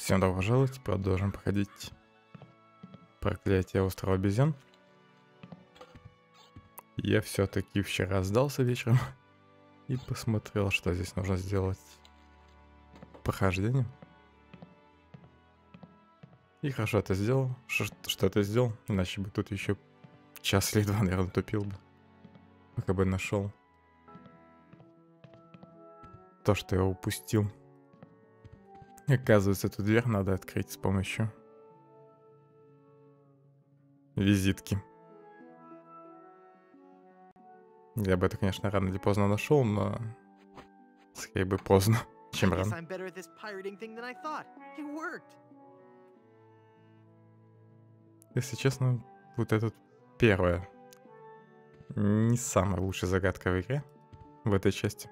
Всем добро пожаловать, продолжим проходить проклятие острова обезьян. Я все-таки вчера сдался вечером и посмотрел, что здесь нужно сделать прохождение. И хорошо это сделал, что это сделал, иначе бы тут еще час или два, наверное, тупил бы, пока бы нашел то, что я упустил. Оказывается, эту дверь надо открыть с помощью визитки. Я бы это, конечно, рано или поздно нашел, но скорее бы поздно, чем рано. Если честно, вот это первая не самая лучшая загадка в игре, в этой части.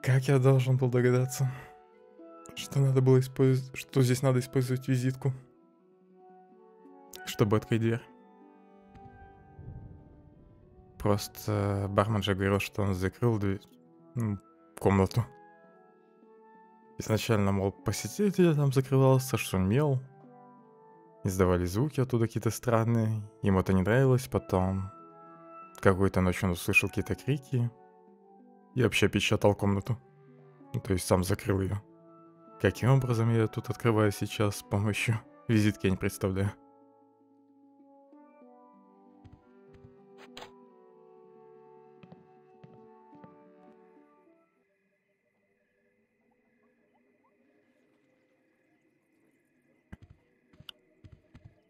Как я должен был догадаться, что надо было использовать, что здесь надо использовать визитку, чтобы открыть дверь? Просто бармен же говорил, что он закрыл дверь, комнату. Изначально, мол, посетитель там закрывался, шумел, издавали звуки оттуда какие-то странные, ему это не нравилось, потом какой-то ночью он услышал какие-то крики и вообще печатал комнату. То есть сам закрыл ее. Каким образом я тут открываю сейчас с помощью визитки, я не представляю.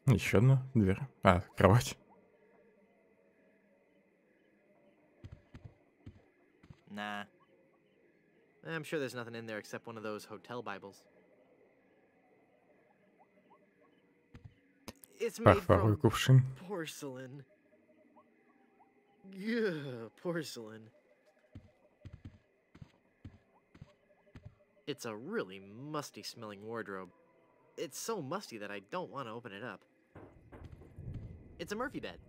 Еще одна дверь. А, кровать. Nah. I'm sure there's nothing in there except one of those hotel Bibles. It's made Фарфоровый from кувшин. porcelain. Yeah, porcelain. It's a really musty smelling wardrobe. It's so musty that I don't want to open it up. It's a Murphy bed.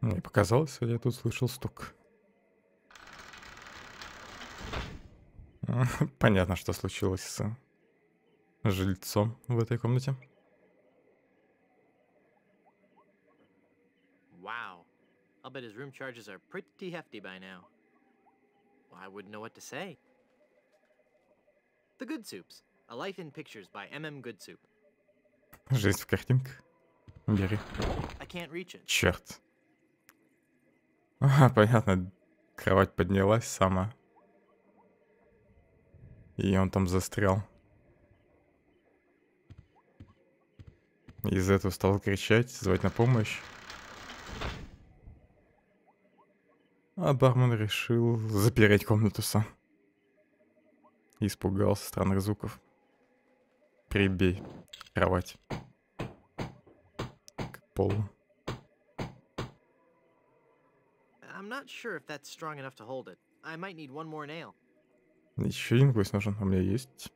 Мне показалось, или я тут слышал стук. Понятно, что случилось с жильцом в этой комнате. Wow. I'll bet his room charges are pretty hefty by now. Well, I wouldn't know what to say. The Good Soups. A Life in Pictures by M.M. Goodsoup. Жизнь в картинках. Бери. I can't reach it. Черт. Ага, понятно. Кровать поднялась сама. И он там застрял. Из-за этого стал кричать, звать на помощь. А бармен решил запереть комнату сам. Испугался странных звуков. Прибей кровать к полу. I'm not sure if that's strong enough to hold it. I might need one more nail. Еще один гвоздь нужен, у меня есть.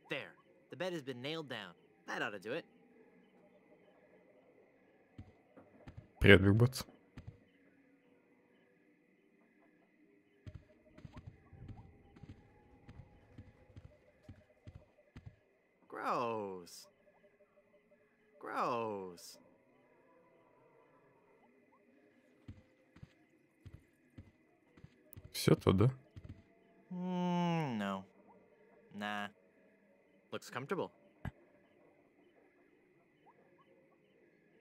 There. The bed has been nailed down. That ought to do it. Привет, Бигботс. Gross. Gross. Все то, да? No. Nah. Looks comfortable.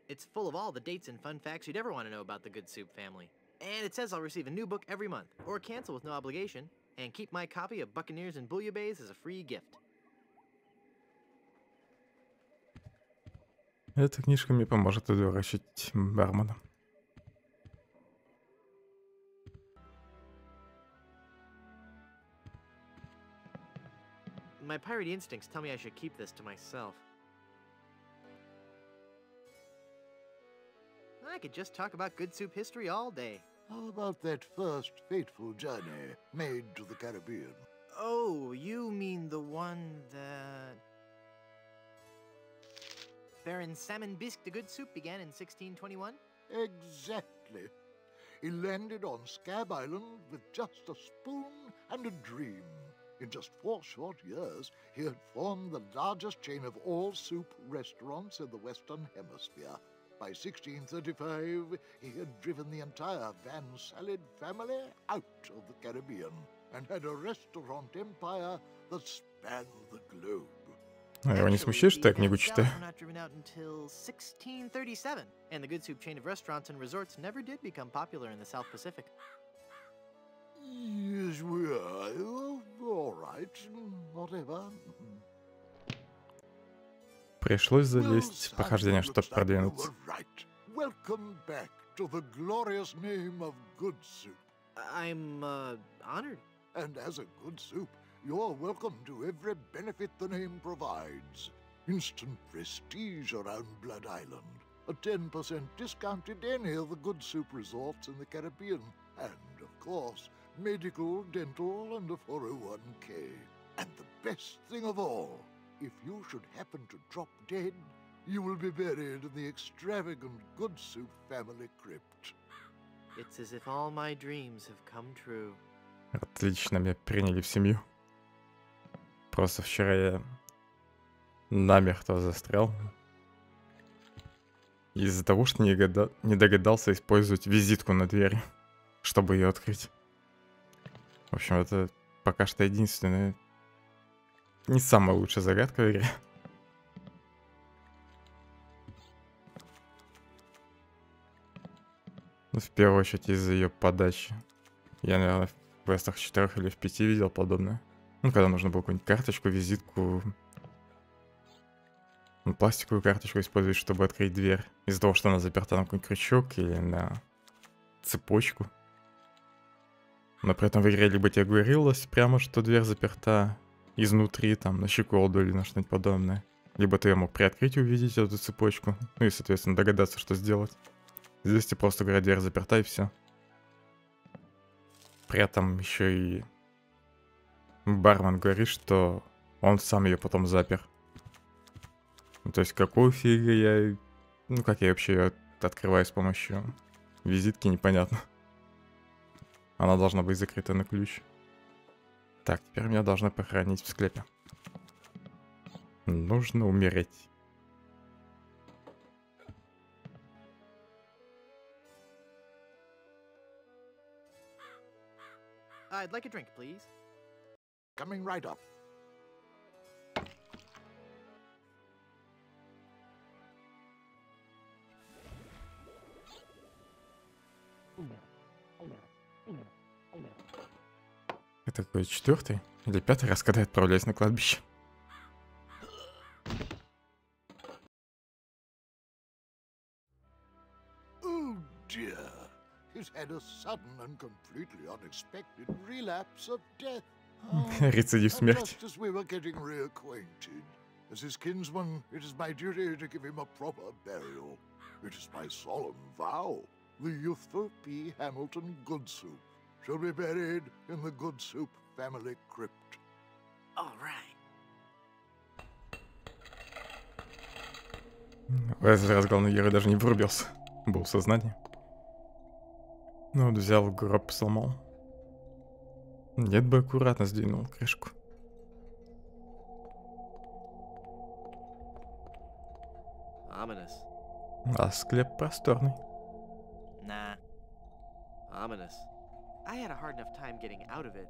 It's full of all the dates and fun facts you'd ever want to know about the Good Soup family. And it says I'll receive a new book every month, or cancel with no obligation, and keep my copy of Buccaneers and Bouillabaisse as a free gift. Эта книжка мне поможет выращивать бармена. My piratey instincts tell me I should keep this to myself. I could just talk about Good Soup history all day. How about that first fateful journey made to the Caribbean? Oh, you mean the one that... Baron Salmon Bisque de Good Soup began in 1621? Exactly. he landed on Scab Island with just a spoon and a dream. In just 4 short years, he had formed the largest chain of all-soup restaurants in the Western Hemisphere. By 1635, he had driven the entire Van Salad family out of the Caribbean and had a restaurant empire that spanned the globe. А его не смущает, что я книгу читаю? Were not driven out until 1637, and the good soup chain of restaurants and resorts never did become popular in the South Pacific. Yes, we are. All right. Whatever. Пришлось залезть в прохождение, чтобы продвинуться. Welcome back to the glorious name of Good Soup. I'm, honored. And as a good soup, you're welcome to every benefit the name provides. Instant prestige around Blood Island, a 10% discount at any of the Good Soup resorts in the Caribbean, and, of course, medical, dental, and a 401k. And the best thing of all, if you should happen to drop dead, you will be buried in the extravagant Good Soup family crypt. It's as if all my dreams have come true. Отлично, меня приняли в семью. Просто вчера я намертво застрял. Из-за того, что не догадался использовать визитку на двери, чтобы ее открыть. В общем, это пока что единственная, не самая лучшая загадка в игре. Ну, в первую очередь из-за ее подачи. Я, наверное, в квестах 4 или в 5 видел подобное. Ну, когда нужно было какую-нибудь карточку, визитку, ну, пластиковую карточку использовать, чтобы открыть дверь. Из-за того, что она заперта на какой-нибудь крючок или на цепочку. Но при этом в игре либо тебе говорилось прямо, что дверь заперта изнутри, там, на щеколду или на что-нибудь подобное. Либо ты мог приоткрыть и увидеть эту цепочку. Ну и, соответственно, догадаться, что сделать. Здесь тебе просто говорят, дверь заперта и все. При этом еще и бармен говорит, что он сам ее потом запер. Ну, то есть какую фигу я... Ну, как я вообще ее открываю с помощью визитки, непонятно. Она должна быть закрыта на ключ. Так, теперь меня должны похоронить в склепе. Нужно умереть. I'd like a drink, please. Coming right up. Это какой 4-й или 5-й раз, когда я отправляюсь на кладбище. Oh dear. He's had a sudden and completely unexpected relapse of death. Рецидив And смерти. just as we were getting reacquainted, as his kinsman, it is my duty to give him a proper burial. It is my solemn vow. The youthful P. Hamilton Goodsoup shall be buried in the Goodsoup family crypt. All right. В этот раз главный герой даже не врубился. Был в сознании. Ну вот взял гроб, сломал. Дед бы аккуратно сдвинул крышку. Ominous. А склеп просторный. Nah. Ominous. I had a hard enough time getting out of it.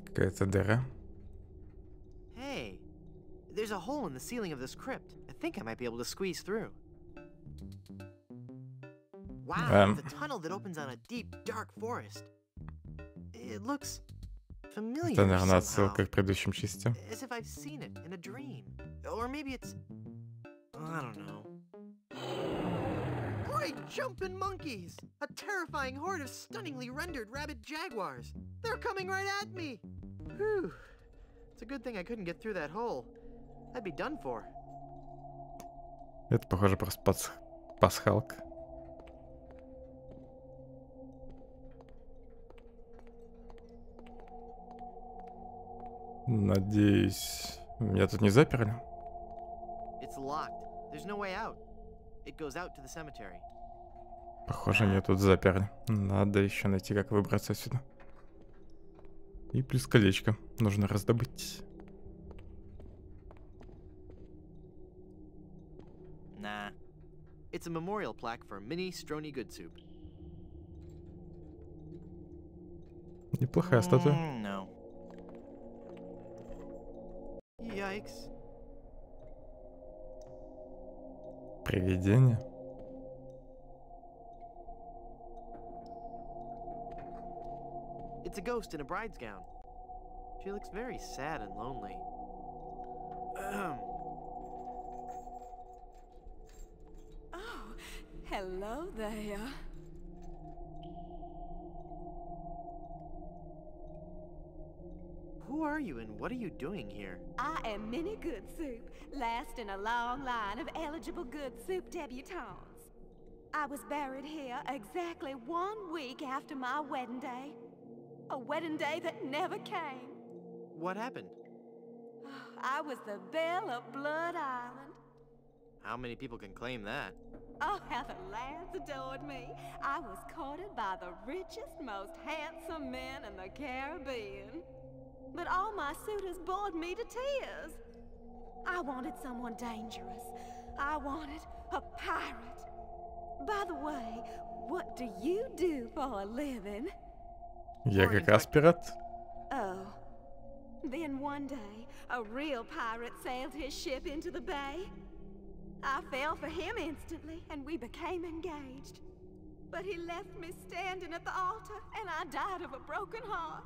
Какая-то дыра. Hey, there's a hole in the ceiling of this crypt. I think I might be able to squeeze through. Wow, it's a tunnel that opens on a deep, dark forest. It looks familiar Это, наверное, somehow, отсылка к предыдущим частям. as if I've seen it in a dream. Or maybe it's... I don't know. Great jumping monkeys! A terrifying horde of stunningly rendered rabid jaguars. They're coming right at me! Whew. It's a good thing I couldn't get through that hole. I'd be done for. Это, похоже, просто пасхалка. Надеюсь, меня тут не заперли? It's locked. There's no way out. It goes out to the cemetery. Похоже, они тут заперли. Надо еще найти, как выбраться отсюда. И плюс колечко нужно раздобыть. Nah. It's a memorial plaque for Mini Strony Good Soup. Неплохая статуя. No. Yikes. Привидение. It's a ghost in a bride's gown. She looks very sad and lonely. Oh, hello there. Who are you and what are you doing here? I am Minnie Good Soup, last in a long line of eligible Good Soup debutantes. I was buried here exactly 1 week after my wedding day. A wedding day that never came. What happened? I was the belle of Blood Island. How many people can claim that? Oh, how the lads adored me. I was courted by the richest, most handsome men in the Caribbean. But all my suitors bored me to tears. I wanted someone dangerous. I wanted a pirate. By the way, what do you do for a living? Я как раз пират. Oh. Then one day, a real pirate sailed his ship into the bay. I fell for him instantly, and we became engaged. But he left me standing at the altar, and I died of a broken heart.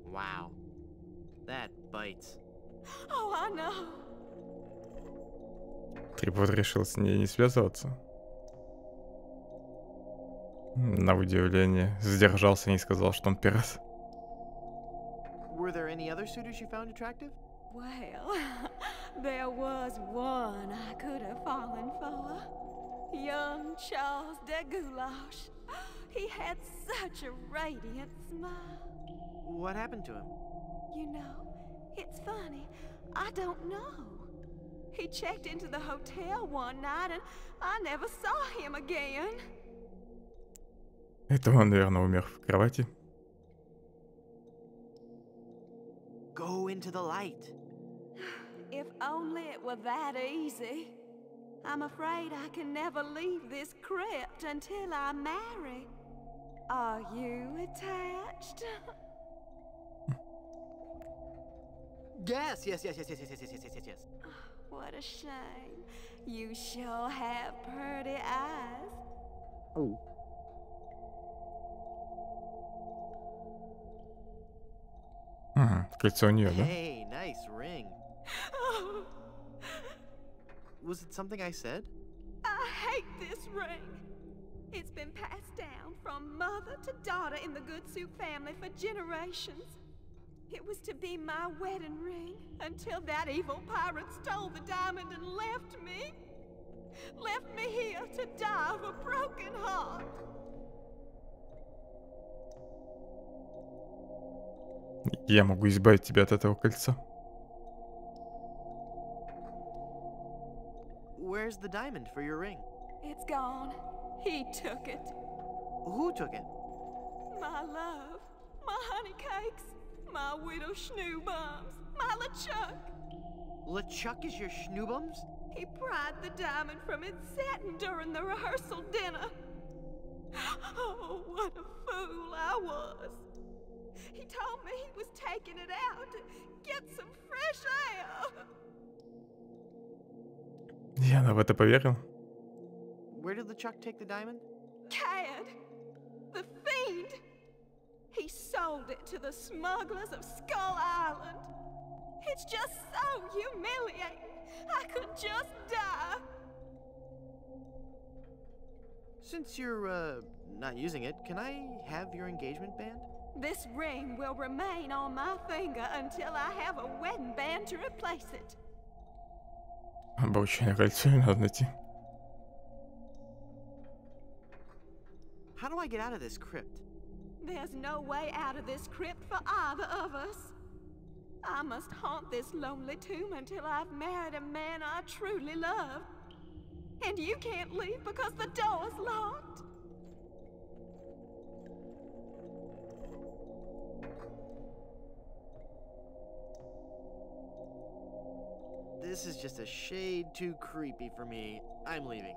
Wow. That bites. Oh, I know. Трипод решил с ней не связываться. На удивление, сдержался и не сказал, что он пират. Were there any other suitors you found attractive? Well, there was one I could have fallen for. Young Charles de Goulash. He had such a radiant smile. What happened to him? You know, it's funny. I don't know. He checked into the hotel one night and I never saw him again. Это он, наверное, умер в кровати. Go into the light. If only it were that easy. I'm afraid I can never leave this crypt until I marry. Are you attached? Yes. What a shame. You sure have pretty eyes. Oh. Кольцо у нее, да? Hey, nice ring. Was it something I said? I hate this ring. It's been passed down from mother to daughter in the Good Soup family for generations. It was to be my wedding ring until that evil pirate stole the diamond and left me. Left me here to die of a broken heart. Я могу избавить тебя от этого кольца. Where's the diamond for your ring? It's gone. He took it. Who took it? My love, my honey cakes, my widow schnoobums, my LeChuck. LeChuck is your schnoobums? He pried the diamond from its satin during the rehearsal dinner. Oh, what a fool I was. He told me he was taking it out to get some fresh air. И она в это поверила. Where did LeChuck take the diamond? Cad, the fiend. He sold it to the smugglers of Skull Island. It's just so humiliating. I could just die. Since you're, not using it, can I have your engagement band? This ring will remain on my finger until I have a wedding band to replace it. Обручальное кольцо ей надо найти. How do I get out of this crypt? There's no way out of this crypt for either of us. I must haunt this lonely tomb until I've married a man I truly love. And you can't leave because the door's locked. This is just a shade too creepy for me. I'm leaving.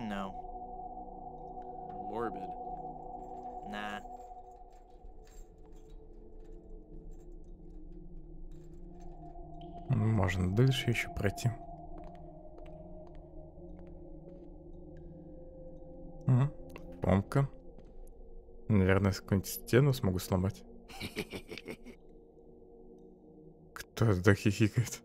No. Morbid. Nah. Можно дальше еще пройти. Помка. Наверное, какую-нибудь стену смогу сломать. Кто это хихикает?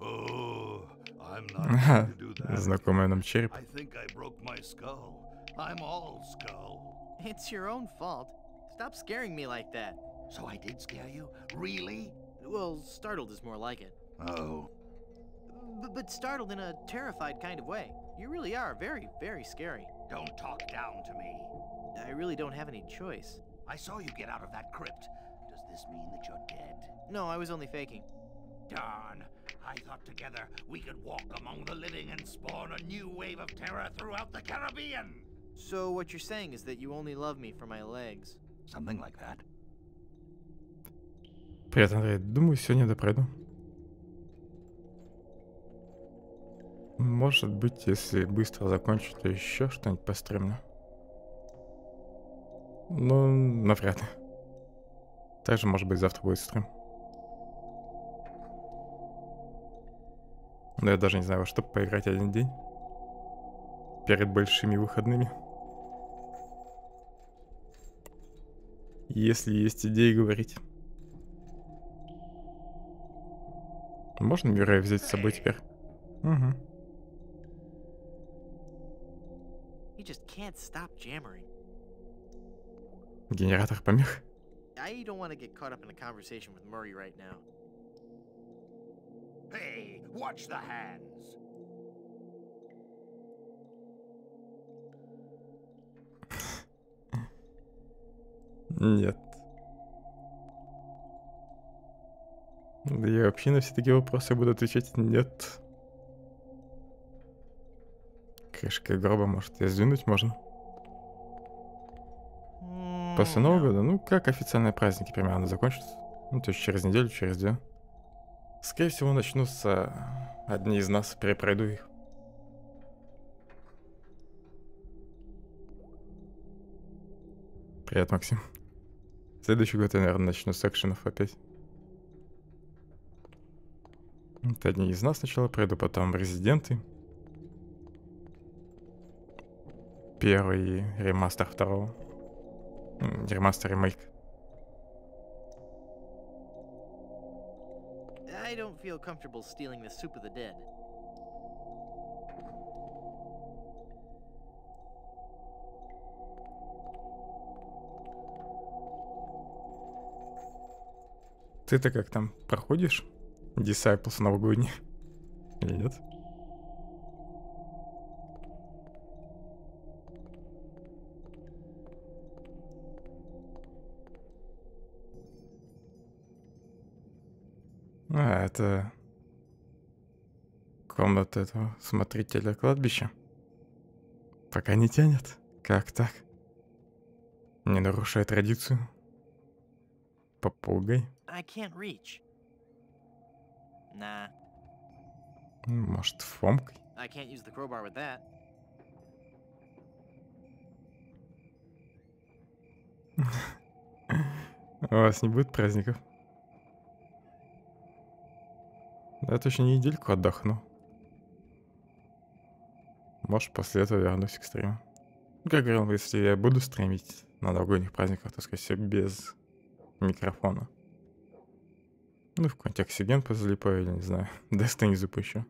Oh, I'm not going to do that. Знакомый нам череп. I think I broke my skull. I'm all skull. It's your own fault. Stop scaring me like that. So I did scare you? Really? Well, startled is more like it. Oh. But startled in a terrified kind of way. You really are very, very scary. Don't talk down to me. I really don't have any choice. I saw you get out of that crypt. Does this mean that you're dead? No, I was only faking. Darn. I thought together we could walk among the living and spawn a new wave of terror throughout the Caribbean. So what you're saying is that you only love me for my legs. Something like that. Привет, Андрей. Думаю, сегодня допройду. Может быть, если быстро закончу, то еще что-нибудь постримлю. Но навряд ли. Также, может быть, завтра будет стрим. Но я даже не знаю, во что поиграть один день. Перед большими выходными. Если есть идеи говорить. Можно Мюррея взять с собой теперь? Угу. You just can't stop jammering. Генератор помех. I don't want to get caught up in a conversation with Murray right now. Hey, watch the hands. Нет. Да я вообще на все такие вопросы буду отвечать нет. Крышкой гроба, может, и сдвинуть можно. После Нового года, ну, как официальные праздники примерно закончатся. Ну, то есть через неделю, через две. Скорее всего, начнутся одни из нас, перепройду их. Привет, Максим. Следующий год я, наверное, начну с экшенов опять. Это одни из нас сначала пройду, потом Резиденты. Первый ремастер второго. Ремастер, ремейк. I don't feel comfortable stealing the soup of the dead. Ты-то как там проходишь? Disciples новогодний? Или нет? А, это комната этого смотрителя кладбища. Пока не тянет. Как так? Не нарушая традицию. Попугай. I can't reach. Nah, Может, фомкой? I can't use the crowbar with that. У вас не будет праздников? Я точно недельку отдохну. Может, после этого вернусь к стриму. Ну, как говорил, если я буду стримить на новогодних праздниках, то, скорее всего, без микрофона. Ну, в какой-нибудь оксиген позалипаю, или, не знаю, Destiny запущу.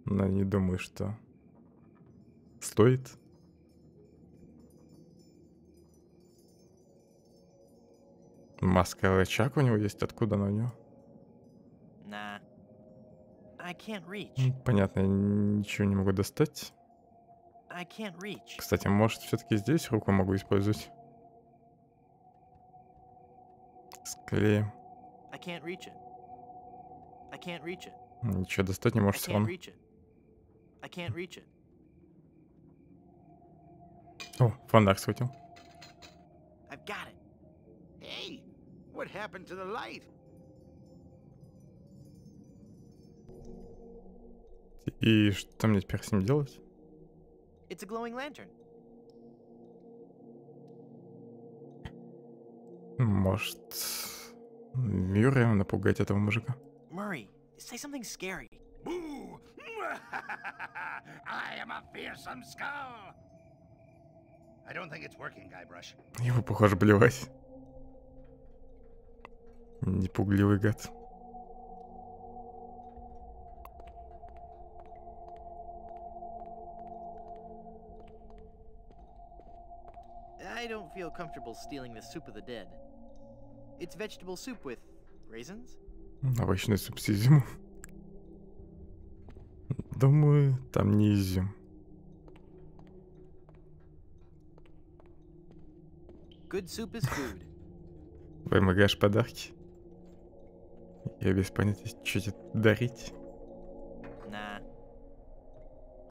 Но не думаю, что стоит. Маска рычаг у него есть, откуда она у него? Nah, I can't reach. Понятно, я ничего не могу достать. I can't reach. Кстати, может, все-таки здесь руку могу использовать? Склеим. I can't reach it. I can't reach it. Ничего достать не I может все can't равно. reach it. I can't reach it. О, фонарь схватил. I've got it. Hey, what happened to the light? И что мне теперь с ним делать? It's a glowing lantern. Может, Мюрреем напугать этого мужика? Murray, say something scary. Boo! I am a fearsome skull. I don't think it's working, Guybrush. Его, похоже, блевать. Непугливый гад. I don't feel comfortable stealing the soup of the dead. It's vegetable soup with raisins? Овощной суп с изюмом. Думаю, там не изюм. Good soup is food. Вымогаешь подарки. Я без понятия, что тебе дарить. Nah.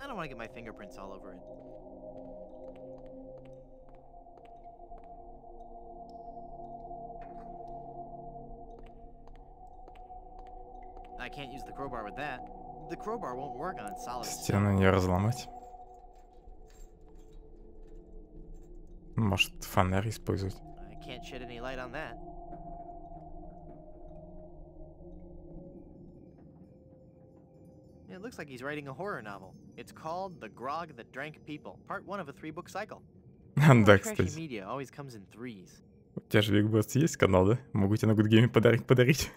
I don't want to get my fingerprints all over it. I can't use the crowbar with that. The crowbar won't work on solid Стену не разломать. Может, фонарь использовать. I can't shed any light on that. It looks like he's writing a horror novel. It's called The Grog That Drank People, part 1 of a 3-book cycle. Да, Trashy кстати. media always comes in threes. У тебя же Викберс есть канал, да? Могу тебе на Good Game подарить.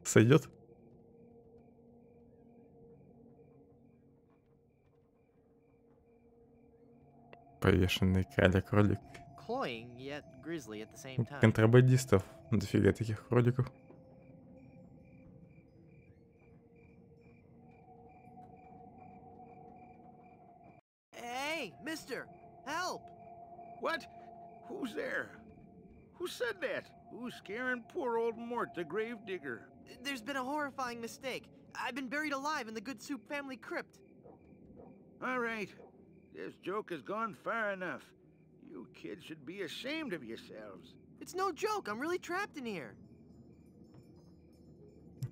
Сойдет? Повешенный кролик. Cloying, yet grisly at the same У time. контрабандистов дофига таких кроликов. Hey, mister! Help! What? Who's there? Who said that? Who's scaring poor old Mort, the gravedigger? There's been a horrifying mistake. I've been buried alive in the Good Soup family crypt. All right. This joke has gone far enough. You kids should be ashamed of yourselves. It's no joke. I'm really trapped in here.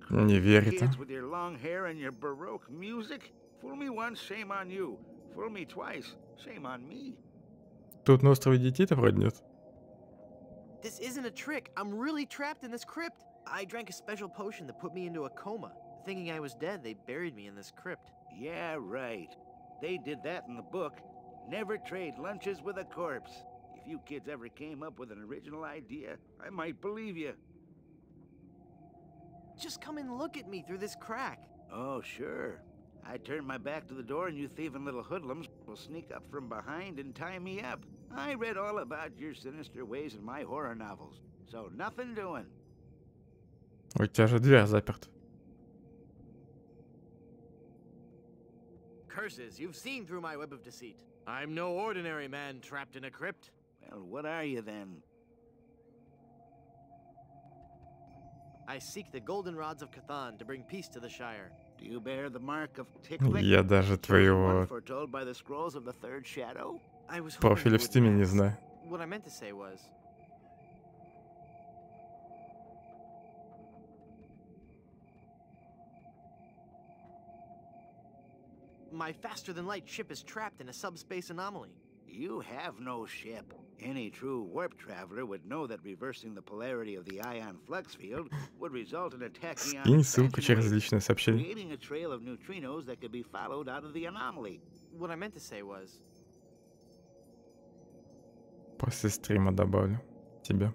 Не верит, а? Kids with your long hair and your Baroque music? Fool me once, shame on you. Fool me twice, shame on me. Тут на острове детей-то вроде нет. This isn't a trick. I'm really trapped in this crypt. I drank a special potion that put me into a coma. Thinking I was dead, they buried me in this crypt. Yeah, right. They did that in the book. Never trade lunches with a corpse. If you kids ever came up with an original idea, I might believe you. Just come and look at me through this crack. Oh, sure. I turn my back to the door and you thieving little hoodlums will sneak up from behind and tie me up. I read all about your sinister ways in my horror novels. So nothing doing. У тебя же дверь заперта. Curses, you've seen through my web of deceit. I'm no ordinary man trapped in a crypt. Well, what are you then? I seek the golden rods of Cathan to bring peace to the Shire. Do you bear the mark of Ticklick? Я даже твоего Foretold by the scrolls of the third shadow? I was hoping профиля you в would Стиме не ask. знаю. What I meant to say was, my faster-than-light ship is trapped in a subspace anomaly. You have no ship. Any true warp traveler would know that reversing the polarity of the ion flux field would result in a tachyon Скинь ссылку expansion через wave, личное сообщение. creating a trail of neutrinos that could be followed out of the anomaly. What I meant to say was, После стрима добавлю тебе.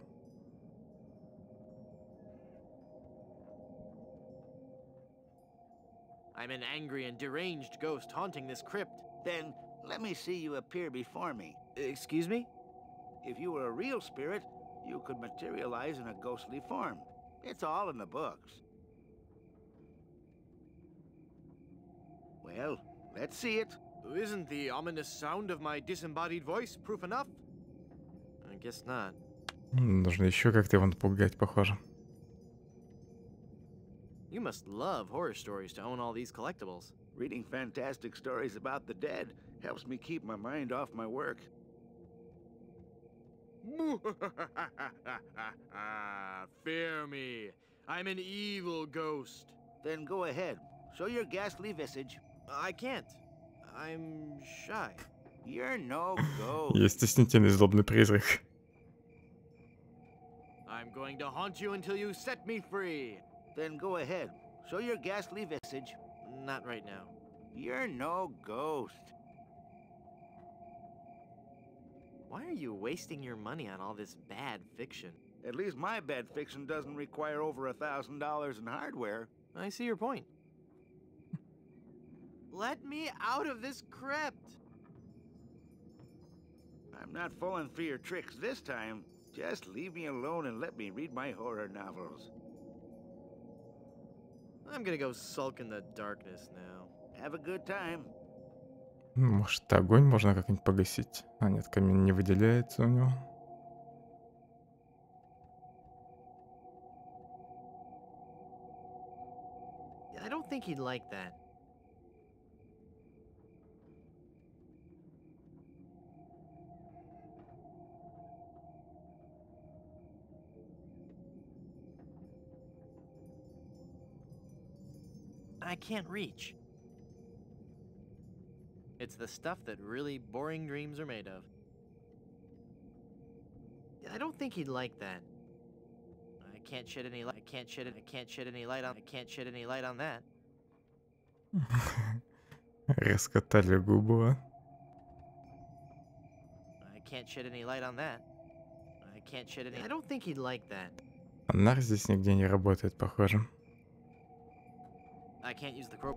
I'm an angry and deranged ghost haunting this crypt. Then let me see you appear before me. Excuse me? If you were a real spirit, you could materialize in a ghostly form. It's all in the books. Well, let's see it. Isn't the ominous sound of my disembodied voice proof enough? I guess not. Нужно еще как-то его напугать, похоже. You must love horror stories to own all these collectibles. Reading fantastic stories about the dead helps me keep my mind off my work. Fear me. I'm an evil ghost. Then go ahead. Show your ghastly visage. I can't. I'm shy. You're no ghost. Я стеснительный злобный призрак. I'm going to haunt you until you set me free. Then go ahead. Show your ghastly visage. Not right now. You're no ghost. Why are you wasting your money on all this bad fiction? At least my bad fiction doesn't require over $1,000 in hardware. I see your point. Let me out of this crypt! I'm not falling for your tricks this time. Just leave me alone and let me read my horror novels. I'm gonna go sulk in the darkness now. Have a good time. Может, огонь можно как-нибудь погасить? А нет, камин не выделяется у него. I don't think he'd like that. I can't reach. It's the stuff that really boring dreams are made of. I don't think he'd like that. I can't shed any light. I can't shed any light on that. Раскатали губу. I can't shed any light on that. I don't think he'd like that. Фонарь здесь нигде не работает, похоже. I can't use the crow.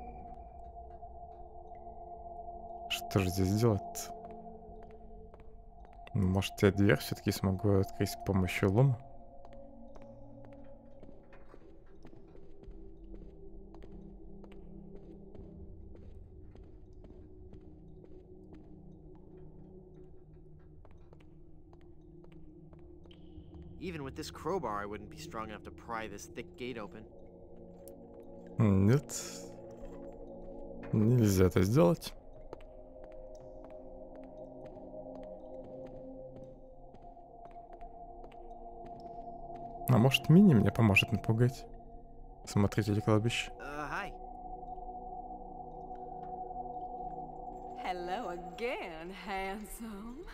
Что же здесь делать? Может, я дверь все-таки смогу открыть с помощью лома? Even with this crowbar, I wouldn't be strong enough to pry this thick gate open. Нет. Нельзя это сделать. А может, мини мне поможет напугать? Смотритель кладбища. Hi. Hello again, handsome.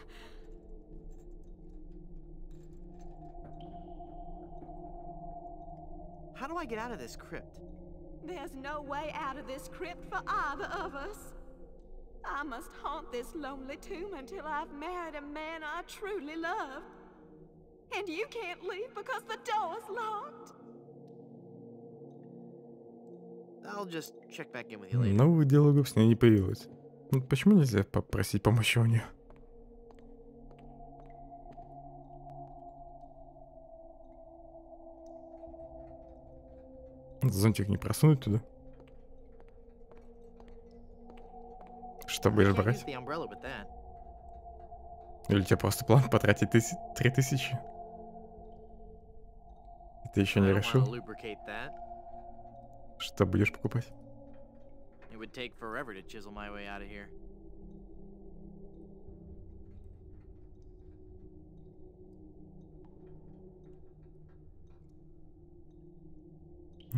How do I get out of this crypt? There's no way out of this crypt for either of us. I must haunt this lonely tomb until I've married a man I truly love. And you can't leave because the door's locked. I'll just check back in with you later. Новых диалогов с ней не появилось. Ну, почему нельзя попросить помощи у нее? Зонтик не просунуть туда? Что I будешь can't use брать? the umbrella with that. Или тебе просто план потратить 3000? Ты еще I не don't want решил, to lubricate that. что будешь покупать? It would take forever to chisel my way out of here.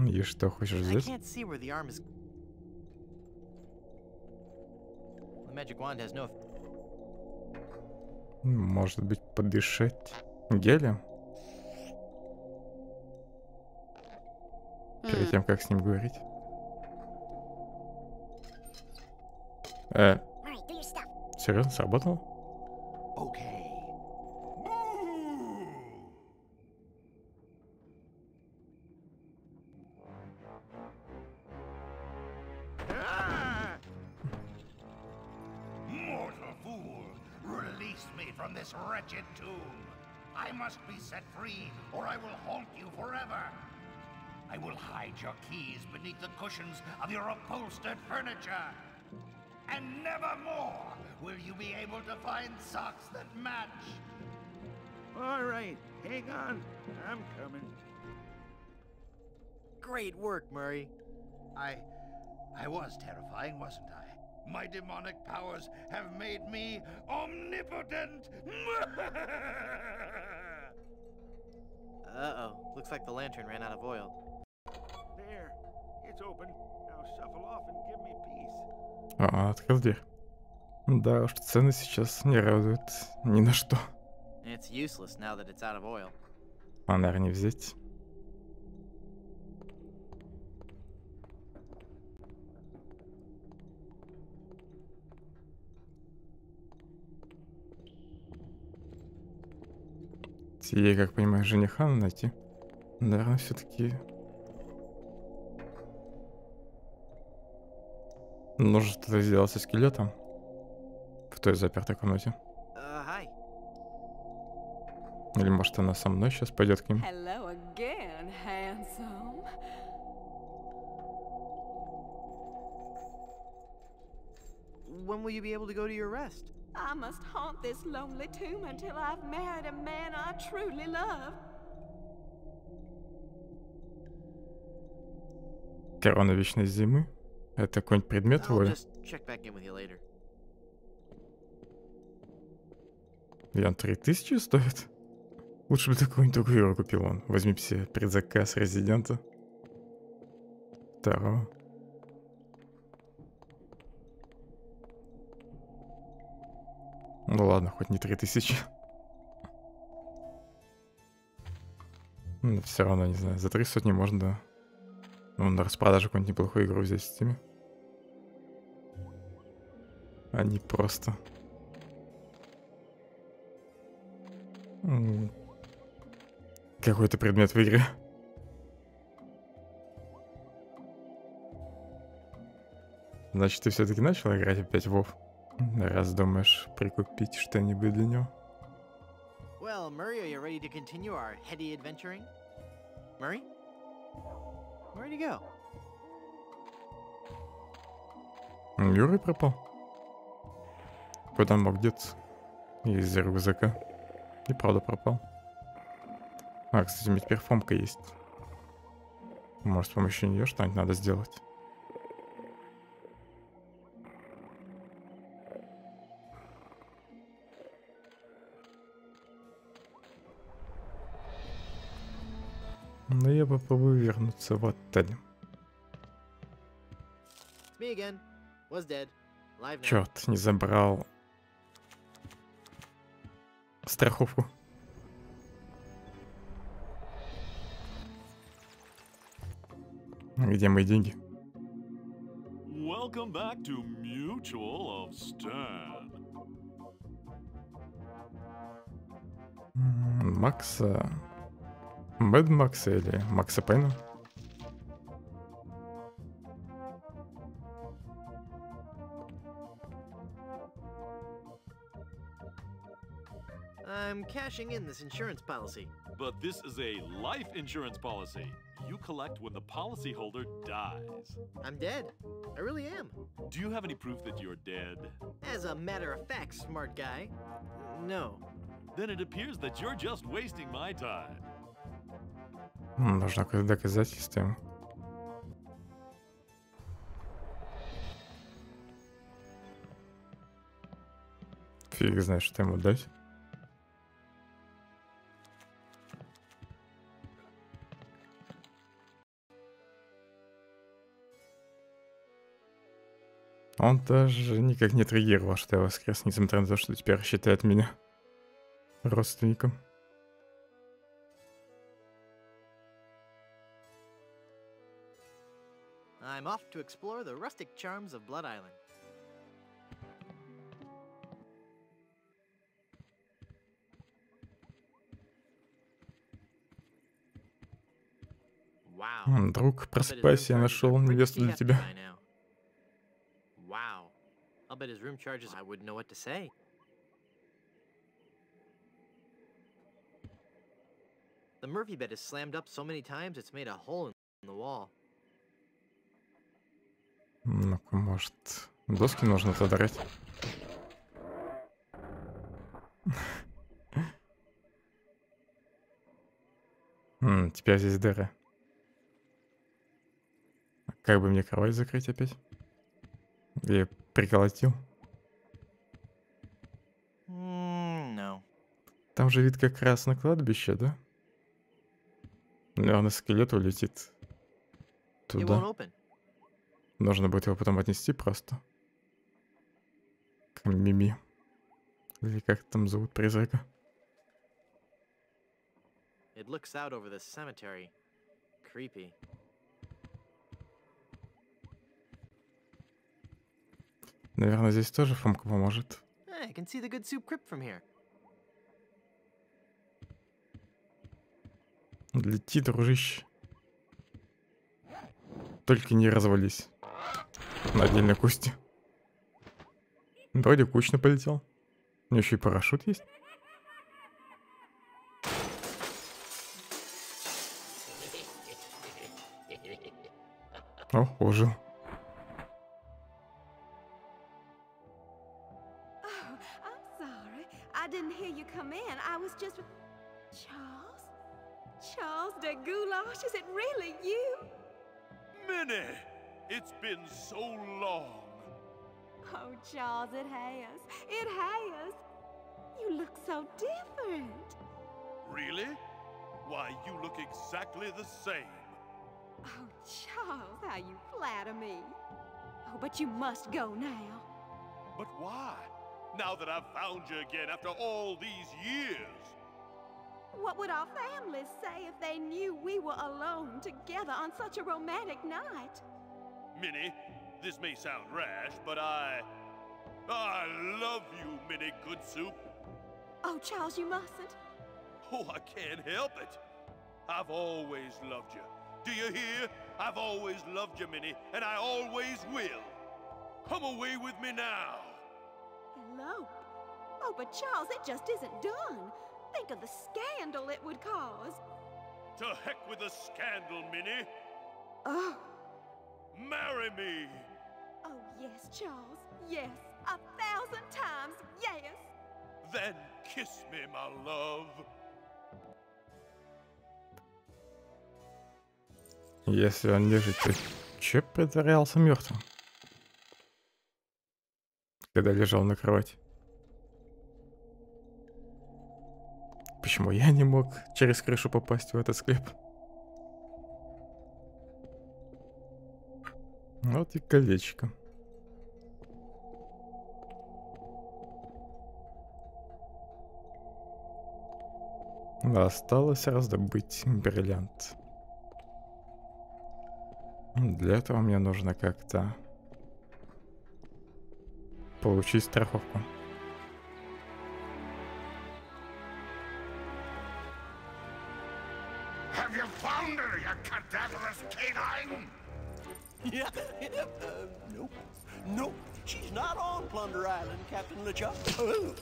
И что хочешь I взять? can't see where the arm is. The magic wand has no. Может быть, подышать гелем? Перед тем, как с ним говорить. Серьезно, сработало? Okay. Mortal fool! Release me from this wretched tomb! I must be set free, or I will haunt you forever! I will hide your keys beneath the cushions of your upholstered furniture. And never more will you be able to find socks that match. All right, hang on. I'm coming. Great work, Murray. I was terrifying, wasn't I? My demonic powers have made me omnipotent. Uh-oh. Looks like the lantern ran out of oil. There, it's open. Now shuffle off and give me peace. Открыл дверь. Да уж, цены сейчас не радуют ни на что. It's useless now that it's out of oil. Фонарь не взять. Ей, как понимаю, жениха надо найти. Наверное, все-таки нужно что-то сделать со скелетом в той запертой комнате. Hi. Или может она со мной сейчас пойдет к ним. Hello again, handsome. When will you be able to go to your rest? I must haunt this lonely tomb until I've married a man I truly love. Корона вечной зимы. Это какой-нибудь предмет I'll воли? just check back in with you later. И он 3000 стоит? Лучше бы такую-нибудь другую купил он. Возьми все предзаказ резидента. Второго. Ну ладно, хоть не 3000. Но все равно, не знаю, за 3 сотни можно, ну, на распродаже какую-нибудь неплохую игру взять в Steam. А не просто какой-то предмет в игре. Значит, ты все-таки начал играть опять в WoW? Раз думаешь прикупить что-нибудь для него. Well, Murray, are you ready to continue our heady adventuring? Murray? Where'd he go? Юрий пропал. Куда он мог деться? Из рюкзака. И правда пропал. А, кстати, у меня теперь фомка есть. Может, с помощью нее что-нибудь надо сделать? Но я попробую вернуться в отель. Me again. Was dead. Live now. Черт, не забрал страховку. Где мои деньги? Welcome back to Mutual of Stan. Макса... Мэд Макса или Макса Пейна? I'm cashing in this insurance policy. But this is a life insurance policy. You collect when the policyholder dies. I'm dead. I really am. Do you have any proof that you're dead? As a matter of fact, smart guy. No. Then it appears that you're just wasting my time. Нужно какое-то доказательство ему. Фиг знает, что ему дать. Он даже никак не отреагировал, что я воскрес, несмотря на то, что теперь считает меня родственником. I'm off to explore the rustic charms of Blood Island. Wow. Друг, просыпайся, я нашел невесту для тебя. Wow. I'll bet his room charges. I wouldn't know what to say. The Murphy bed is slammed up so many times it's made a hole in the wall. Ну-ка, может, доски нужно задрать? Теперь здесь дыра. Как бы мне кровать закрыть опять? Я приколотил. No. Там же вид как раз на кладбище, да? Наверное, скелет улетит It won't туда. open. Нужно будет его потом отнести просто. К Мими. Или как там зовут призрака. It looks out over the cemetery. Creepy. Наверное, здесь тоже Фомка поможет. I can see the good soup crypt from here. Лети, дружище. Только не развались. На отдельной кусте. Вроде кучно полетел. У него еще и парашют есть. О, ожил. Oh, I'm sorry. I didn't hear you come in. I was just with... Charles? Charles de Goulash, is it really you? Minnie! It's been so long. Oh, Charles, it has. It has. You look so different. Really? Why, you look exactly the same. Oh, Charles, how you flatter me. Oh, but you must go now. But why? Now that I've found you again after all these years. What would our families say if they knew we were alone together on such a romantic night? Minnie, this may sound rash, but I love you, Minnie Good Soup. Oh, Charles, you mustn't. Oh, I can't help it. I've always loved you. Do you hear? I've always loved you, Minnie, and I always will. Come away with me now. Elope? Oh, but Charles, it just isn't done. Think of the scandal it would cause. To heck with the scandal, Minnie. Oh. Marry me. Oh, yes, Charles. Yes. 1,000 times yes. Then kiss me, my love. Если он лежит, то че притворялся мертвым? Когда лежал на кровати. Почему я не мог через крышу попасть в этот склеп? Вот и колечко. Осталось раздобыть бриллиант. Для этого мне нужно как-то получить страховку. Have you found her, you cadaverous canine? Yeah, nope. Nope, she's not on Plunder Island, Captain LeChuck.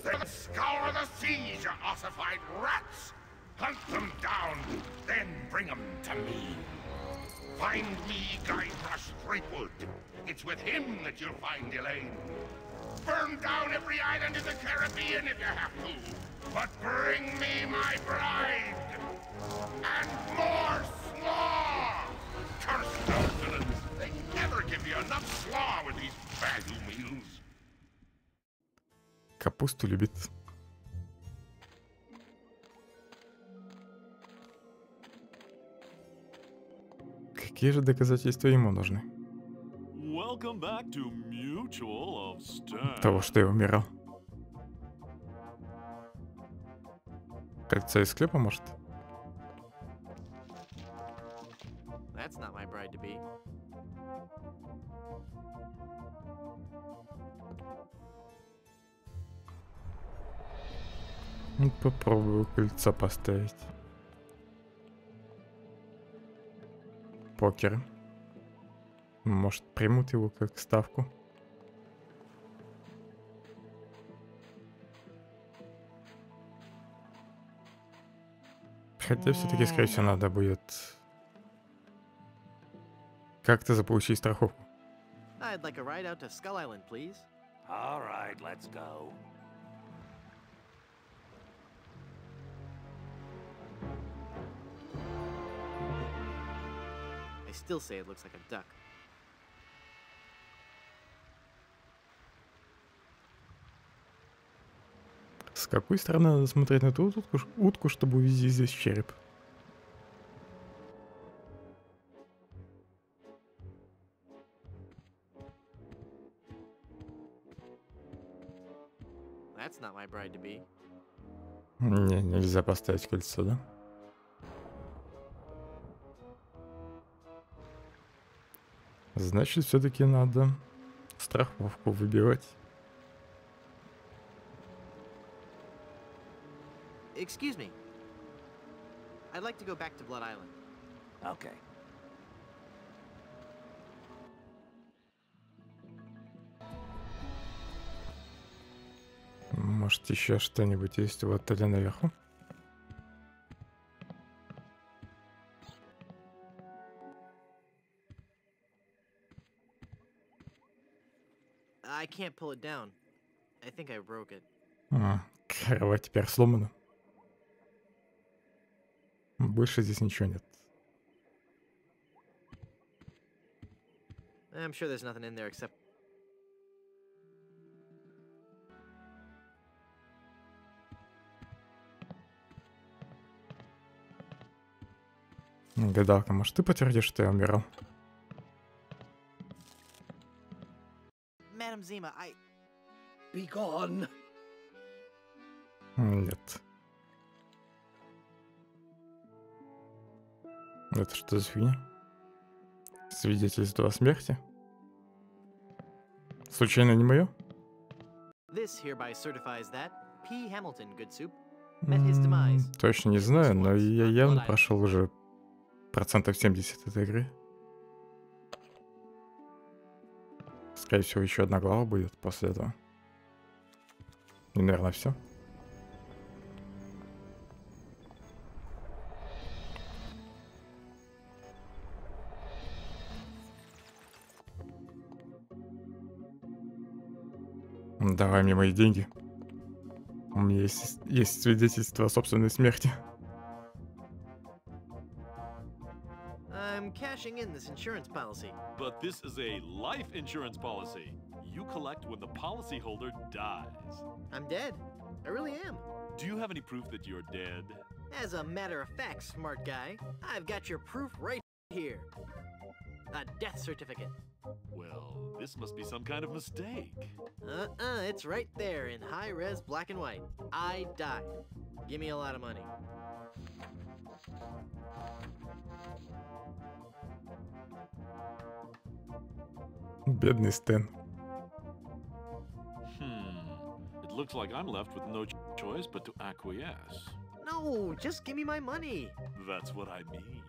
Then scour the seas, you ossified rats! Hunt them down, then bring them to me. Find me Guybrush Threepwood. It's with him that you'll find Elaine. Burn down every island in the Caribbean if you have to. But bring me my bride. And more slaw! Curse those villains. They never give you enough slaw with these value meals. Капусту любит. Какие же доказательства ему нужны? Welcome back to Mutual of Stern. Того, что я умирал. Кольцо из склепа, может? That's not my bride to be. Ну, попробую кольцо поставить. Покер. Может, примут его как ставку. Хотя все-таки, скорее всего, надо будет Как ты заполучить страховку? I'd like a ride out to Skull Island, please. All right, let's go. I still say it looks like a duck. С какой стороны надо смотреть на эту утку, чтобы увидеть здесь череп? That's not my bride to be. Не, нельзя поставить кольцо, да? Значит, все-таки надо страховку выбивать. Excuse me. I'd like to go back to Blood Island. Okay. Может, еще что-нибудь есть в отеле наверху? I can't pull it down. I think I broke it. Кровать теперь сломана. Больше здесь ничего нет. I'm sure there's nothing in there except... Гадалка, может, ты подтвердишь, что я умирал? Madam Zima, I... Be gone. Нет. Это что за фигня? Свидетельство о смерти? Случайно не мое? This hereby certifies that P. Hamilton, good soup, met his demise. Точно не знаю, но я явно прошел уже 70% этой игры. Скорее всего, еще одна глава будет после этого. И, наверное, все. Давай мне мои деньги. У меня есть свидетельство о собственной смерти. I'm cashing in this insurance policy. But this is a life insurance policy. You collect when the policyholder dies. I'm dead. I really am. Do you have any proof that you're dead? As a matter of fact, smart guy, I've got your proof right here. A death certificate. Well, this must be some kind of mistake. It's right there in high-res black and white. I died. Give me a lot of money. Бедный Стэн. It looks like I'm left with no choice but to acquiesce. No, just give me my money. That's what I mean.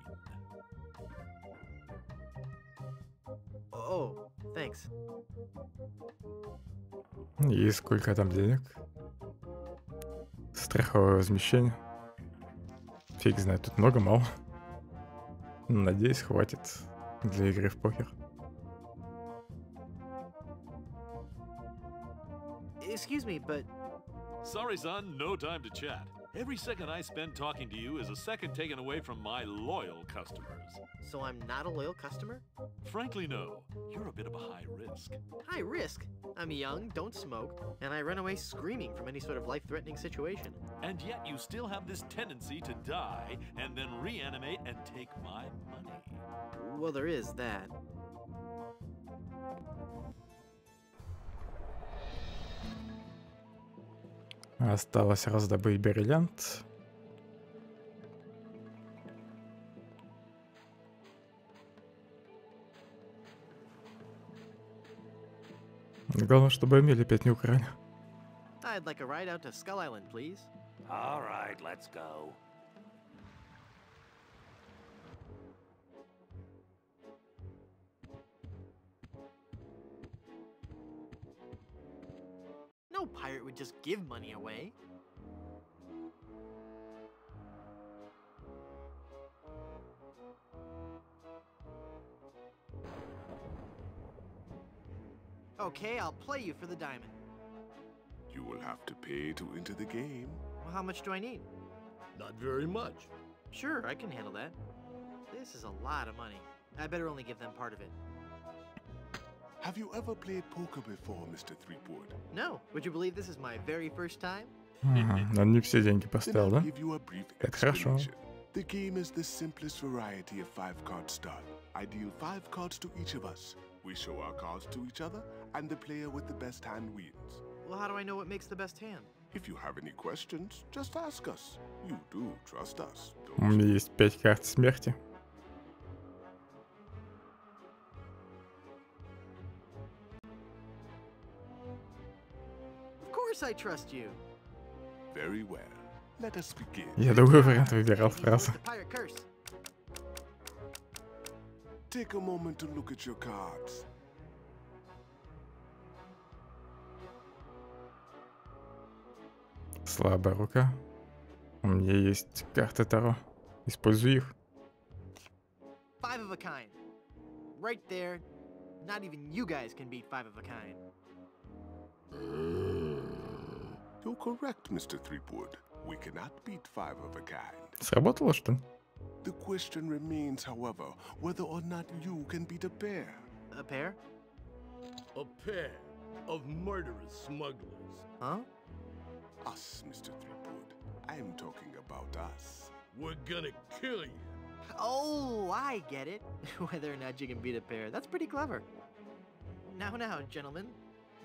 Oh, thanks. И сколько там денег? Страховое возмещение. Фиг знает, тут много-мало. Надеюсь, хватит для игры в покер. Excuse me, but... Sorry, son, no time to chat. Every second I spend talking to you is a second taken away from my loyal customers. So I'm not a loyal customer? Frankly, no. You're a bit of a high risk. High risk? I'm young, don't smoke, and I run away screaming from any sort of life-threatening situation. And yet you still have this tendency to die and then reanimate and take my money. Well, there is that. Осталось раздобыть бриллиант. Главное, чтобы Эмиль опять не украли. I'd like a ride out to Skull Island, please. All right, let's go. No pirate would just give money away. Okay, I'll play you for the diamond. You will have to pay to enter the game. Well, how much do I need? Not very much. Sure, I can handle that. This is a lot of money. I better only give them part of it. Have you ever played poker before, Mr. Threepwood? No. Would you believe this is my very first time? Он не все деньги Then поставил, I'll да? give you a brief Это хорошо. explanation. The game is the simplest variety of 5-card start. I deal 5 cards to each of us. We show our cards to each other, and the player with the best hand wins. Well, how do I know what makes the best hand? If you have any questions, just ask us. You do trust us, У don't меня you? есть 5 карт смерти. Of course I trust you. Very well. Let us begin. Я другой вариант выбирал He's сразу. the pirate curse. Take a moment to look at your cards. Слабая рука. У меня есть карты Таро. Использую их. 5 of a kind. Right there. Not even you guys can beat 5 of a kind. You're correct, Mr. Threepwood. We cannot beat 5 of a kind. Сработало, что ли? The question remains, however, whether or not you can beat a pair. A pair? A pair of murderous smugglers. Huh? Us, Mr. Threepwood. I'm talking about us. We're gonna kill you. Oh, I get it. Whether or not you can beat a pair. That's pretty clever. Now, gentlemen.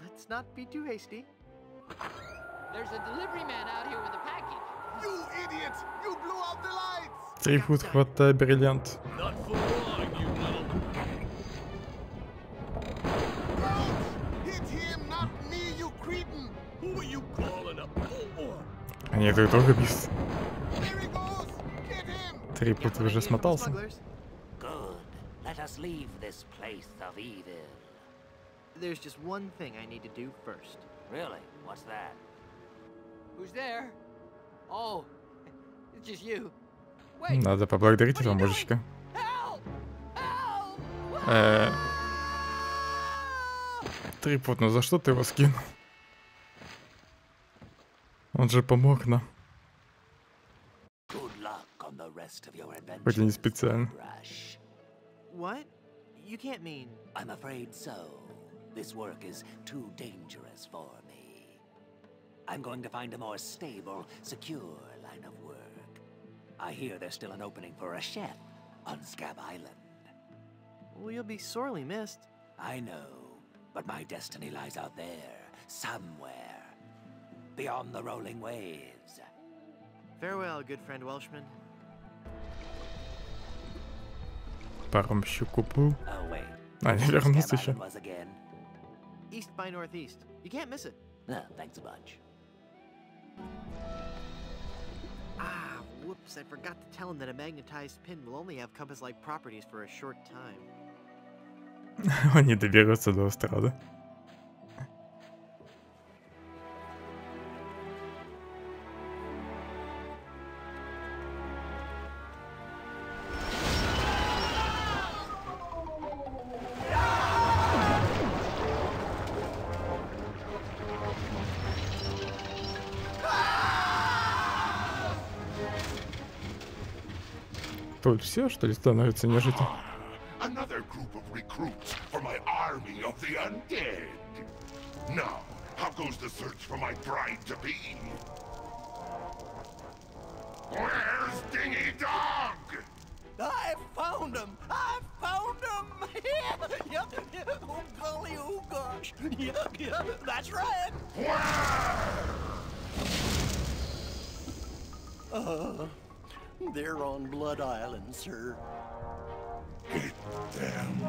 Let's not be too hasty. There's a delivery man out here with a package. You idiot! You blew out the lights! Трипут, хватай бриллиант. Not for long, you little... Don't hit him, not me, you cretin! Who are you calling up? Они друг друга бьют. There he goes! Get him! Трипут уже смотался. Good. Let us leave this place of evil. There's just one thing I need to do first. Really? What's that? Who's there? Oh, it's just you. Wait. Надо поблагодарить этого мужичка. Help! Help! Трипут, ну за что ты его скинул? Он же помог нам. Good luck on the rest of your Хоть и не adventures, специально. Rush. What? You can't mean... I'm afraid so. This work is too dangerous for me. I'm going to find a more stable, secure line of work. I hear there's still an opening for a chef on Scab Island. Well, you'll be sorely missed. I know, but my destiny lies out there, somewhere. Beyond the rolling waves. Farewell, good friend Welshman. Паромщик купил. Oh, wait. А, не Where вернулся Scab еще. Island was again? East by northeast. You can't miss it. Thanks a bunch. Ah, whoops. I forgot to tell him that a magnetized pin will only have compass-like properties for a short time. Он не доберется до острова, да? Тут все, что ли, становится нежитью? Another group of recruits for my army of the undead. Now, how goes the search for my bride-to-be? Where's Dingy Dog? I found him! I found him! Yep. Oh, golly, oh, gosh. Yep, that's right. They're on Blood Island, sir. Hit them.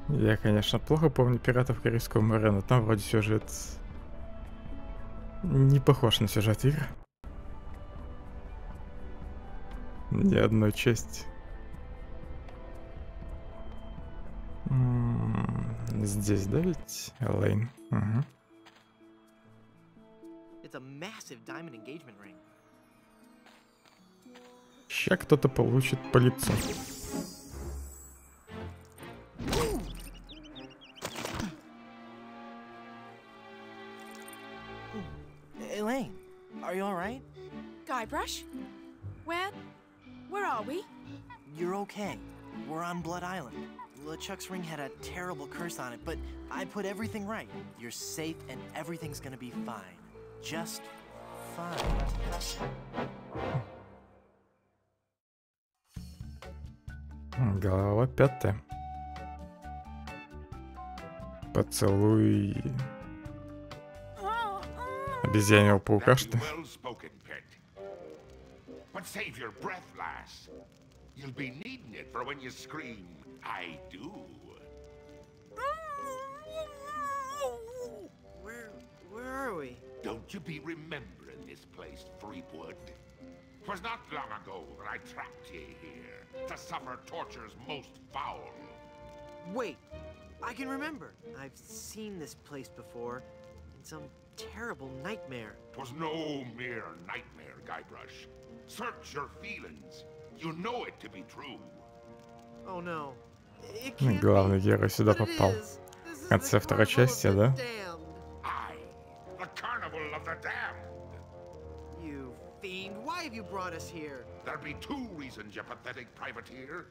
Я, конечно, плохо помню «Пиратов Карибского моря», но там вроде сюжет не похож на сюжет игр. Ни одной части. Здесь, да, ведь? Элейн. Угу. It's a massive diamond engagement ring. Ща кто-то получит по лицу. Elaine, are you alright? Guybrush? Where are we? You're okay. We're on Blood Island. LeChuck's ring had a terrible curse on it, but I put everything right. You're safe and everything's gonna be fine. Just fine. Глава 5. Поцелуй обезьяньего паука, что ли? Well spoken, pet. But save your breath, lass. You'll be needing it for when you scream, I do. Where are we? Don't you be remembering this place, Threepwood? 'Twas not long ago that I trapped ye here to suffer tortures most foul. Wait, I can remember. I've seen this place before in some terrible nightmare. 'Twas no mere nightmare, Guybrush. Search your feelings. You know it to be true. Oh no. It can't Главный be. герой сюда But it попал. is. This is В конце the второй carnival of части, the да? damned. Aye, the carnival of the damned. You fiend, why have you brought us here? There be two reasons, you pathetic privateer.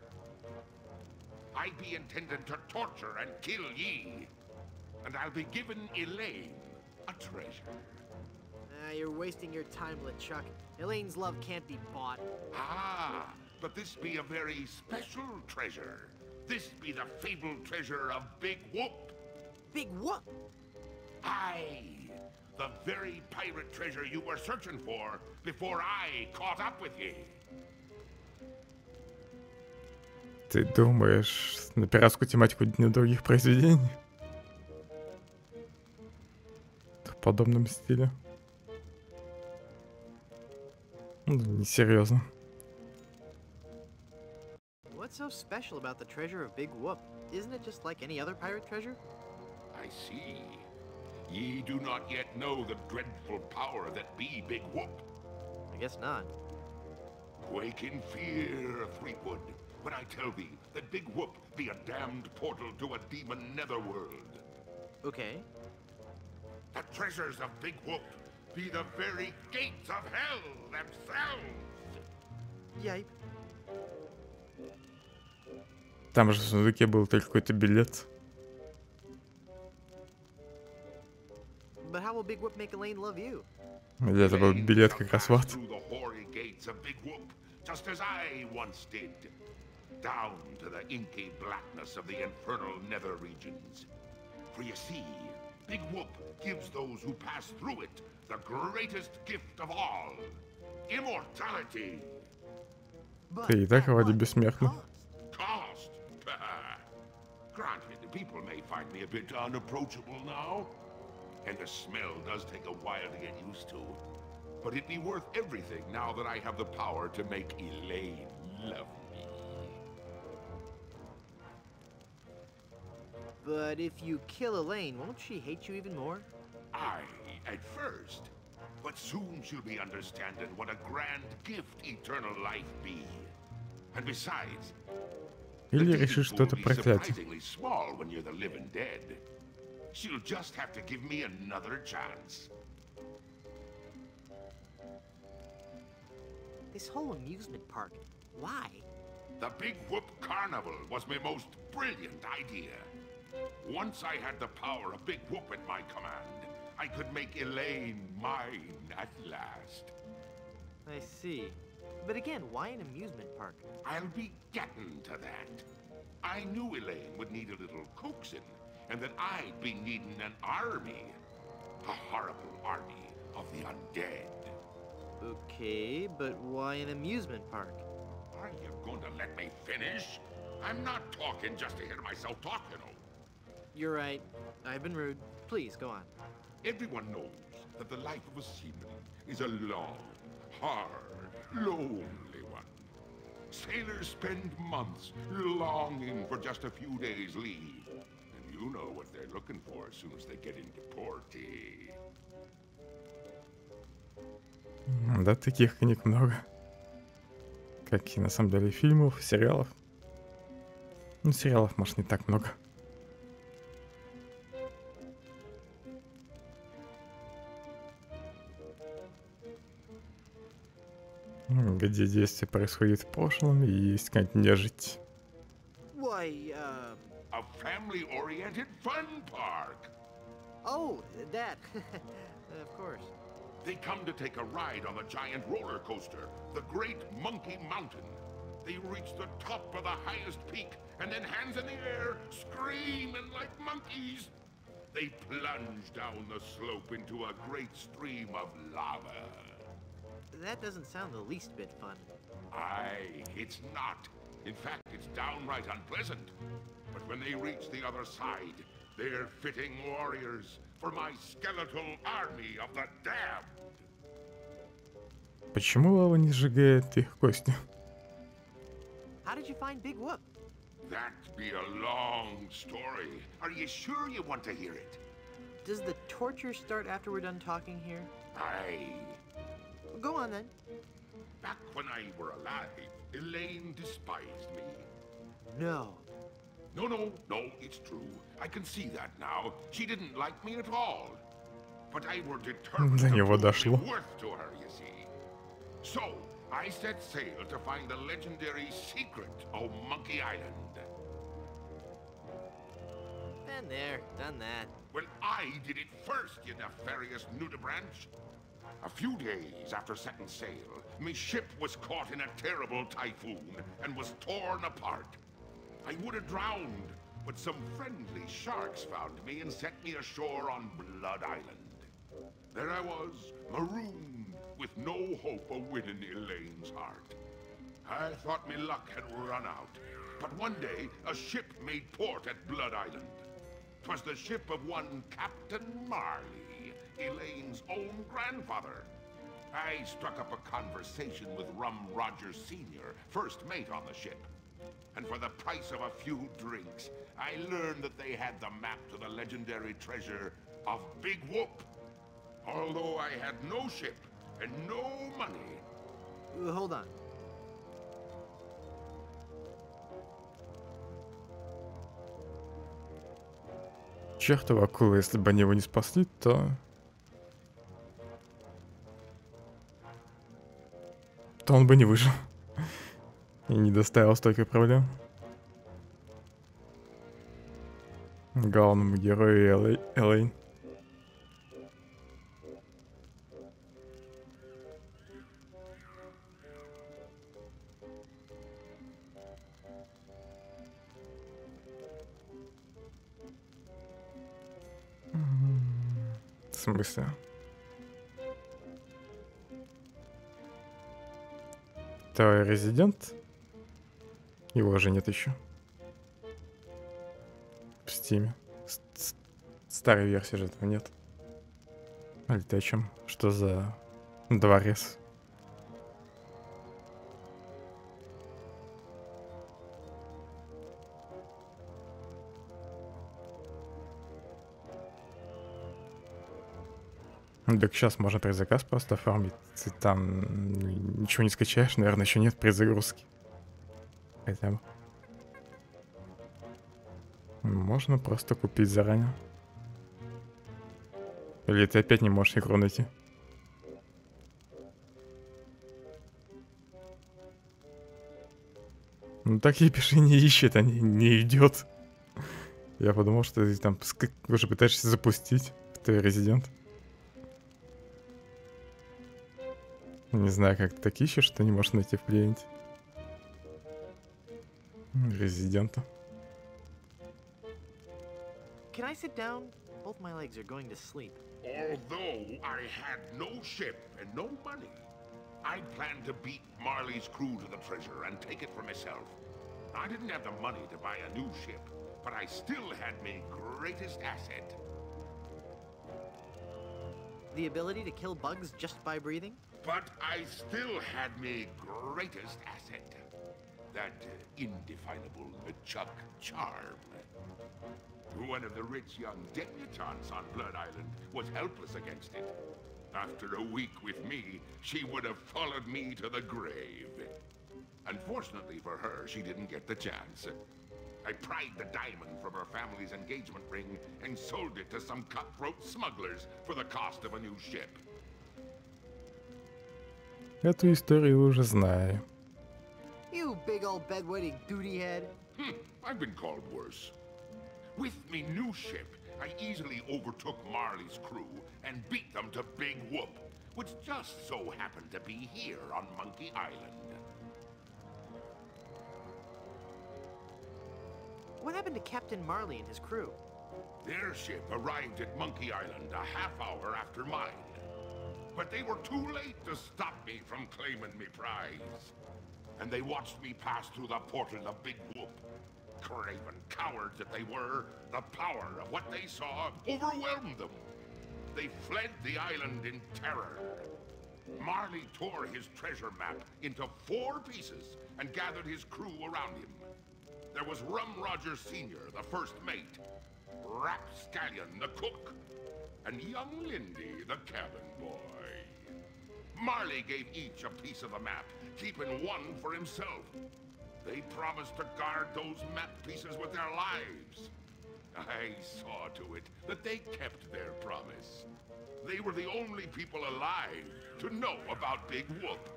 I be intending to torture and kill ye. And I'll be giving Elaine a treasure. You're wasting your time, LeChuck. Elaine's love can't be bought. Ah, but this be a very special treasure. This be the fabled treasure of Big Whoop. Big what? Aye, the very pirate treasure you were searching for before I caught up with ye. Ты думаешь на пиратскую тематику на других произведений? В подобном стиле? Несерьезно. What's so special about the treasure of Big Whoop? Isn't it just like any other pirate treasure? I see. Ye do not yet know the dreadful power that be Big Whoop. I guess not. Quake in fear, Threepwood, when I tell thee that Big Whoop be a damned portal to a demon netherworld. Okay. The treasures of Big Whoop be the very gates of hell themselves. Yipe. Там же в сундуке был только какой-то билет. But how will Big Whoop make Elaine love you? Или это был билет как раз в ад? Through the hoary gates of Big Whoop, just as I once did. Down to the inky blackness of the infernal nether regions. For you see, Big Whoop gives those who pass through it the greatest gift of all. Immortality. Ты и так вроде бессмертный. Cost? Granted, people may find me a bit unapproachable now. And the smell does take a while to get used to. But it'd be worth everything now that I have the power to make Elaine love me. But if you kill Elaine, won't she hate you even more? Aye, at first. But soon she'll be understanding what a grand gift eternal life be. And besides, Или решишь, что это проклятие. surprisingly small when you're the living dead. She'll just have to give me another chance. This whole amusement park, why? The Big Whoop Carnival was my most brilliant idea. Once I had the power of Big Whoop at my command, I could make Elaine mine at last. I see. But again, why an amusement park? I'll be getting to that. I knew Elaine would need a little coaxing, and that I'd be needing an army. A horrible army of the undead. Okay, but why an amusement park? Are you going to let me finish? I'm not talking just to hear myself talk, you know. You're right. I've been rude. Please, go on. Everyone knows that the life of a seaman is a long, hard, lonely one. Sailors spend months longing for just a few days' leave. And you know what they're looking for as soon as they get into порты. Да, таких книг много. как и на самом деле фильмов, сериалов. Ну, сериалов, может, не так много. Где действие происходит в прошлом и есть какая-нибудь нежить. Why, A family-oriented fun park. Oh, that. Of course. They come to take a ride on the giant roller coaster, the Great Monkey Mountain. They reach the top of the highest peak, and then hands in the air, screaming like monkeys. They plunge down the slope into a great stream of lava. That doesn't sound the least bit fun. Aye, it's not. In fact, it's downright unpleasant. But when they reach the other side, they're fitting warriors for my skeletal army of the damned. Почему лава не сжигает их кости? How did you find Big Whoop? That'd be a long story. Are you sure you want to hear it? Does the torture start after we're done talking here? Aye. Go on then. Back when I were alive, Elaine despised me. No. No, it's true. I can see that now. She didn't like me at all. But I were determined До to него prove дошло. my worth to her, you see. So, I set sail to find the legendary secret of Monkey Island. Been there, done that. Well, I did it first, you nefarious nudibranch. A few days after setting sail, my ship was caught in a terrible typhoon and was torn apart. I would have drowned, but some friendly sharks found me and set me ashore on Blood Island. There I was, marooned, with no hope of winning Elaine's heart. I thought my luck had run out, but one day a ship made port at Blood Island. 'Twas the ship of one Captain Marley, Elaine's own grandfather. I struck up a conversation with Rum Rogers Sr., first mate on the ship. And for the price of a few drinks, I learned that they had the map to the legendary treasure of Big Whoop. Although I had no ship and no money. Hold on. Чертова акула, если бы они его не спасли, то он бы не выжил. И не доставил столько проблем главному герою Элейн. В смысле? Это резидент? Его уже нет еще. В Стиме. Старой версии же этого нет. Или ты о чем? Что за дворец? Так сейчас можно предзаказ просто оформить. Ты там ничего не скачаешь, наверное, еще нет предзагрузки. Хотя бы. Можно просто купить заранее. Или ты опять не можешь игру найти? Ну так и пиши, не ищет, а не идет. Я подумал, что ты там уже пытаешься запустить. Ты резидент. Не знаю, как ты так ищешь, что не можешь найти в клиенте резидента. Can I sit down? Both my legs are going to sleep. Although I had no ship and no money, I planned to beat Marley's crew to the treasure and take it for myself. I didn't have the money to buy a new ship, but I still had my greatest asset. The ability to kill bugs just by breathing? But I still had my greatest asset. That indefinable Chuck charm. One of the rich young debutantes on Blood Island was helpless against it. After a week with me, she would have followed me to the grave. Unfortunately for her, she didn't get the chance. I pried the diamond from her family's engagement ring and sold it to some cutthroat smugglers for the cost of a new ship. Эту историю уже знаю. You big old bedwetting duty head. I've been called worse. With me new ship, I easily overtook Marley's crew and beat them to Big Whoop, which just so happened to be here on Monkey Island. What happened to Captain Marley and his crew? Their ship arrived at Monkey Island a half hour after mine. But they were too late to stop me from claiming me prize. And they watched me pass through the portal of Big Whoop. Craven cowards that they were, the power of what they saw overwhelmed them. They fled the island in terror. Marley tore his treasure map into 4 pieces and gathered his crew around him. There was Rum Roger Sr., the first mate, Rapscallion, the cook, and young Lindy, the cabin boy. Marley gave each a piece of the map, keeping one for himself. They promised to guard those map pieces with their lives. I saw to it that they kept their promise. They were the only people alive to know about Big Whoop.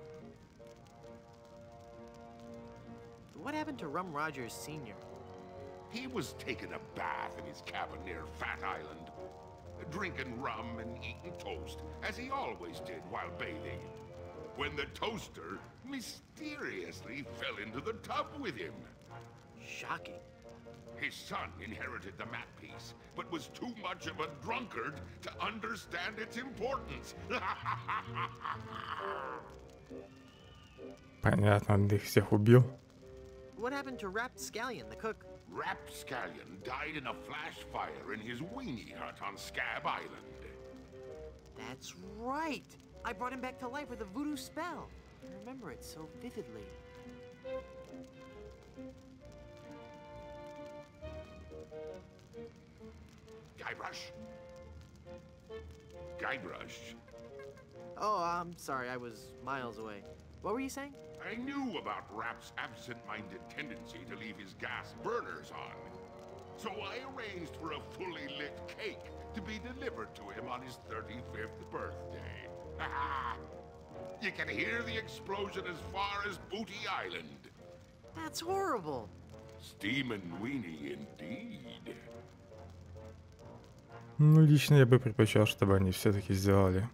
What happened to Rum Rogers Sr.? He was taking a bath in his cabin near Fat Island, drinking rum and eating toast, as he always did while bathing, when the toaster mysteriously fell into the tub with him. Shocking. His son inherited the map piece, but was too much of a drunkard to understand its importance. Понятно, он их всех убил. What happened to Rapscallion, the cook? Rapscallion died in a flash fire in his weenie hut on Scab Island. That's right. I brought him back to life with a voodoo spell. I remember it so vividly. Guybrush? Guybrush? Oh, I'm sorry. I was miles away. What were you saying? I knew about Rap's absent-minded tendency to leave his gas burners on. So I arranged for a fully lit cake to be delivered to him on his 35th birthday. You can hear the explosion as far as Booty Island. That's horrible. Steamin' weenie indeed. Ну, лично я бы предпочел, чтобы они все-таки сделали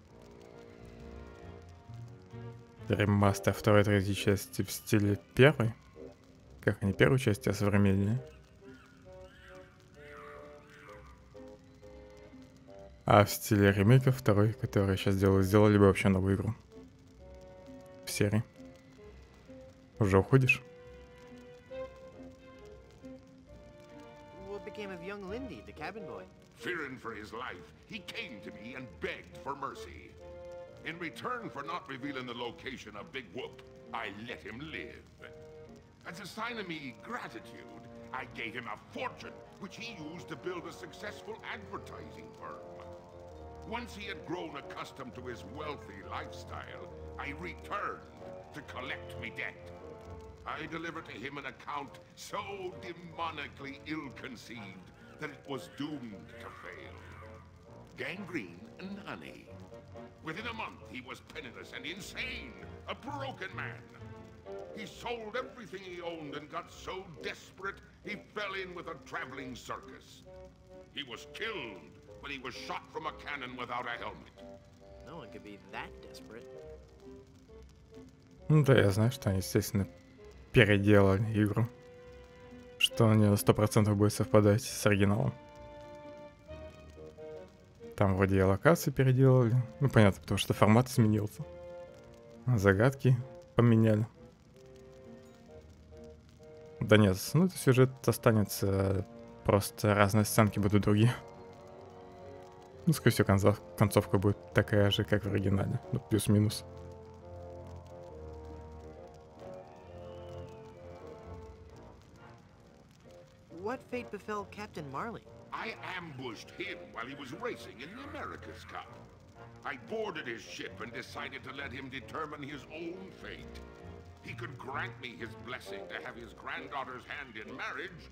ремастер второй и третьей части в стиле первой. Как они первую часть осовременили. А в стиле ремейка второй, который сейчас делают, сделали бы вообще новую игру. В серии. Уже уходишь? What became of young Lindy, the cabin boy? Fearing for his life, he came to me and begged for mercy. In return for not revealing the location of Big Whoop, I let him live. As a sign of me gratitude, I gave him a fortune, which he used to build a successful advertising firm. Once he had grown accustomed to his wealthy lifestyle, I returned to collect me debt. I delivered to him an account so demonically ill-conceived that it was doomed to fail. Gangrene and honey. Within a month, he was penniless and insane, a broken man. He sold everything he owned and got so desperate, he fell in with a traveling circus. He was killed when he was shot from a cannon without a helmet. No one could be that desperate. Ну да, я знаю, что они, естественно, переделали игру. Что она не на 100% будет совпадать с оригиналом. Там вроде и локации переделали. Ну понятно, потому что формат изменился. Загадки поменяли. Да нет, ну это сюжет останется. Просто разные сценки будут другие. Ну, скорее всего, концовка будет такая же, как в оригинале. Ну, плюс-минус. What fate befell Captain Marley? I ambushed him while he was racing in the America's Cup. I boarded his ship and decided to let him determine his own fate. He could grant me his blessing to have his granddaughter's hand in marriage,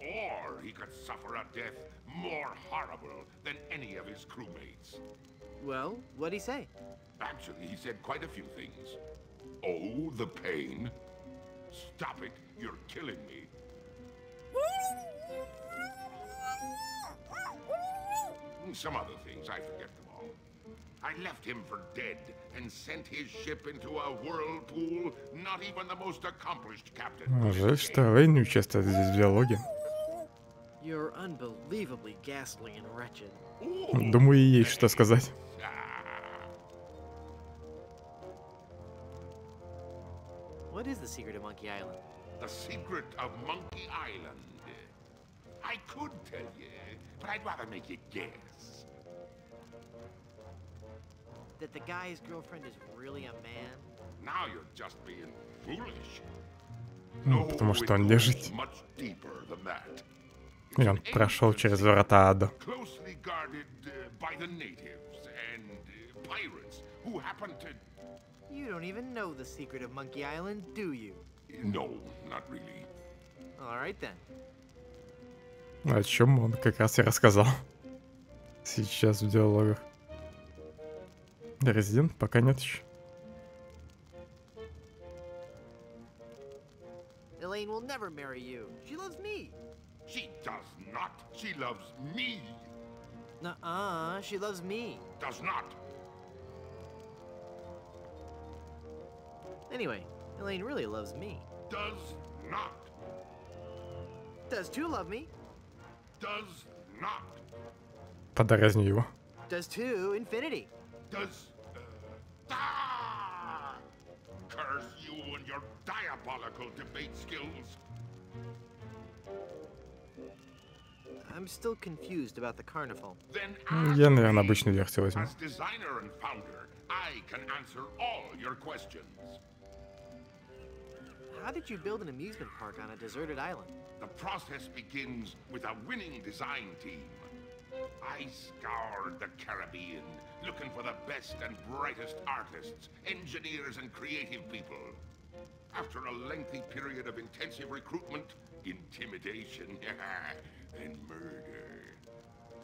or he could suffer a death more horrible than any of his crewmates. Well, what'd he say? Actually, he said quite a few things. Oh, the pain. Stop it, you're killing me. Some other things, I forget them all. I left him for dead and sent his ship into a whirlpool not even the most accomplished captain. Жаль, что Элейн не участвует здесь в диалоге. You're unbelievably ghastly and wretched. Думаю, ей есть что сказать. What is the secret of Monkey Island? The secret of Monkey Island. I could tell you, but I'd rather make you guess. That the guy's girlfriend is really a man? Now you're just being foolish. Потому что он лежит. Much deeper than that. И он прошел через врата ада. Closely guarded by the natives and pirates who happen to... You don't even know the secret of Monkey Island, do you? No, not really. All right then. О чем он как раз и рассказал сейчас в диалогах. Резидент пока нет еще. Elaine will never marry you. She loves me. She does not. She loves me. Nuh-uh, she loves me. Does not. Anyway, Elaine really loves me. Does not. Does two love me? Does not. Подразню его. Does two infinity? Does... Curse you and your diabolical debate skills. I'm still confused about the carnival. Then Я, наверное, обычную версию возьму. as designer and founder, I can answer all your questions. How did you build an amusement park on a deserted island? The process begins with a winning design team. I scoured the Caribbean, looking for the best and brightest artists, engineers, and creative people. After a lengthy period of intensive recruitment, intimidation, and murder,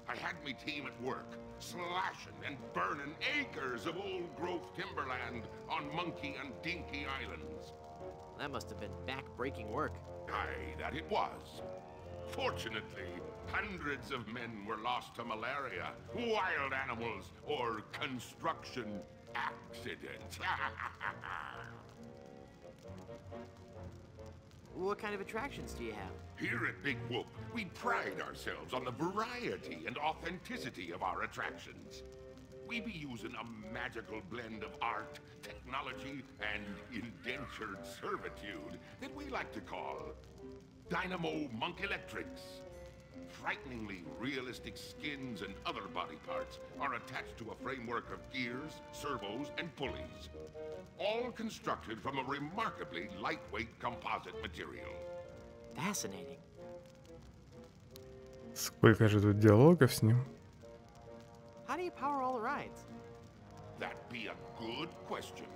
I had my team at work, slashing and burning acres of old-growth timberland on Monkey and Dinky Islands. That must have been back-breaking work. Aye, that it was. Fortunately, hundreds of men were lost to malaria, wild animals, or construction accidents. What kind of attractions do you have? Here at Big Whoop, we pride ourselves on the variety and authenticity of our attractions. We be using a magical blend of art, technology, and indentured servitude that we like to call Dynamo Monk Electrics. Frighteningly realistic skins and other body parts are attached to a framework of gears, servos, and pulleys, all constructed from a remarkably lightweight composite material. Fascinating. Сколько же тут диалогов с ним? How do you power all the rides? That be a good question.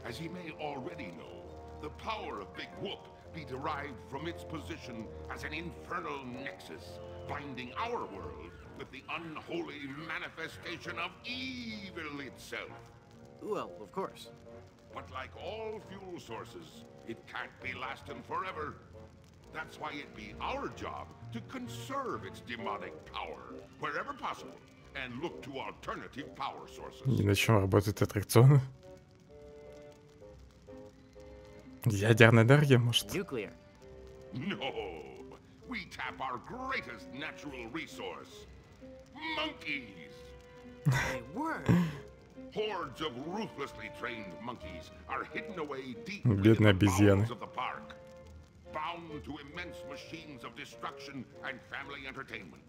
As he may already know, the power of Big Whoop be derived from its position as an infernal nexus, binding our world with the unholy manifestation of evil itself. Well, of course. But like all fuel sources, it can't be lasting forever. That's why it be our job to conserve its demonic power wherever possible and look to alternative power sources. И на чем работают аттракционы? Ядерная энергия, может? Nuclear. No, we tap our greatest natural resource, monkeys. My word. Hordes of ruthlessly trained monkeys are hidden away deep Бедные within the обезьяны. bowels of the park, bound to immense machines of destruction and family entertainment.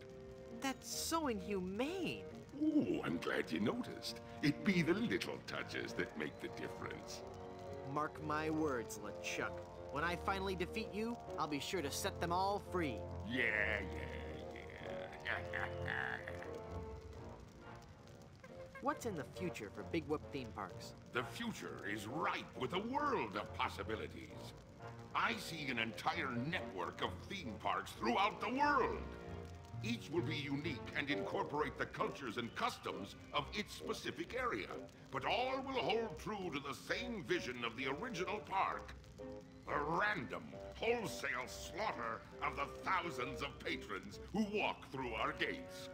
That's so inhumane. Ooh, I'm glad you noticed. It be the little touches that make the difference. Mark my words, LeChuck. When I finally defeat you, I'll be sure to set them all free. Yeah. What's in the future for Big Whoop theme parks? The future is ripe with a world of possibilities. I see an entire network of theme parks throughout the world. Each will be unique and incorporate the cultures and customs of its specific area, but all will hold true to the same vision of the original park. A random, wholesale slaughter of the thousands of patrons who walk through our gates.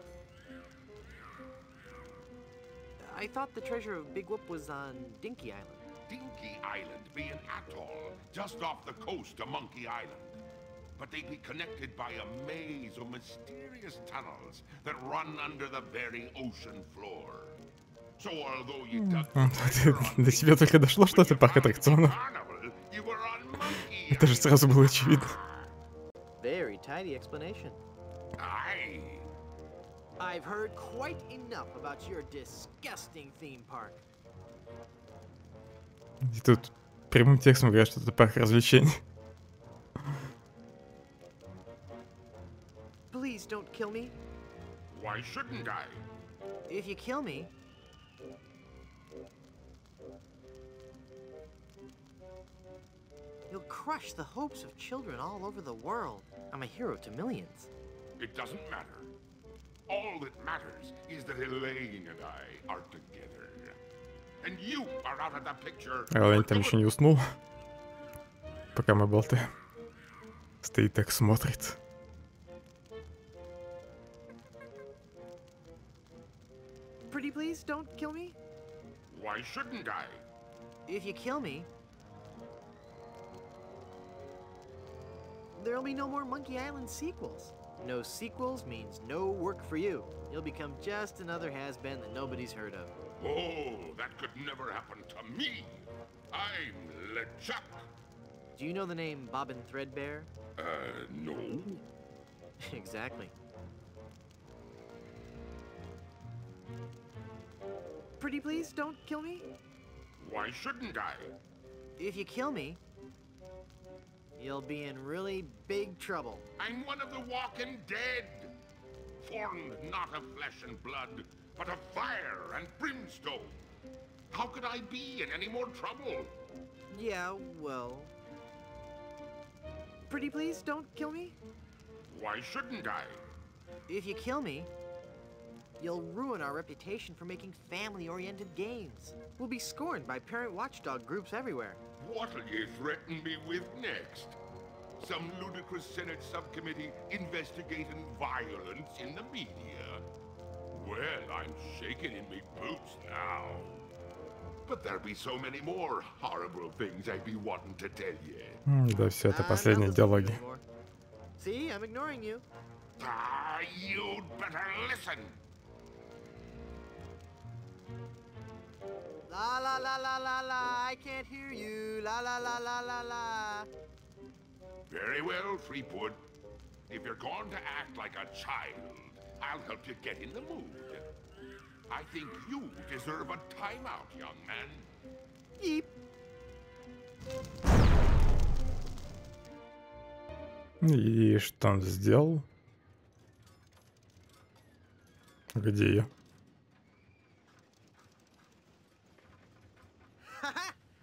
I thought the treasure of Big Whoop was on Dinky Island. Dinky Island be an atoll just off the coast of Monkey Island. But they'd be connected by a maze of mysterious tunnels that run under the very ocean floor. So although you dug До тебя только дошло, что это парк аттракционов. Это же сразу было очевидно. Very tidy explanation. Aye. I've heard quite enough about your disgusting theme park. И тут прямым текстом говорят, что это парк развлечений. Please don't kill me. Why shouldn't I? If you kill me, you'll crush the hopes of children all over the world. I'm a hero to millions. It doesn't matter. All that matters is that Elaine and I are together. And you are out of the picture. Элэйн там еще не уснул. Пока мы болтаем. Стоит так, смотрит. Pretty please don't kill me. Why shouldn't I? If you kill me, there'll be no more Monkey Island sequels. No sequels means no work for you. You'll become just another has-been that nobody's heard of. Oh, that could never happen to me. I'm LeChuck. Do you know the name Bobbin Threadbare? No. Exactly. Pretty please don't kill me. Why shouldn't I? If you kill me, you'll be in really big trouble. I'm one of the walking dead, formed not of flesh and blood, but of fire and brimstone. How could I be in any more trouble? Yeah, well... Pretty please don't kill me. Why shouldn't I? If you kill me, you'll ruin our reputation for making family-oriented games. We'll be scorned by parent watchdog groups everywhere. What'll you threaten me with next? Some ludicrous Senate subcommittee investigating violence in the media? Well, I'm shaking in me boots now. But there'll be so many more horrible things I'd be wanting to tell you. Да, все, это последние диалоги. See, I'm ignoring you. You'd better listen. La la la la la la, I can't hear you. La la la la la la. Very well, Threepwood. If you're going to act like a child, I'll help you get in the mood. I think you deserve a timeout, young man. Yeep. И что он сделал? Где ее?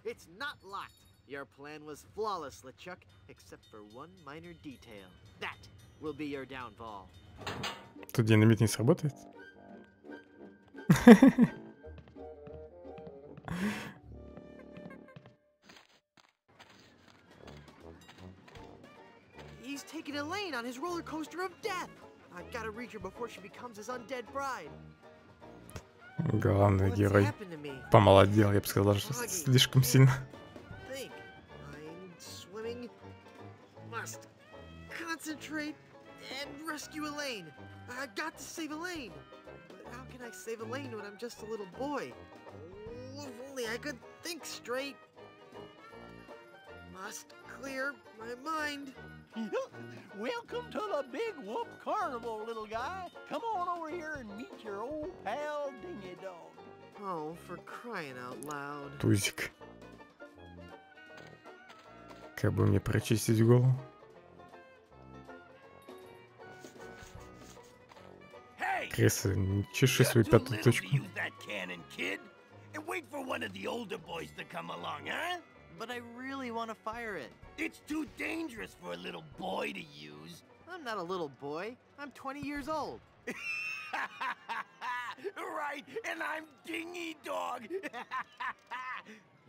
It's not locked. Your plan was flawless, LeChuck, except for one minor detail. That will be your downfall. Тут динамит не сработает? He's taking Elaine on his roller coaster of death. I've got to reach her before she becomes his undead bride. Главный герой помолодел, я бы сказал, даже слишком сильно. Think. I'm swimming. Must concentrate and rescue Elaine. I've got to save Elaine. But how can I save Elaine when I'm just a little boy? Oh, if only I could think straight. Must clear my mind. Welcome to the Big Whoop Carnival, little guy. Come on over here and meet your old pal Dingy Dog. Oh, for crying out loud. Тузик. Как бы мне прочистить голову? Крыса, не чеши свою пятую точку. Use that cannon, kid, and wait for one of the older boys to come along, huh? But I really want to fire it. It's too dangerous for a little boy to use. I'm not a little boy. I'm 20 years old. Right, and I'm Dingy Dog.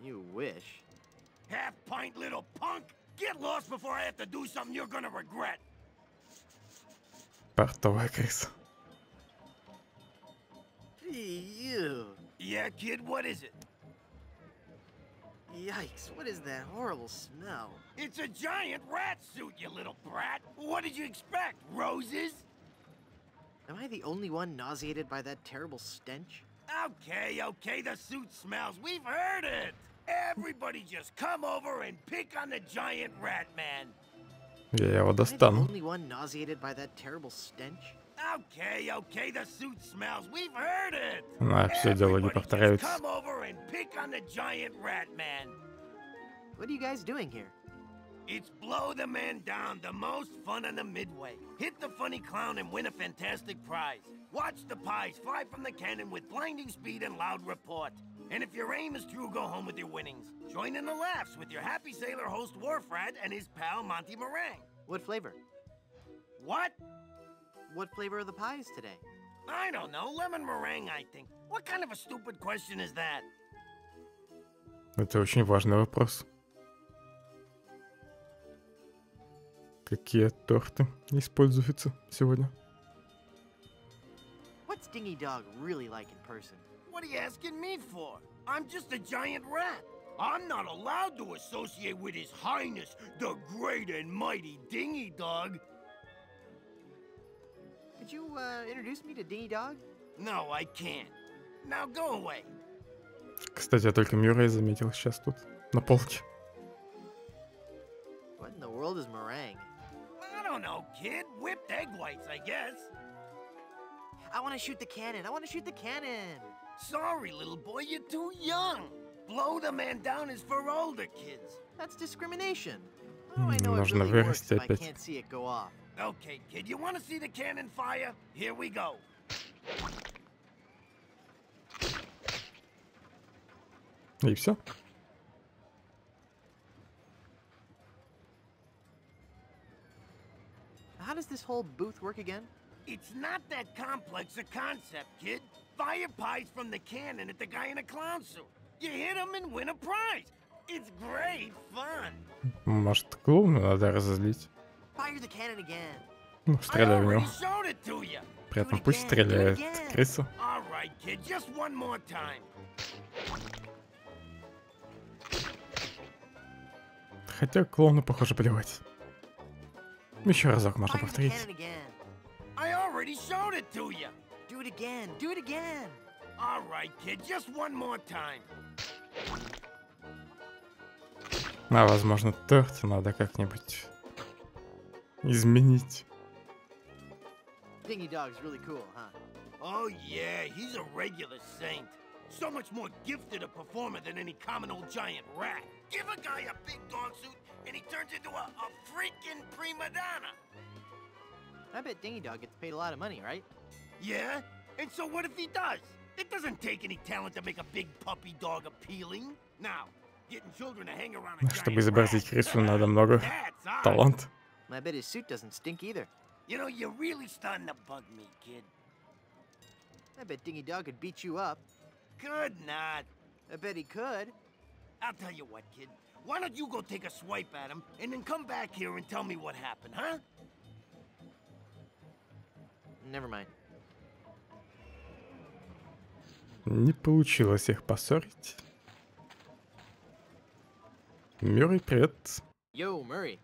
You wish. Half-pint little punk. Get lost before I have to do something you're gonna regret. Портовая крыса. Ew. Yeah, kid, what is it? Yikes, what is that horrible smell? It's a giant rat suit, you little brat. What did you expect, roses? Am I the only one nauseated by that terrible stench? Okay, the suit smells. We've heard it. Everybody just come over and pick on the giant rat man. Я его Am I the достану. only one nauseated by that terrible stench? Okay, the suit smells. We've heard it. Все диалоги Everybody just повторяются. come over and pick on the giant rat man. What are you guys doing here? It's Blow the Man Down, the most fun on the Midway. Hit the funny clown and win a fantastic prize. Watch the pies fly from the cannon with blinding speed and loud report. And if your aim is true, go home with your winnings. Join in the laughs with your happy sailor host Wharfrat and his pal Monty Meringue. What flavor? What? What flavor are the pies today? I don't know, lemon meringue, I think. What kind of a stupid question is that? Это очень важный вопрос. Какие торты используются сегодня? What's Dingy Dog really like in person? What are you asking me for? I'm just a giant rat. I'm not allowed to associate with His Highness, the great and mighty Dingy Dog. Could you, introduce me to Dingy Dog? No, I can't. Now go away. Кстати, я только Мюррея заметил сейчас тут, на полке. What in the world is meringue? I don't know, kid. Whipped egg whites, I guess. I want to shoot the cannon. I want to shoot the cannon. Sorry, little boy, you're too young. Blow the Man Down is for older kids. That's discrimination. How do I know it Нужно really works вырасти if I опять. can't see it go off? Okay, kid, you want to see the cannon fire? Here we go. И все. How does this whole booth work again? It's not that complex a concept, kid. Fire pies from the cannon at the guy in a clown suit. You hit him and win a prize. It's great fun. Может, клоуна надо разозлить? Fire the cannon again. Ну, I стреляй в already него. showed it to you. При этом пусть стреляет крыса. All right, kid, just one more time. Хотя клоуну, похоже, плевать. Еще разок можно Fire the повторить. cannon again. I already showed it to you. Do it again. Do it again. All right, kid, just one more time. А, возможно, торт надо как-нибудь изменить. Dingy Dog's really cool, huh? Oh, yeah, he's a regular saint. So much more gifted a performer than any common old giant rat. Give a guy a big dog suit, and he turns into a freaking prima donna. I bet Dingy Dog gets paid a lot of money, right? Yeah? And so what if he does? It doesn't take any talent to make a big puppy dog appealing. Now, getting children to hang around a Чтобы giant изобразить rat, крысу, надо много that's odd. таланта. I bet his suit doesn't stink either. You know, you're really starting to bug me, kid. I bet Dingy Dog could beat you up. Could not. I bet he could. I'll tell you what, kid. Why don't you go take a swipe at him, and then come back here and tell me what happened, huh? Never mind. Не получилось их поссорить. Мюррей, привет. Yo, Murray.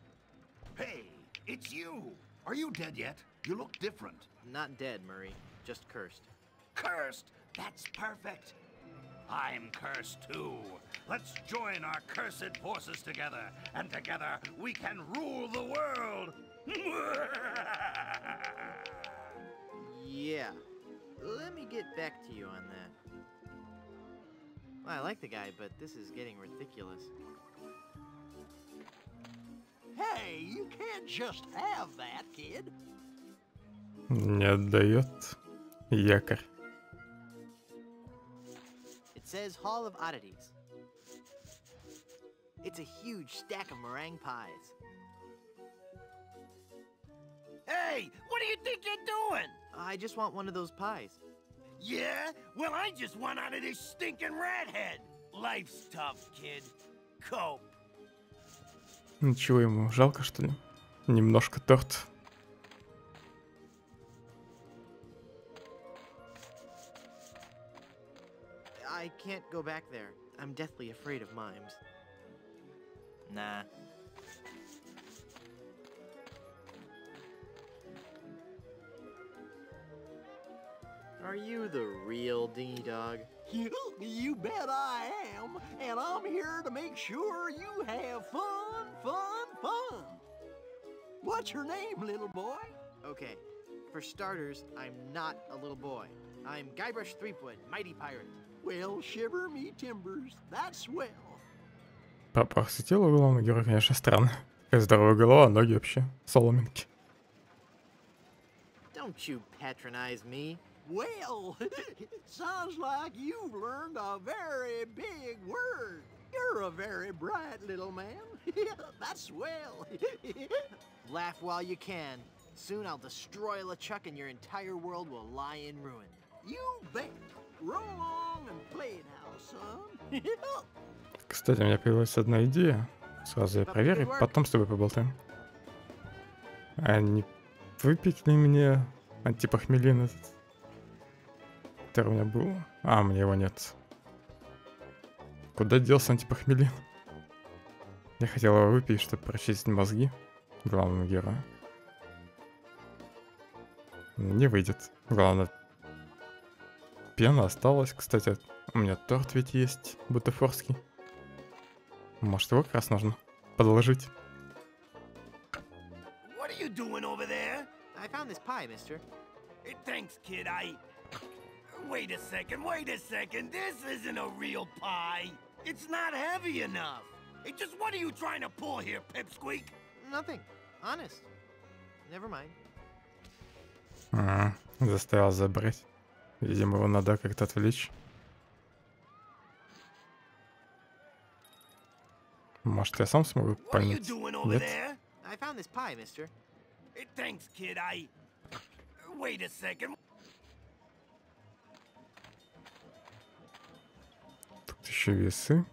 Hey, it's you. Are you dead yet? You look different. Not dead, Murray. Just cursed. Cursed? That's perfect. I'm cursed too. Let's join our cursed forces together, and together we can rule the world. Yeah. Let me get back to you on that. Well, I like the guy, but this is getting ridiculous. Hey, you can't just have that, kid. Не отдает. Якорь. It says Hall of Oddities. It's a huge stack of meringue pies. Hey, what do you think you're doing? I just want one of those pies. Yeah? Well, I just want out of this stinking rat head. Life's tough, kid. Cope. Ничего ему жалко, что ли? Немножко торт. I can't go back there. I'm deathly afraid of mimes. Nah. Are you the real dingy dog? You bet I am, and I'm here to make sure you have fun, fun, fun. What's your name, little boy? Okay, for starters, I'm not a little boy. I'm Guybrush Threepwood, mighty pirate. Well, shiver me timbers, that's swell. Пропорция тела у главного героя, конечно, странно. Такая здоровая голова, а ноги вообще соломинки. Don't you patronize me. Well, sounds like you've learned a very big word. You're a very bright little man. That's swell. Laugh while you can. Soon I'll destroy LeChuck and your entire world will lie in ruin. You bet. Roll along and play now, son. Кстати, у меня появилась одна идея. Сразу я проверю, потом с тобой поболтаем. А не выпить ли мне антипохмелин этот, который у меня был? А, у меня его нет. Куда делся антипохмелин? Я хотел его выпить, чтобы прочистить мозги главному герою. Не выйдет. Главное, пена осталась. Кстати, у меня торт ведь есть, бутафорский. Может, его как раз нужно подложить. What are you doing over there? I found this pie, mister. Thanks, kid. Wait a second. This isn't a real pie. It's not heavy enough. Just what are you trying to pull here, Pipsqueak? Nothing. Honest. Never mind. Заставил забрать. Видимо, его надо как-то отвлечь. Может, я сам смогу понять? Нет? I found this pie, mister. Thanks, kid. Wait a second. Тут еще весы.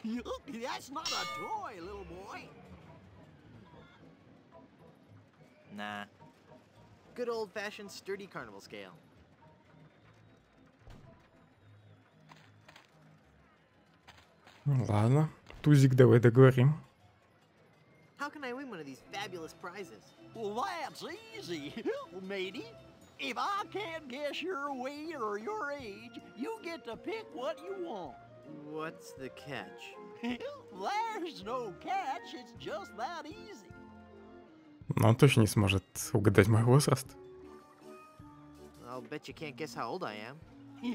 That's not a toy, little boy. Nah. Good old-fashioned sturdy carnival scale. Ладно. Тузик, давай договорим. How can I win one of these fabulous prizes? Well, that's easy, matey. If I can't guess your weight or your age, you get to pick what you want. What's the catch? There's no catch, it's just that easy. Но он точно не сможет угадать мой возраст. I'll bet you can't guess how old I am.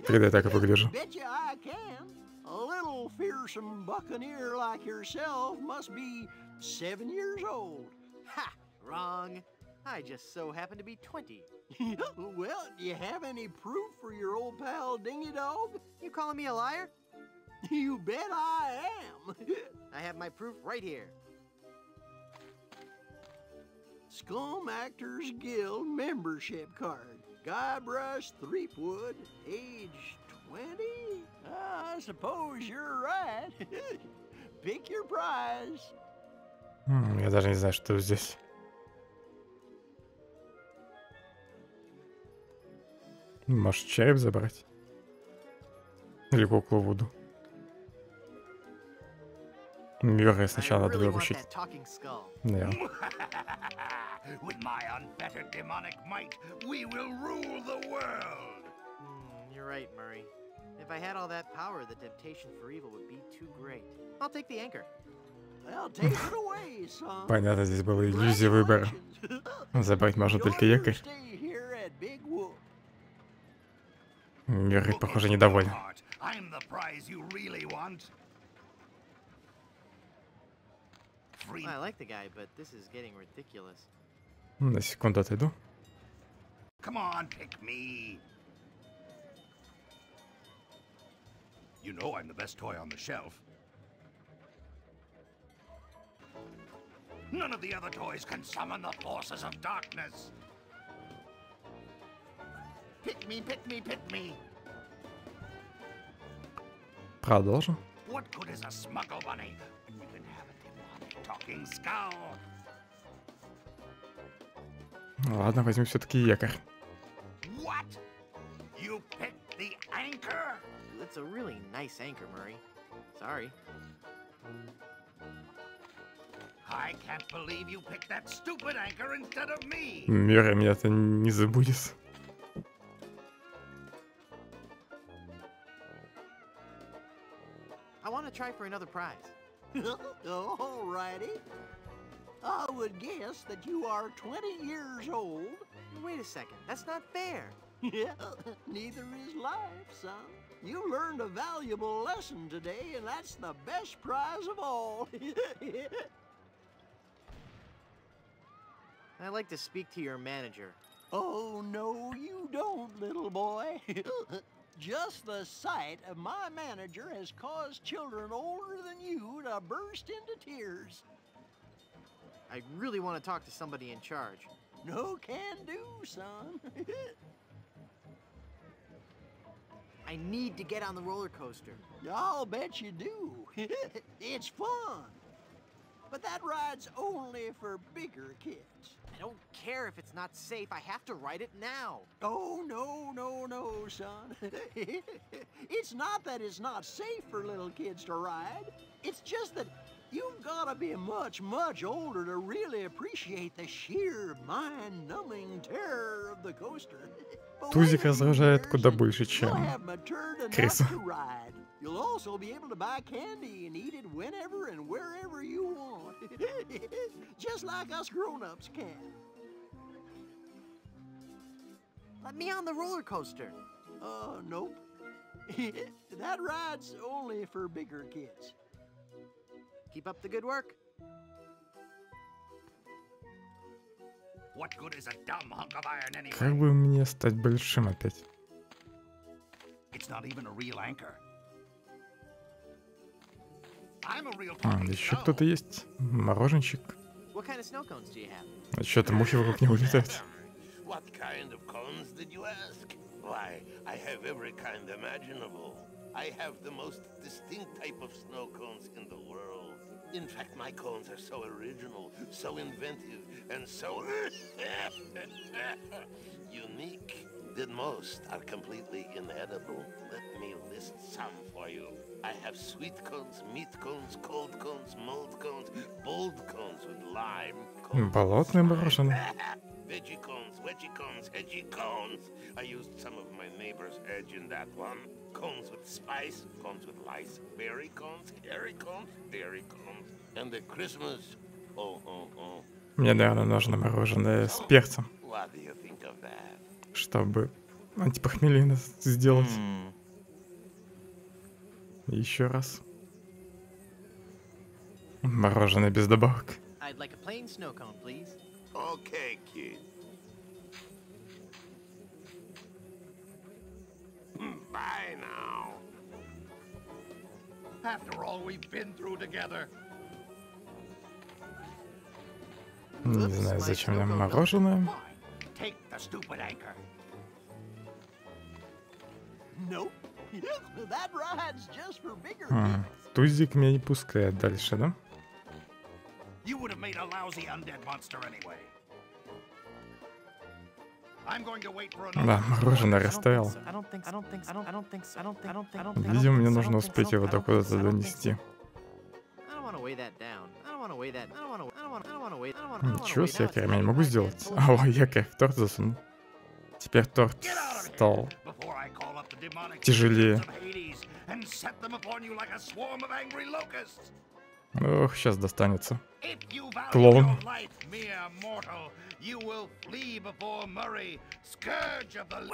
Когда я так и выгляжу. Bet you I can. A little fearsome buccaneer like yourself must be 7 years old. Ha! Wrong. I just so happen to be 20. Well, do you have any proof for your old pal Dingy Dog? You calling me a liar? You bet I am. I have my proof right here. Scum Actors Guild membership card. Guybrush Threepwood, age 20? I suppose you're right. Pick your prize. Я даже не знаю, что здесь. Может, череп забрать? Или куклу Вуду? Мира сначала надо выручить. Наверное. With my unfettered demonic might, we will rule the world. You're right, Murray. If I had all that power, the temptation for evil would be too great. I'll take the anchor. Well, take it away, son. Понятно, здесь была иллюзия выбора. Забрать можно только якорь. Мир, похоже, недоволен. I'm the prize you really want. I like the guy, but this is getting ridiculous. На секунду отойду. Come on, pick me. You know I'm the best toy on the shelf. None of the other toys can summon the forces of darkness. Pick me, pick me, pick me. Продолжим. What good is a smuggle bunny when you can have a demonic talking skull? Ладно, возьму все-таки якорь. What? You picked the anchor? It's a really nice anchor, Murray. Sorry. I can't believe you picked that stupid anchor instead of me. Мюррей меня-то не забудет. I want to try for another prize. Alrighty. I would guess that you are 20 years old. Wait a second, that's not fair. Yeah, neither is life, son. You learned a valuable lesson today, and that's the best prize of all. I'd like to speak to your manager. Oh, no, you don't, little boy. Just the sight of my manager has caused children older than you to burst into tears. I really want to talk to somebody in charge. No can do, son. I need to get on the roller coaster. I'll bet you do. It's fun. But that ride's only for bigger kids. I don't care if it's not safe. I have to ride it now. Oh, no, son. It's not that it's not safe for little kids to ride. It's just that you've got to be much, much older to really appreciate the sheer mind-numbing terror of the coaster. Тузик раздражает куда больше, чем Криса. You'll also be able to buy candy and eat it whenever and wherever you want. Just like us grown-ups can. Let me on the roller coaster. Nope. That ride's only for bigger kids. Keep up the good work. What good is a dumb hunk of iron anyway? Как бы мне стать большим опять? It's not even a real anchor. Еще кто-то есть? Мороженщик. What kind of snow cones do you have? А что-то мухи вокруг него летают. What kind of cones did you ask? Why, I have every kind imaginable. I have the most distinct type of snow cones in the world. In fact, my cones are so original, so inventive, and so unique that most are completely inedible. Let me list some for you. I have sweet cones, meat cones, cold cones, mold cones, bold cones with lime. Болотное мороженое. Veggie cones, wedgie cones, edgy cones. I used some of my neighbor's edge in that one. Cones with spice, cones with lice, berry cones, hairy cones, dairy cones. And the Christmas, Мне, наверное, нужно мороженое с перцем, What do you think of that? чтобы антипохмельное сделать. Еще раз. Мороженое без добавок. I'd like a plain snow cone, please. Okay, kid. Bye now. After all we've been through together. Не знаю, зачем нам мороженое. Take the stupid anchor. Nope. That ride's just for bigger Тузик меня не пускает дальше, да? You would have made a lousy undead monster anyway. I'm going to wait for another. Да, мороженое растаяло. Видимо, мне нужно успеть его до куда-то донести. Ничего с якорем я не могу сделать. О, якорь в торт засунул. Теперь торт стал тяжелее. Ох, сейчас достанется. Клоун. What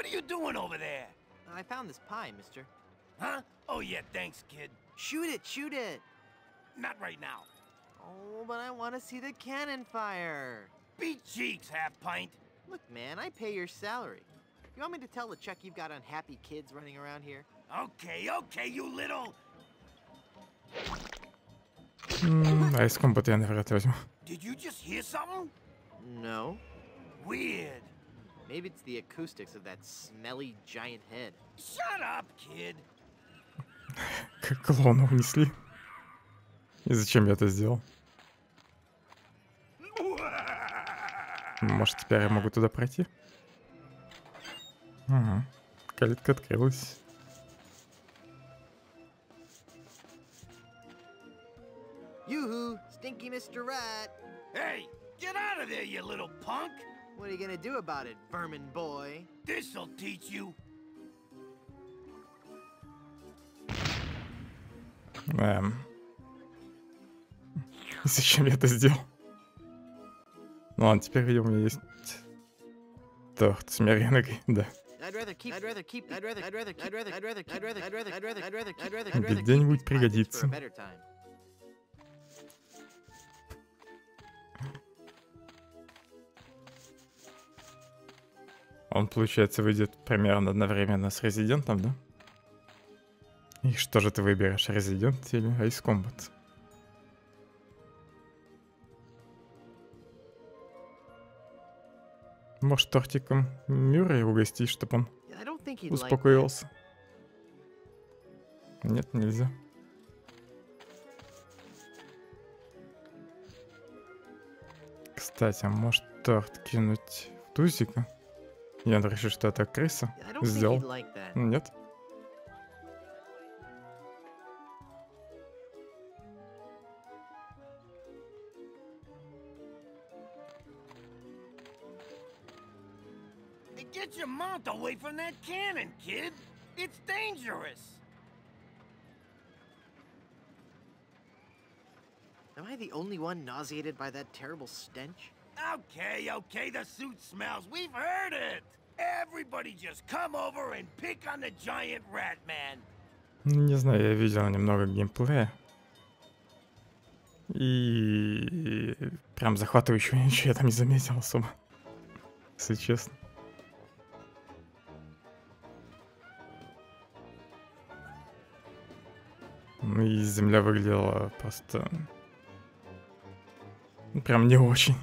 are you doing over there? I found this pie, mister. Huh? Oh, yeah, thanks, kid. Shoot it, shoot it. Not right now. Oh, but I want to see the cannon fire. Beat cheeks, half pint. Look, man, I pay your salary. You want me to tell the Chuck you've got unhappy kids running around here? Okay, okay, you little... А из комбата я, наверное, возьму. Did you just hear something? No. Weird. Maybe it's the acoustics of that smelly giant head. Shut up, kid. Как клоуна унесли. И зачем я это сделал? Может, теперь я могу туда пройти? Ага. Калитка открылась. Yoo-hoo, stinky Mr. Rat. Hey, get out of there, you little punk. What are you gonna do about it, vermin boy? This'll teach you. Зачем я это сделал? Ну ладно, теперь, видимо, у меня есть торт с меренкой, да. Где-нибудь пригодится. Он, получается, выйдет примерно одновременно с Резидентом, да? И что же ты выберешь, Резидент или Ace Combat? Может, тортиком Мюррея угостить, чтобы он успокоился? Нет, нельзя. Кстати, а может торт кинуть в тузика? Я решил, что это крыса. Сделал. Нет. Get your mouth away from that cannon, kid. It's dangerous. Am I the only one nauseated by that terrible stench? Okay, okay, the suit smells. We've heard it. Everybody just come over and pick on the giant rat man. Не знаю, я видел немного геймплея. И прям захватывающего ничего я там не заметил особо. Если честно. Ну и земля выглядела просто... Прям не очень.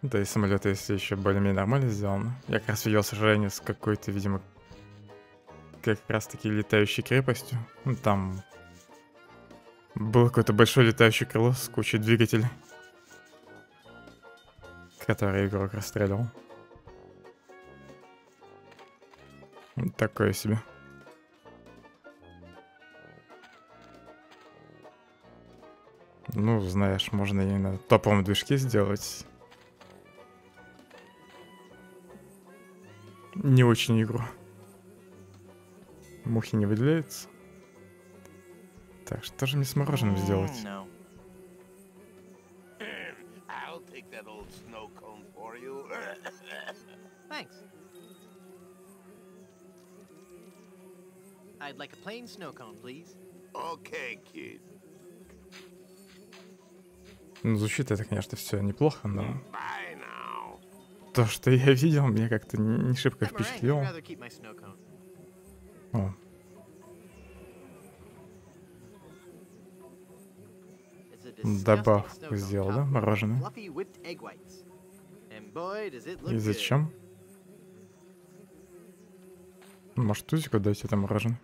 Да и самолеты, если еще более-менее нормально сделаны. Я как раз видел сражение с какой-то, видимо, как раз таки летающей крепостью. Ну, там было какое-то большое летающее крыло с кучей двигателей, которые игрок расстреливал. Такое себе. Ну, знаешь, можно и на топовом движке сделать. Не очень игру. Мухи не выделяются. Так, что же мне с мороженым сделать? I'd like a plain snow cone, please. Okay, kid. Ну, звучит это, конечно, все неплохо, но... То, что я видел, меня как-то не шибко впечатлило. О. Добавку сделал, да, мороженое? И зачем? Может, тузику дать это мороженое?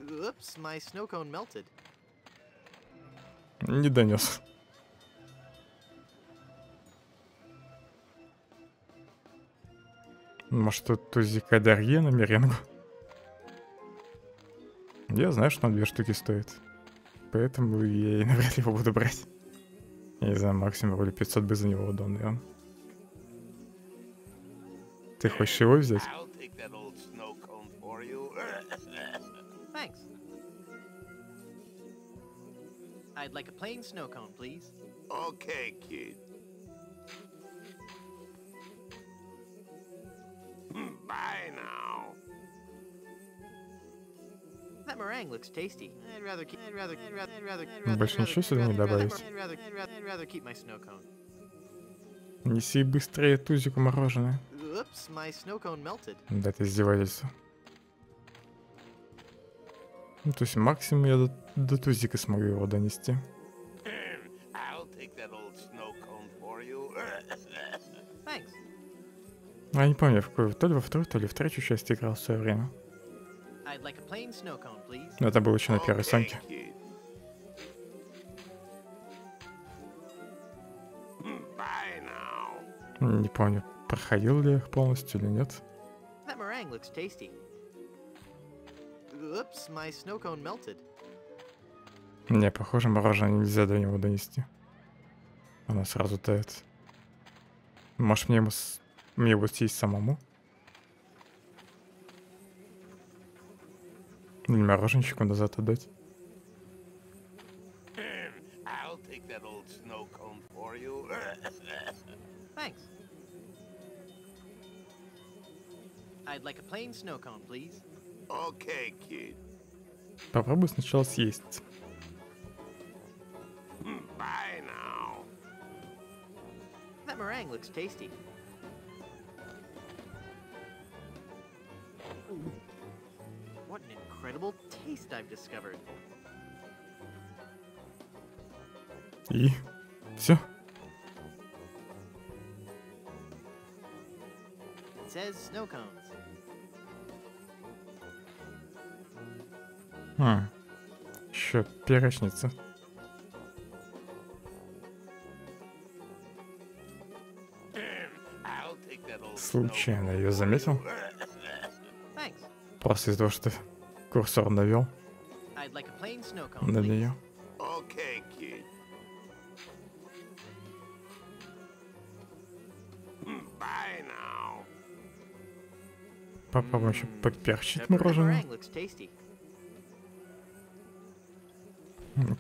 Не донес. Может, тут тузика дарье на меренгу? Я знаю, что он 2 штуки стоит. Поэтому я и навряд ли его буду брать. Я не знаю, максимум вроде 500 бы за него отдал, наверное. Ты хочешь его взять? I'd like a plain snow cone, please. Okay, kid. Bye now. That meringue looks tasty. I'd rather keep Больше ничего сюда не добавить. I'd rather keep my snow cone. Неси быстрее тузику мороженое. Oops, my snow cone melted. Да это издевательство. Ну, то есть максимум я до тузика смогу его донести. I'll take that old snow cone for you. Thanks. Я не помню, в какой, то ли во вторую, то ли в третью часть играл в свое время. I'd like a plain snow cone, please. Но это было еще на первой Соньке. Не помню, проходил ли я их полностью или нет. That meringue looks tasty. Oops, my snow cone melted. Не, похоже, мороженое нельзя до него донести. Оно сразу тает. Может, мне его съесть самому? Или мороженщику назад отдать? I'll take that old snow cone for you. Thanks. I'd like a plain snow cone, please. Okay, kid. Попробуй сначала съесть. Bye now. That meringue looks tasty. What an incredible taste I've discovered. И все. It says snow cones. Еще перечница. Случайно ее заметил? Thanks. Просто из-за того, что курсор навел I'd like a plain snow cone, на please. нее. Okay, kid. Bye now. Попробуем еще поперчить That мороженое. meringue looks tasty.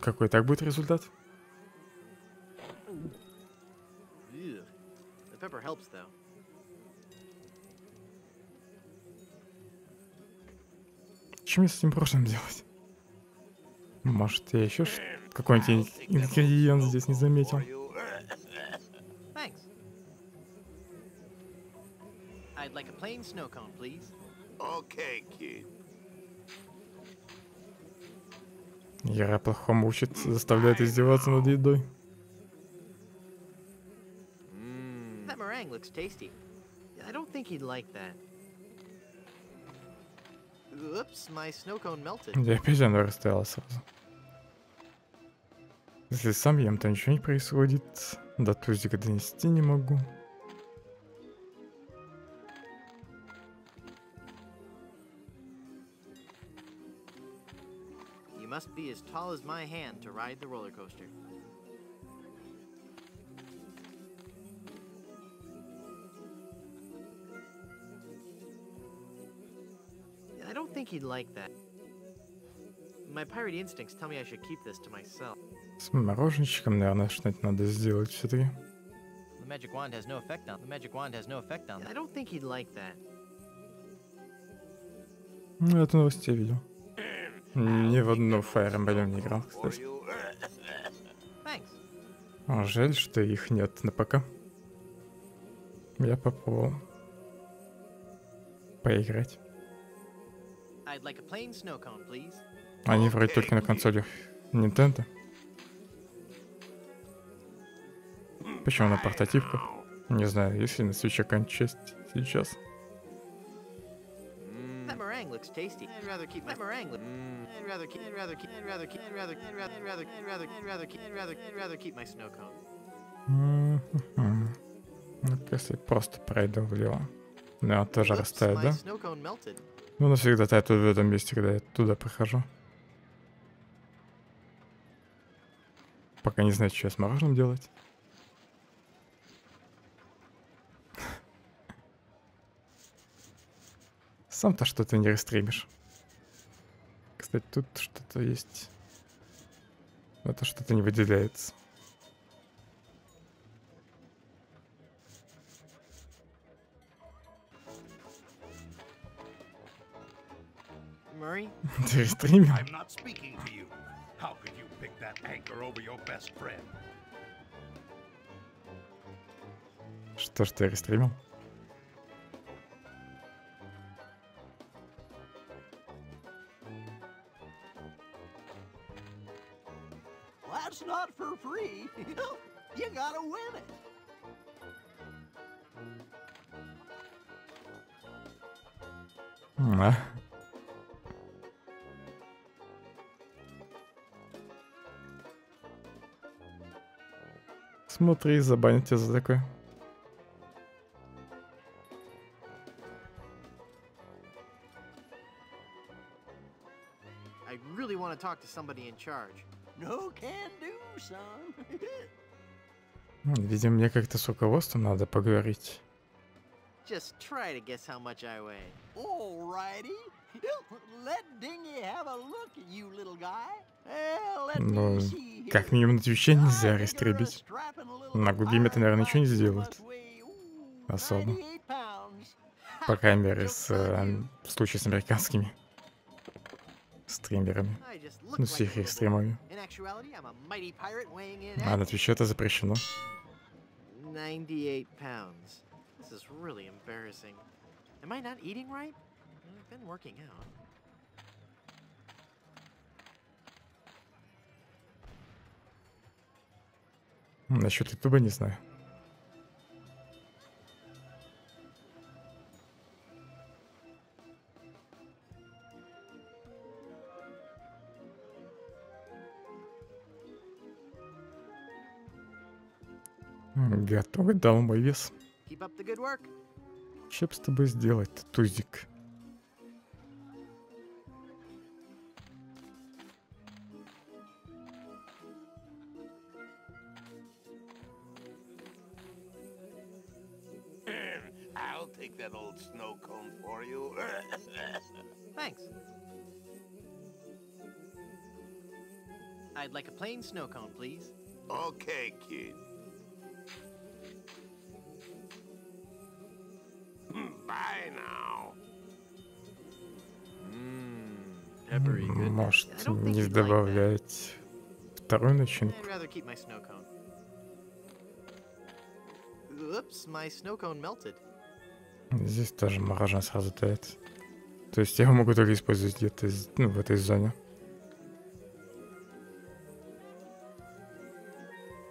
Какой так будет результат? Ugh. The pepper helps, though. Что мне с этим мороженым делать? Может, я еще какой-нибудь ингредиент здесь не заметил? Thanks. I'd like a plain snow cone, please. Okay, kid. Яра плохому учит, заставляет издеваться над едой. That meringue looks tasty. I don't think he'd like that. Oops, my snow cone melted. Я опять оно расстояла сразу. Если сам ем, то ничего не происходит. До тузика донести не могу. You must be as tall as my hand to ride the roller coaster. I don't think he'd like that. My pirate instincts tell me I should keep this to myself. С мороженщиком, наверное, что-то надо сделать все-таки. The magic wand has no effect on. The magic wand has no effect on. I don't think he'd like that. Ну, эту новость я видел. Ни в одну Fire Emblem не играл, кстати. Thanks. Жаль, что их нет на ПК. Я попробовал поиграть. I'd like a plain snow cone, please. Они вроде только на консолях Nintendo. Почему на портативках? Не знаю, если на Switch какая-нибудь часть сейчас. That meringue looks tasty. I'd rather keep my meringue. I'd rather keep. I'd rather keep. I'd rather keep. I'd rather. I'd rather. I'd rather. I'd rather. I'd rather keep. I'd rather. I'd rather keep my snow cone. Ну, если просто пройду влево. Ну, он тоже Oops, растает, my да? snow cone melted. Ну, он всегда тает в этом месте, когда я туда прохожу. Пока не знаю, что я с мороженым делать. Сам-то что-то не рестримишь. Кстати, тут что-то есть. Это что-то не выделяется. Murray? Ты рестримил? I'm not speaking to you. How could you pick that anchor over your best friend? То, что я рестримил. That's not for free. You gotta win it. А. Смотри, забанят тебя за такое. I really want to talk to somebody in charge. No can do, son. Видимо, мне как-то с руководством надо поговорить. Just try to guess how much I weigh. Alrighty. Let Dingy have a look at you, little guy. Let Ну, me see here. как минимум на Твиче нельзя рестрибить. На Губиме это, наверное, ничего не сделает. Особо. 98 pounds. По крайней мере, в случае с американскими стримерами. I just look Ну, like с a их little boy. стримами. In actuality, I'm a mighty pirate weighing in А на at Твиче это запрещено. 98 pounds. This is really embarrassing. Am I not eating right? I've been working out. Насчет Ютуба не знаю. Готовый дал мой вес. Keep up the good work. Что б с тобой сделать, тузик? I'll take that old snow cone for you. Thanks. I'd like a plain snow cone, please. Okay, kid. Bye now. Peppery goodness. Может, I don't think не you'd like that. добавлять вторую начинку? I'd rather keep my snow cone. Oops, my snow cone melted. Здесь тоже мороженое сразу тает. То есть я его могу только использовать где-то, ну, в этой зоне.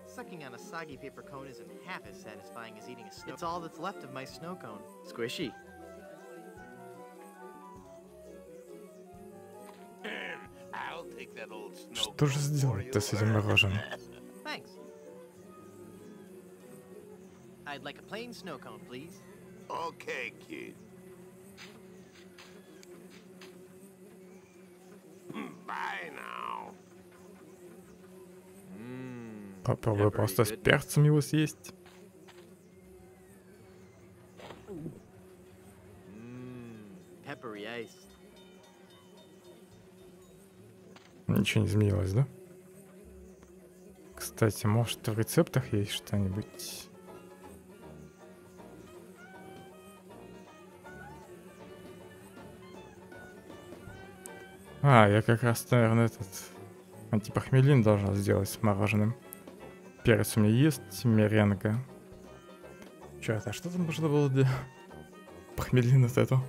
Sucking on a soggy paper cone isn't half as satisfying as eating a snow. It's all that's left of my snow cone. Squishy. I'll take that old snow Что же cone for сделать-то с этим you. мороженым? Thanks. I'd like a plain snow cone, please. Okay, kid. Bye now. Попробую просто с перцем его съесть. Peppery ice. Ничего не изменилось, да? Кстати, может, в рецептах есть что-нибудь? А, я как раз, наверное, этот антипохмелин должен сделать с мороженым. Перец у меня есть, меренга. Чёрт, а что там нужно было для похмелина-то этого?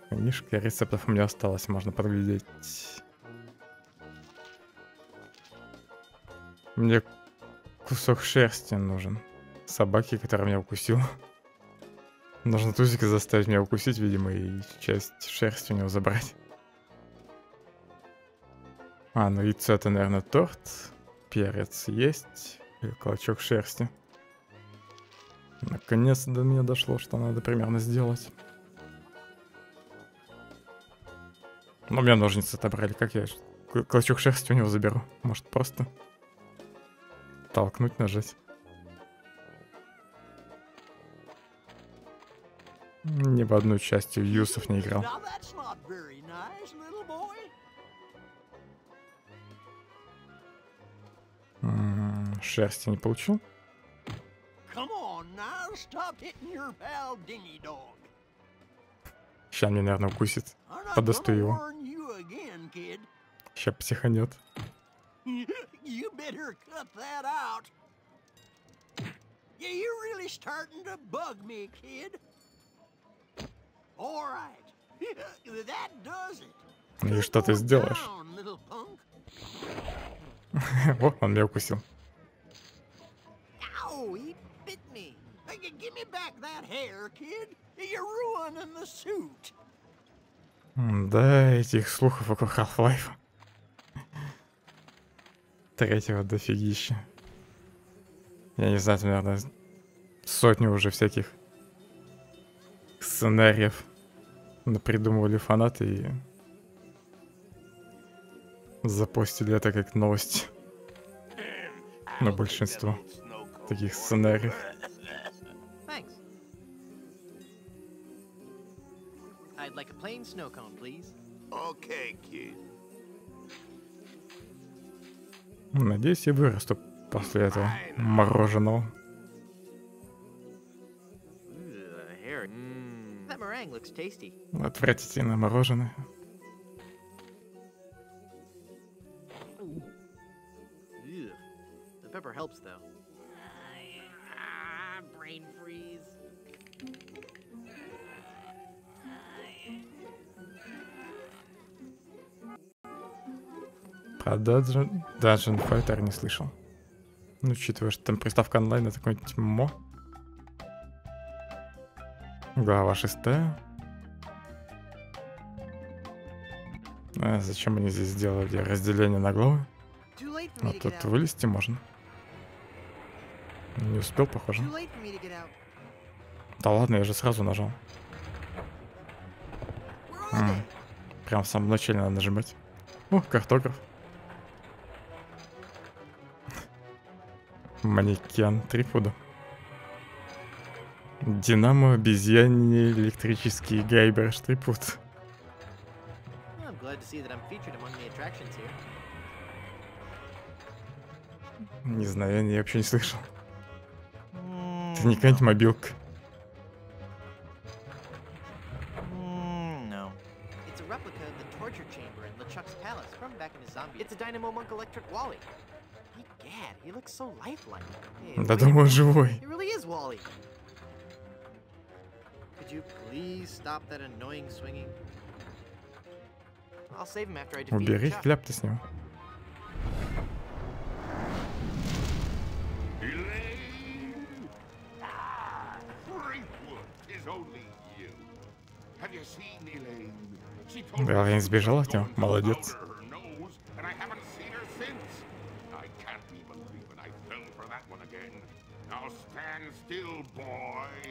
Книжка рецептов у меня осталась, можно подглядеть. Мне кусок шерсти нужен. Собаки, которая меня укусила. Нужно тузика заставить меня укусить, видимо, и часть шерсти у него забрать. А, ну яйцо это, наверное, торт. Перец есть. И клочок шерсти. Наконец-то до меня дошло, что надо примерно сделать. Но у меня ножницы отобрали. Как я клочок шерсти у него заберу? Может, просто толкнуть, нажать? Ни в одну часть в Юсов не играл. Now that's not very nice, little boy. Шерсти не получил? Come on now, stop hitting your pal Dingy Dog. Сейчас мне, наверное, укусит. I'm not Подосту gonna его. warn you again, kid. Сейчас психанет. You better cut that out. Yeah, you're really starting to bug me, kid. All right. That does it. И что ты сделаешь? Down, little punk. О, он меня укусил. Ow, he bit me. Give me back that hair, kid. You're ruining the suit. Да, этих слухов вокруг Half-Life. Третьего дофигища. Я не знаю, наверное, сотню уже всяких сценариев напридумывали фанаты и запостили это как новость. На большинство таких сценариев. I'd like a plain snow cone, please. Okay, kid. Надеюсь, я вырасту после этого мороженого. That meringue looks tasty. Отвратительное мороженое. The pepper helps, though. Brain freeze. Про Dungeon Fighter не слышал. Ну, учитывая, что там приставка онлайн, это какой-нибудь мо. Глава 6. А зачем они здесь сделали разделение на главы? А тут вылезти можно. Не успел, похоже. Да ладно, я же сразу нажал. Прям в самом начале надо нажимать. О, картограф. Манекен Трифуда. Динамо, обезьяне, электрический гайбер, Штрипут. Не знаю, я вообще не слышал. Это не какая-нибудь мобилка. Да думаю, он живой. Убери кляп-то с него. Да, я сбежал от него. Молодец.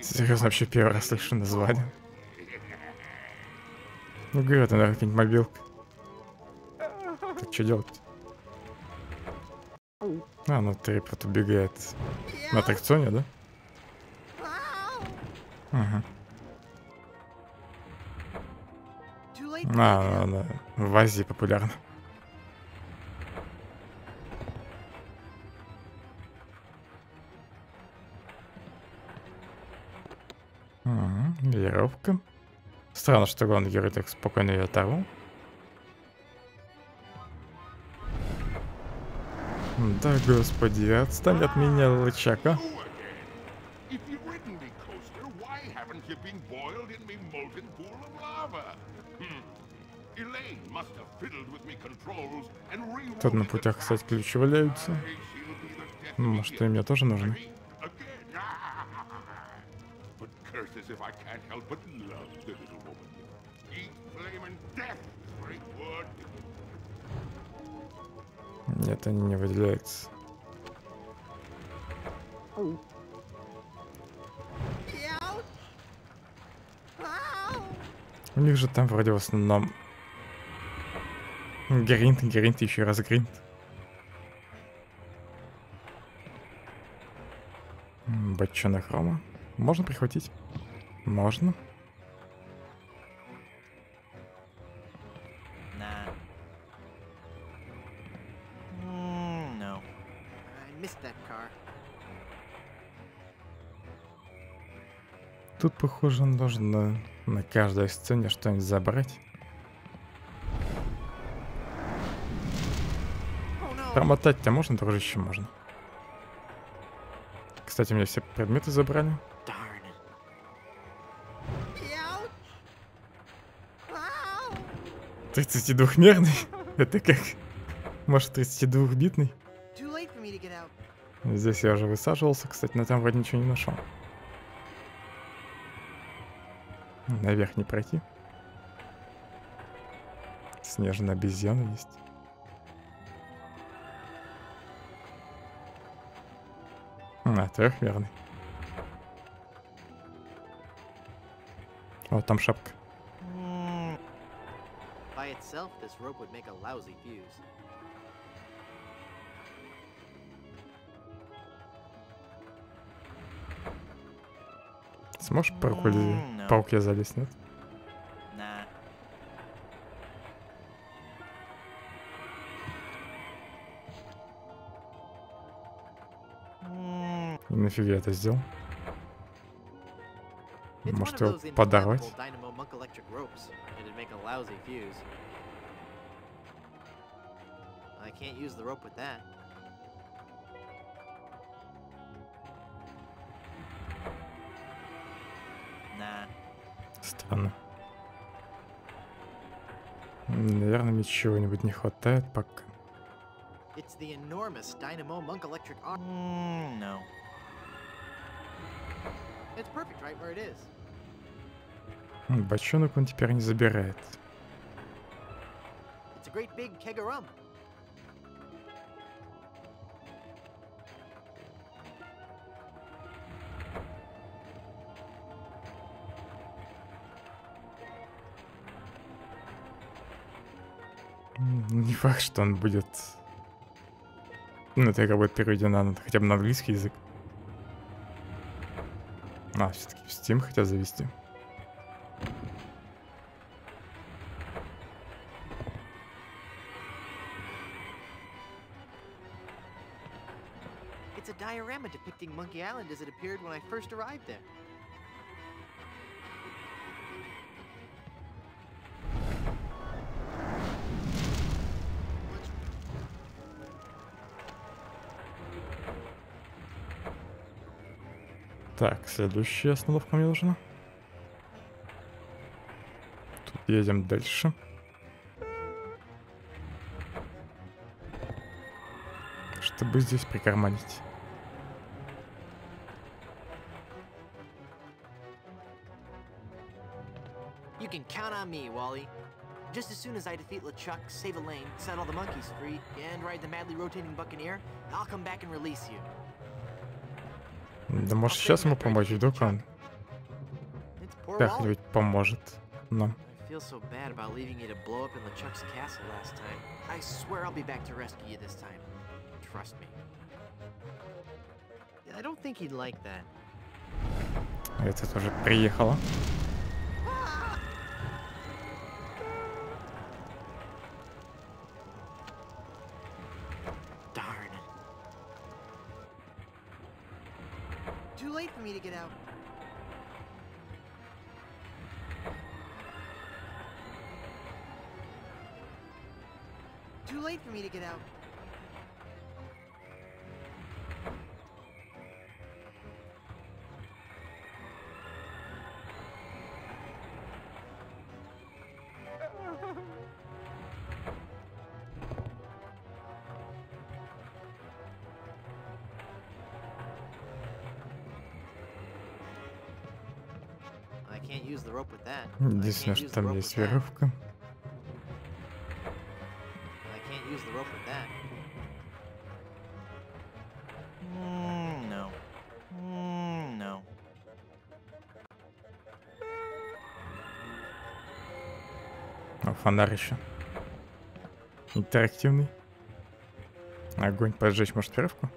Серьезно, вообще первый раз слышу название. Ну, говорю, это, наверное, какая-нибудь мобилка. Так что делать? А, ну Трипут убегает на аттракционе, да? Угу. Она в Азии популярна. Веревка. Странно, что главный герой так спокойно ее оторвал. Да, господи, отстань от меня, лычака. Тут на путях, кстати, ключи валяются. Может, и мне тоже нужны. Нет, они не выделяются. У них же там вроде в основном гринт, еще раз гринт. Бочонок хрома. Можно прихватить? Можно. Тут, похоже, нужно на каждой сцене что-нибудь забрать. Промотать-то можно, дружище, можно. Кстати, у меня все предметы забрали. 32-мерный? Это как? Может, 32-битный? Здесь я уже высаживался, кстати, но там вроде ничего не нашел. Наверх не пройти. Снежная обезьяна есть. Трехмерный. Вот там шапка. By itself, this rope would make a lousy fuse. Сможешь по руке залезть, нет? Nah. И нафига я это сделал? Может его подорвать? I can't use the rope with that. Nah. Странно. Наверное, мне чего-нибудь не хватает пока. It's the enormous dynamo monk electric arm. No. It's perfect right where it is. Бочонок он теперь не забирает. It's a great big keg of rum. Не факт, что он будет... Ну, это как будет переведено хотя бы на английский язык. Все-таки в Steam хотят завести. It's a diorama depicting Monkey Island as it appeared when I first arrived there. Так, следующая остановка мне нужна. Тут едем дальше. Чтобы здесь прикарманить. You can count on me, Wally. Just as soon as I defeat LeChuck, save Elaine, set all the monkeys free, and ride the madly rotating Buccaneer, I'll come back and release you. Да может сейчас ему помочь, вдруг он как-нибудь поможет нам. I feel so bad about leaving you to blow up in LeChuck's castle last time. I swear I'll be back to rescue you this time. Trust me. I don't think he'd like that. Это тоже приехала. Too late for me to get out. Too late for me to get out. Единственное, что там есть веревка. О, фонарь еще. Интерактивный. Огонь поджечь, может, веревку?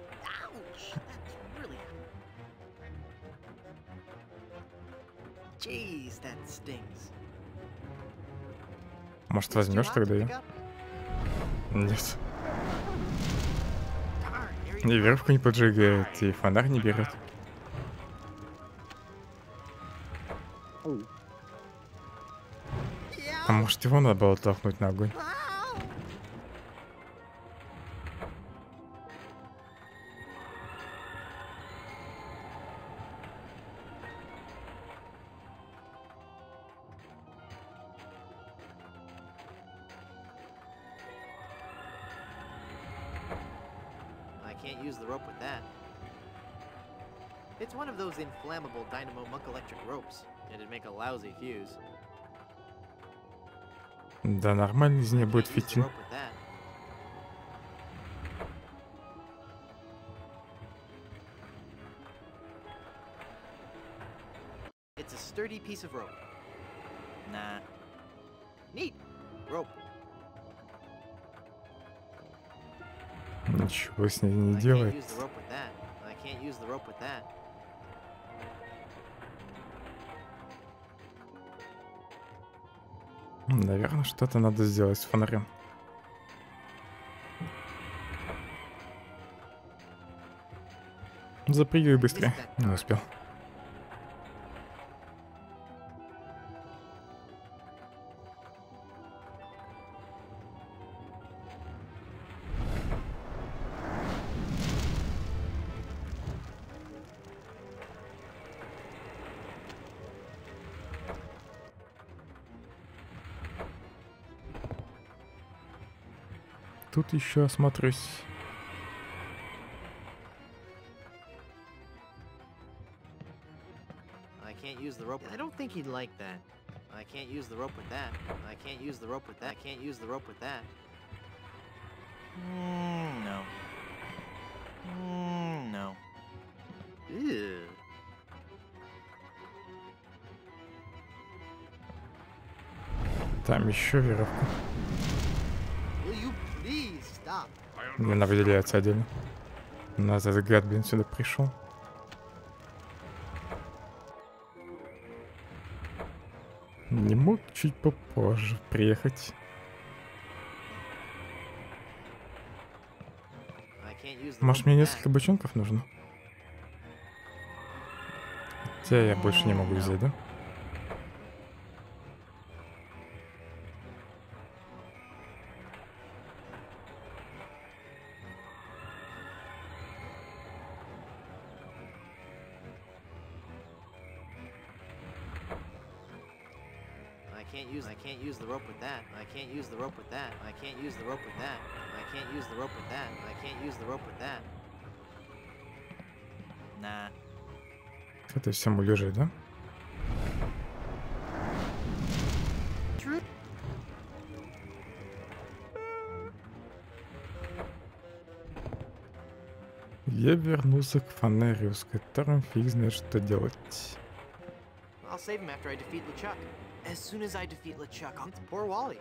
Может, возьмешь тогда ее? Нет. И веревку не поджигает, и фонарь не берет. А может, его надо было толкнуть на огонь? can't use the rope with that. It's one of those inflammable dynamo monk electric ropes. It'd make a lousy fuse. Да, нормально из нее будет Use the фитиль. rope with that. It's a sturdy piece of rope. Nah. Neat. Rope. Ничего с ней не I can't делает. use the rope with that. I can't use the rope with that. Наверное, что-то надо сделать с фонарем. Запрыгивай быстрее. Не успел. Тут еще осмотрюсь. I can't use the rope. I don't think he'd like that. I can't use the rope with that. I can't use the rope with that. I can't use the rope with that. No. No. Ew. Там еще веревка. Will you please stop? Мне она выделяется отдельно. У нас этот гад, блин, сюда пришел. Не мог чуть попозже приехать. I can't use the Может, rope мне with несколько that. бочонков нужно? Хотя я больше не могу взять, да? I can't use the rope with that. I can't use the rope with that. I can't use the rope with that. I can't use the rope with that. I can't use the rope with that. Nah. Это всему лежит, да? True. Я вернулся к фонарю, с которым фиг знает, что делать. I'll save him after I defeat LeChuck. As soon as I defeat LeChuck, it's poor Wally.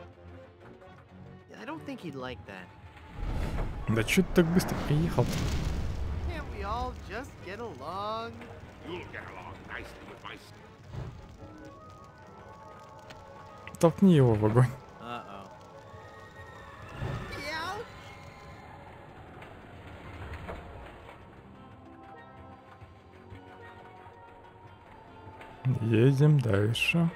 I don't think he'd like that. Да чё ты так быстро приехал? Can't we all just get along? You'll get along nicely with my... Толкни его в огонь. Uh-oh. Едем дальше.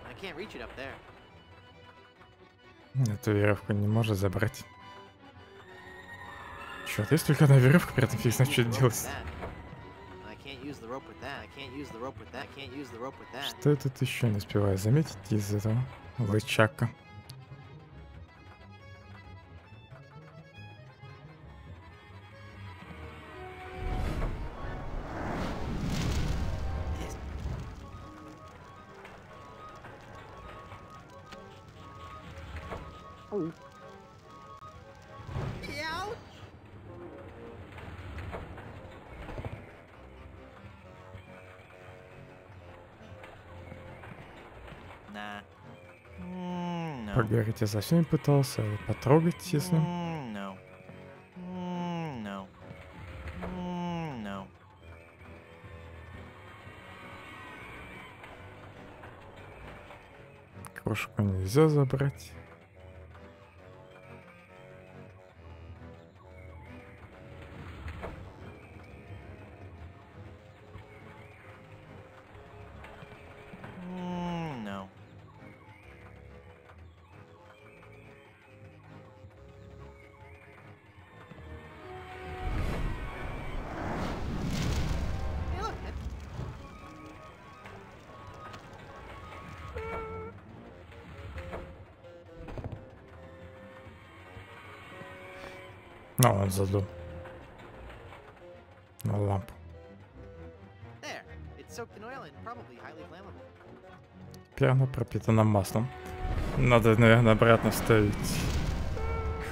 I can't reach it up there. Эту веревку не может забрать. Чёрт, есть только одна веревка, при этом фиг знает, что делать. I can't use the rope with that. I can't use the rope with that. I can't use the rope with that. Что я тут еще не успеваю заметить из этого лычака? Поговорить я со всеми пытался, потрогать, честно. No. No. No. Кружку нельзя забрать. No. Hey, look, А, он задул. На лампу. There. It's soaked in oil and probably highly flammable. Теперь она пропитана маслом. Надо, наверное, обратно вставить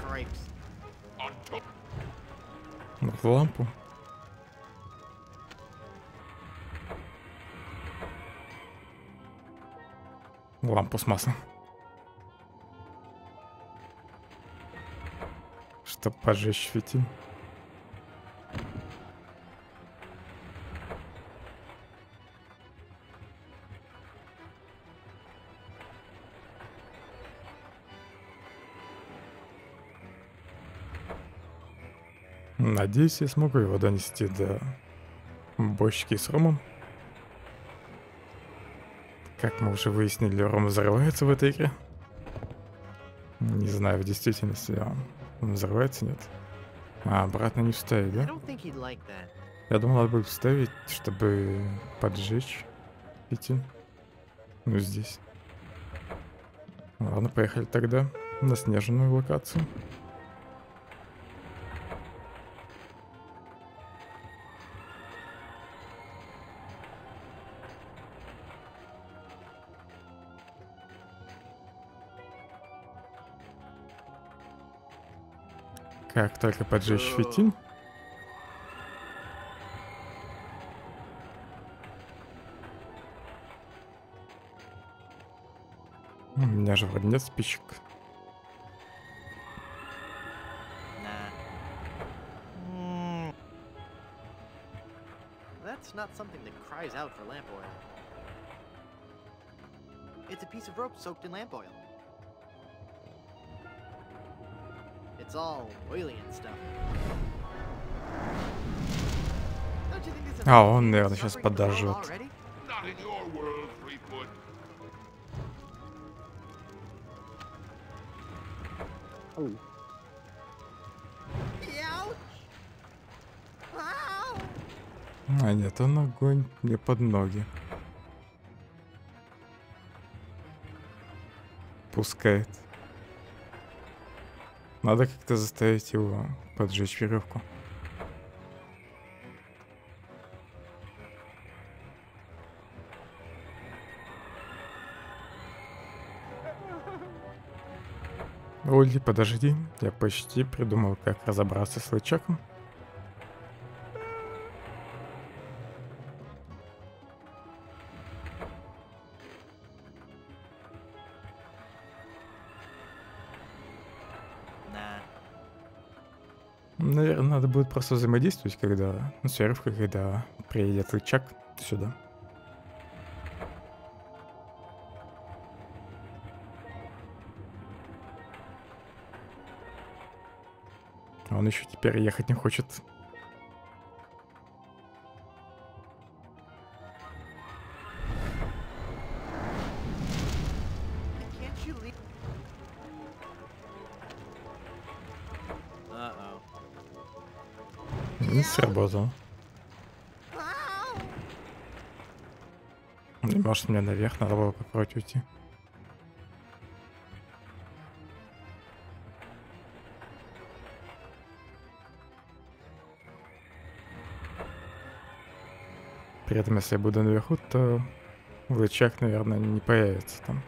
Cripes. в лампу. Лампу с маслом. Чтоб поджечь фитиль. Надеюсь, я смогу его донести до бочки с ромом. Как мы уже выяснили, ром взрывается в этой игре. Не знаю, в действительности он взрывается, нет. А, обратно не вставить, да? Я думал, надо будет вставить, чтобы поджечь фитиль. Ну, здесь. Ладно, поехали тогда на снежную локацию. Как только поджечь фитиль. У меня же вроде нет спичек. That's not something that cries out for lamp oil. It's a piece of rope soaked in lamp oil. It's all oily and stuff. Don't you think this is А, он, наверное, сейчас подожжет. Not in your world, Fleetwood. А нет, он огонь мне под ноги пускает. Надо как-то заставить его поджечь веревку. Олли, подожди, я почти придумал, как разобраться с лычаком. Наверное, надо будет просто взаимодействовать, когда... Ну, с веревкой, когда приедет лычак сюда. Он еще теперь ехать не хочет. Не сработал. Может, мне наверх надо было попробовать уйти. При этом, если я буду наверху, то лычак, наверное, не появится там.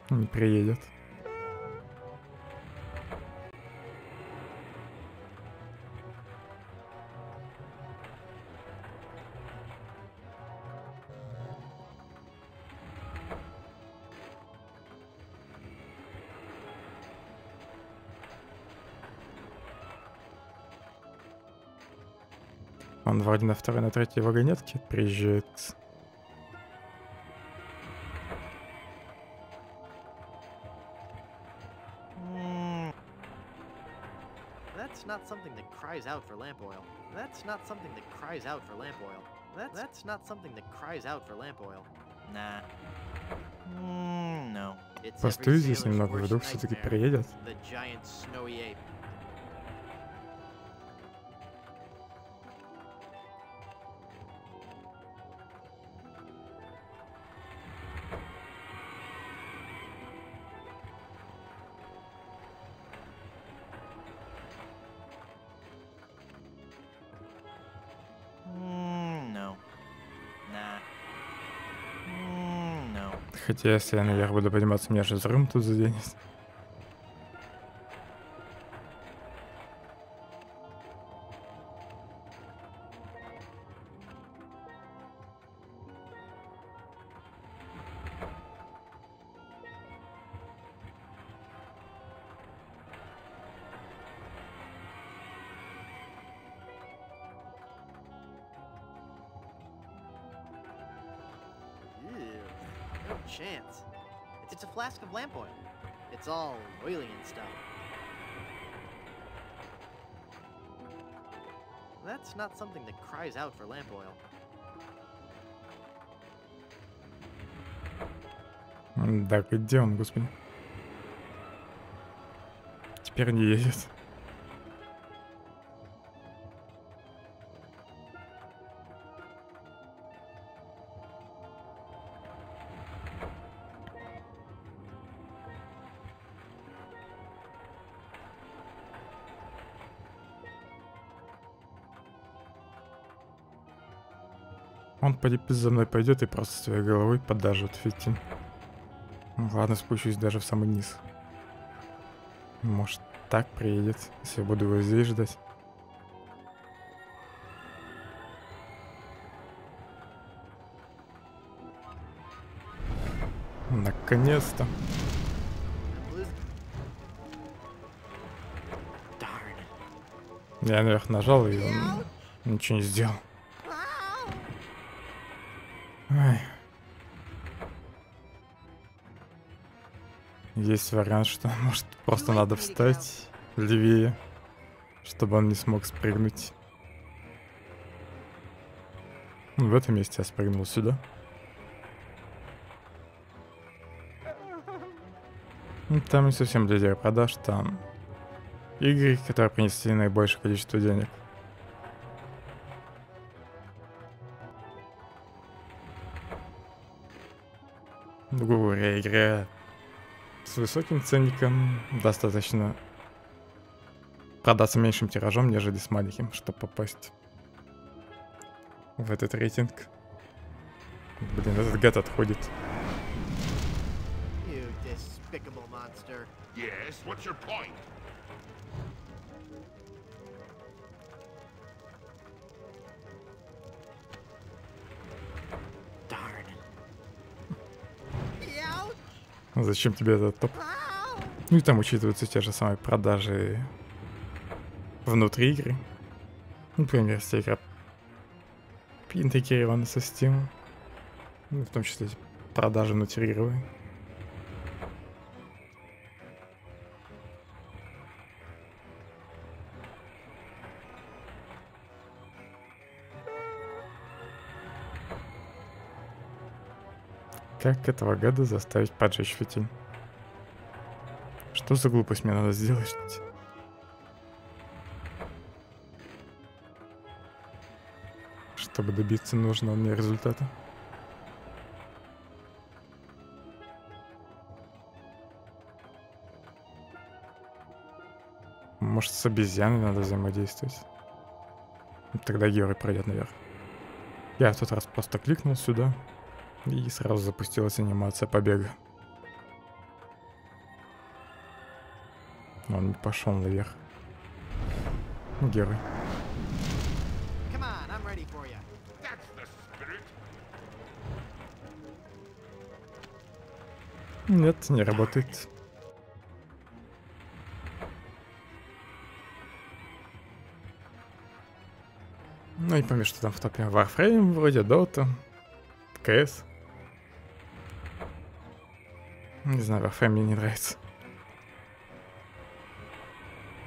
Не приедет. Он вроде на второй, на третьей вагонетке приезжает. That's not something that cries out for lamp oil. That's not something that cries out for lamp oil. That's not something that cries out for lamp oil. Nah. No. Постою здесь немного, вдруг все-таки приедет. The giant snowy ape. Хотя если я наверх буду подниматься, меня же взрыв тут заденет. No chance. It's a flask of lamp oil. It's all oily and stuff. That's not something that cries out for lamp oil. Да, где он, господи? Теперь не едет. Он за мной пойдет и просто своей головой подажет фитин. Ладно, спущусь даже в самый низ. Может, так приедет, если я буду его здесь ждать. Наконец-то. Я наверх нажал, и он ничего не сделал. Ай. Есть вариант, что может просто надо встать левее, чтобы он не смог спрыгнуть. В этом месте я спрыгнул сюда. Там не совсем для продаж, там игры, которые принесли наибольшее количество денег. Грубо говоря, игра с высоким ценником достаточно продаться меньшим тиражом, нежели с маленьким, чтобы попасть в этот рейтинг. Блин, этот гад отходит. Yes, what's your point? Зачем тебе этот топ? Ну и там учитываются те же самые продажи внутри игры. Например, если игра интегрирована со Steam. Ну, в том числе продажи внутри игры. Как этого гада заставить поджечь фитиль? Что за глупость мне надо сделать? Чтобы добиться нужного мне результата. Может, с обезьяной надо взаимодействовать? Тогда герой пройдет наверх. Я в тот раз просто кликнул сюда. И сразу запустилась анимация побега. Он не пошел наверх. Герой. Нет, не работает. Ну и помню, что там в топе Warframe вроде, Dota, CS. Не знаю, Warframe мне не нравится.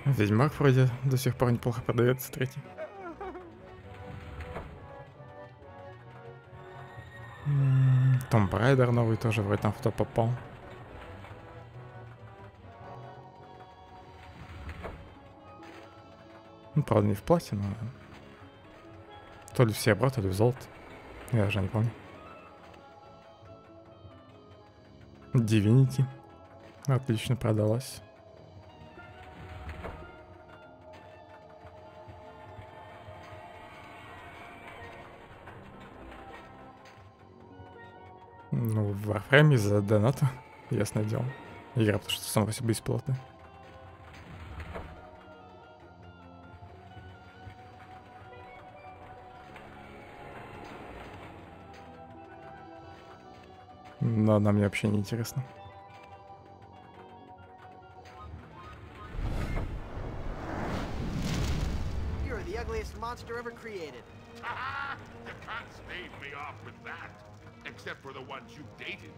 Ведьмак вроде до сих пор неплохо продается, третий. Том Брайдер новый тоже вроде там в топ попал. Ну, правда, не в платину, но... То ли в серебро, то ли в золото. Я уже не помню. Divinity. Отлично продалась. Ну, в Warframe из-за доната, ясное дело. Игра, потому что сама по себе бесплатная. Но она мне вообще не интересна. You're the ugliest monster ever created. You can't stave me off with that. Except for the ones you dated.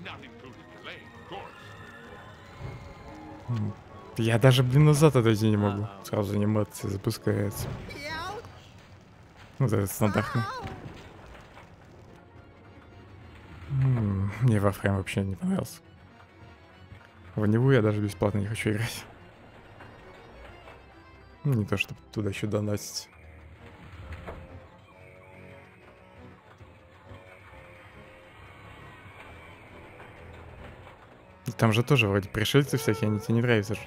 Not including Elaine, of course. Я даже, блин, назад отойти не могу. Сразу анимация запускается. Вот этот стандартный. Мне Warframe вообще не понравился. В него я даже бесплатно не хочу играть. Не то, чтобы туда еще донатить. И там же тоже вроде пришельцы всякие, они тебе не нравятся же.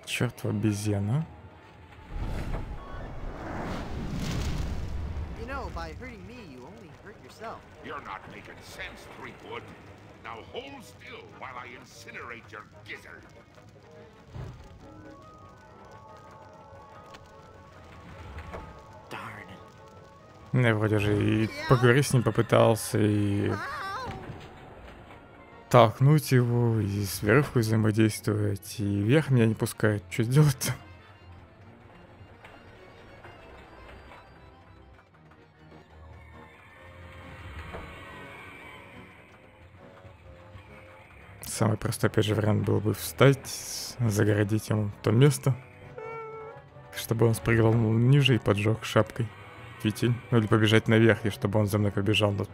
Чёртова обезьяна. You know, by hurting me, you only hurt yourself. You're not making sense, Threepwood. Now hold still while I incinerate your gizzard. Я вроде же и поговорить с ним попытался, и толкнуть его, и с веревкой взаимодействовать, и вверх меня не пускает. Что сделать-то? Самый простой, опять же, вариант был бы встать, загородить ему то место, чтобы он спрыгнул ниже и поджег шапкой фитиль. Ну или побежать наверх, и чтобы он за мной побежал. Но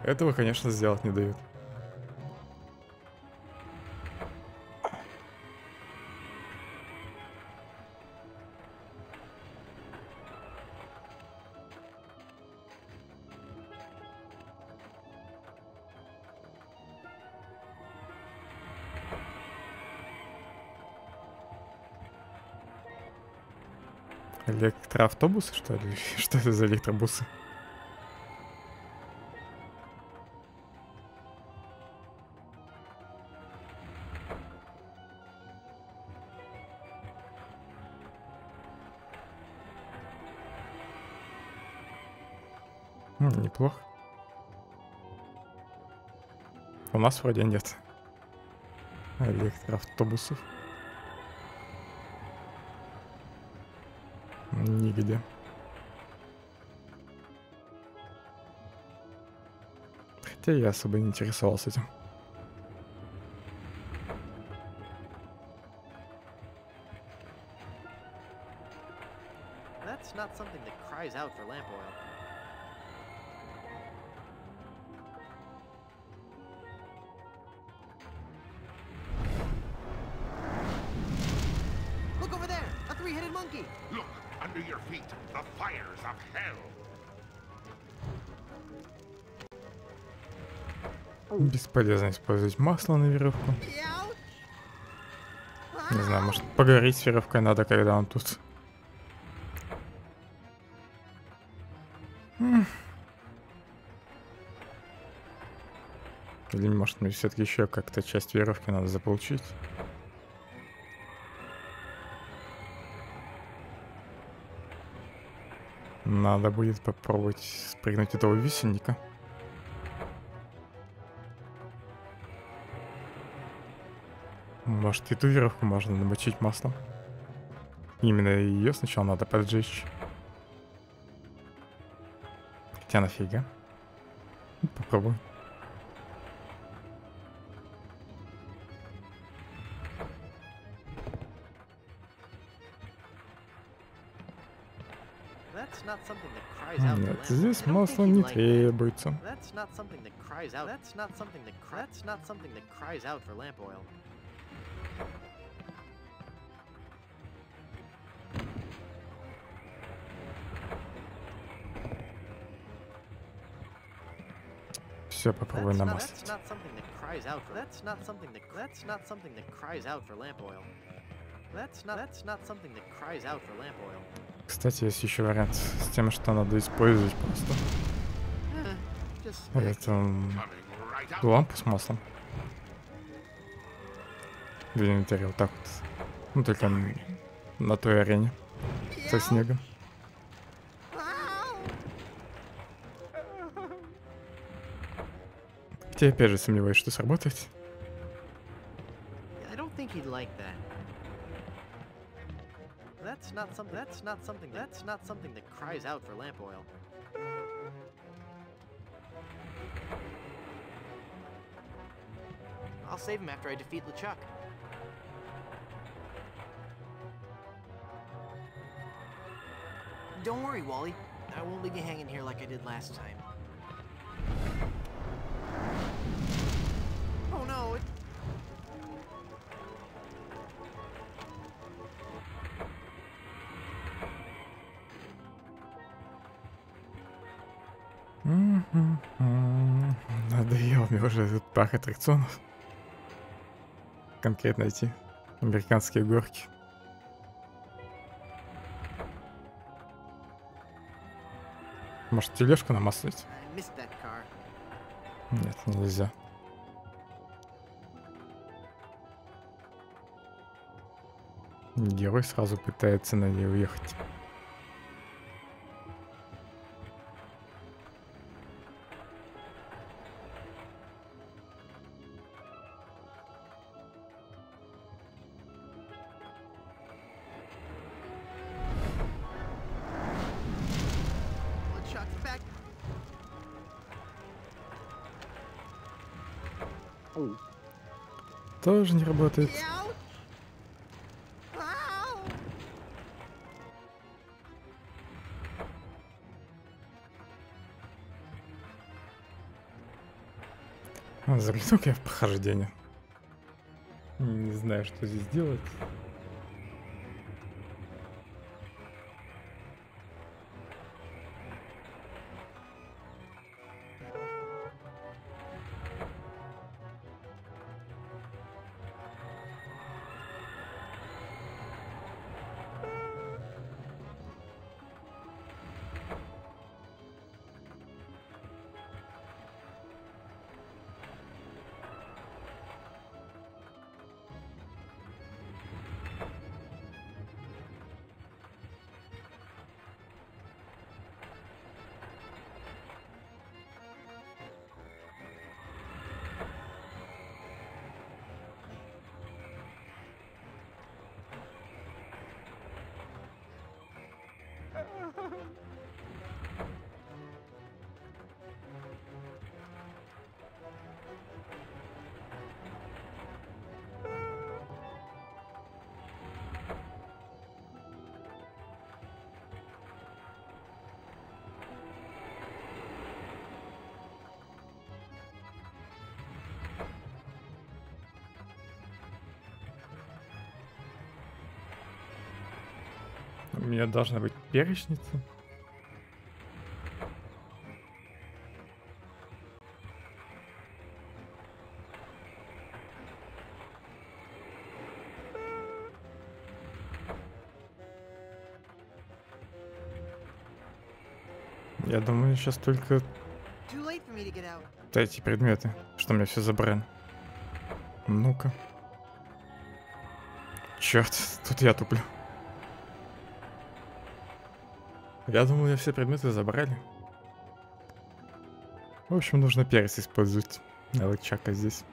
этого, конечно, сделать не дают. Электроавтобусы, что ли? Что это за электробусы? Неплохо. У нас вроде нет электроавтобусов. Нигде. Хотя я особо не интересовался этим. That's not something that cries out for lamp oil. Look over there! A three-headed monkey! Look, under your feet, the fires of hell. Бесполезно использовать масло на веревку. Не знаю, может поговорить с веревкой надо, когда он тут. Или может мне все-таки еще как-то часть веревки надо заполучить. Надо будет попробовать спрыгнуть этого висельника. Может, эту веревку можно намочить маслом. Именно ее сначала надо поджечь. Хотя нафига. Попробуй. Нет, здесь масло не требуется. That's not something that cries out. That's not something that cries out for lamp oil. Все, попробуй намазать. That's not something that cries out for. That's not something that cries out for lamp oil. That's not something that cries out for lamp oil. Кстати, есть еще вариант с тем, что надо использовать просто. Это лампу с маслом. В инвентаре вот так вот. Ну, только на той арене со снегом. Хотя опять же сомневаюсь, что сработает. I don't think he'd like that. That's not something that cries out for lamp oil. I'll save him after I defeat LeChuck. Don't worry, Wally. I won't leave you hanging here like I did last time. Oh no, it... Надоел мне уже этот парк аттракционов. Конкретно эти американские горки. Может, тележку намаслить? Нет, нельзя. Герой сразу пытается на ней уехать. Тоже не работает. Загляну-ка я в прохождение. Не знаю, что здесь делать. У меня должна быть перечница. Я думаю, сейчас только эти предметы, что мне все забрали. Ну-ка. Черт, тут я туплю. Я думал, я все предметы забрали. В общем, нужно перец использовать. Лычака здесь.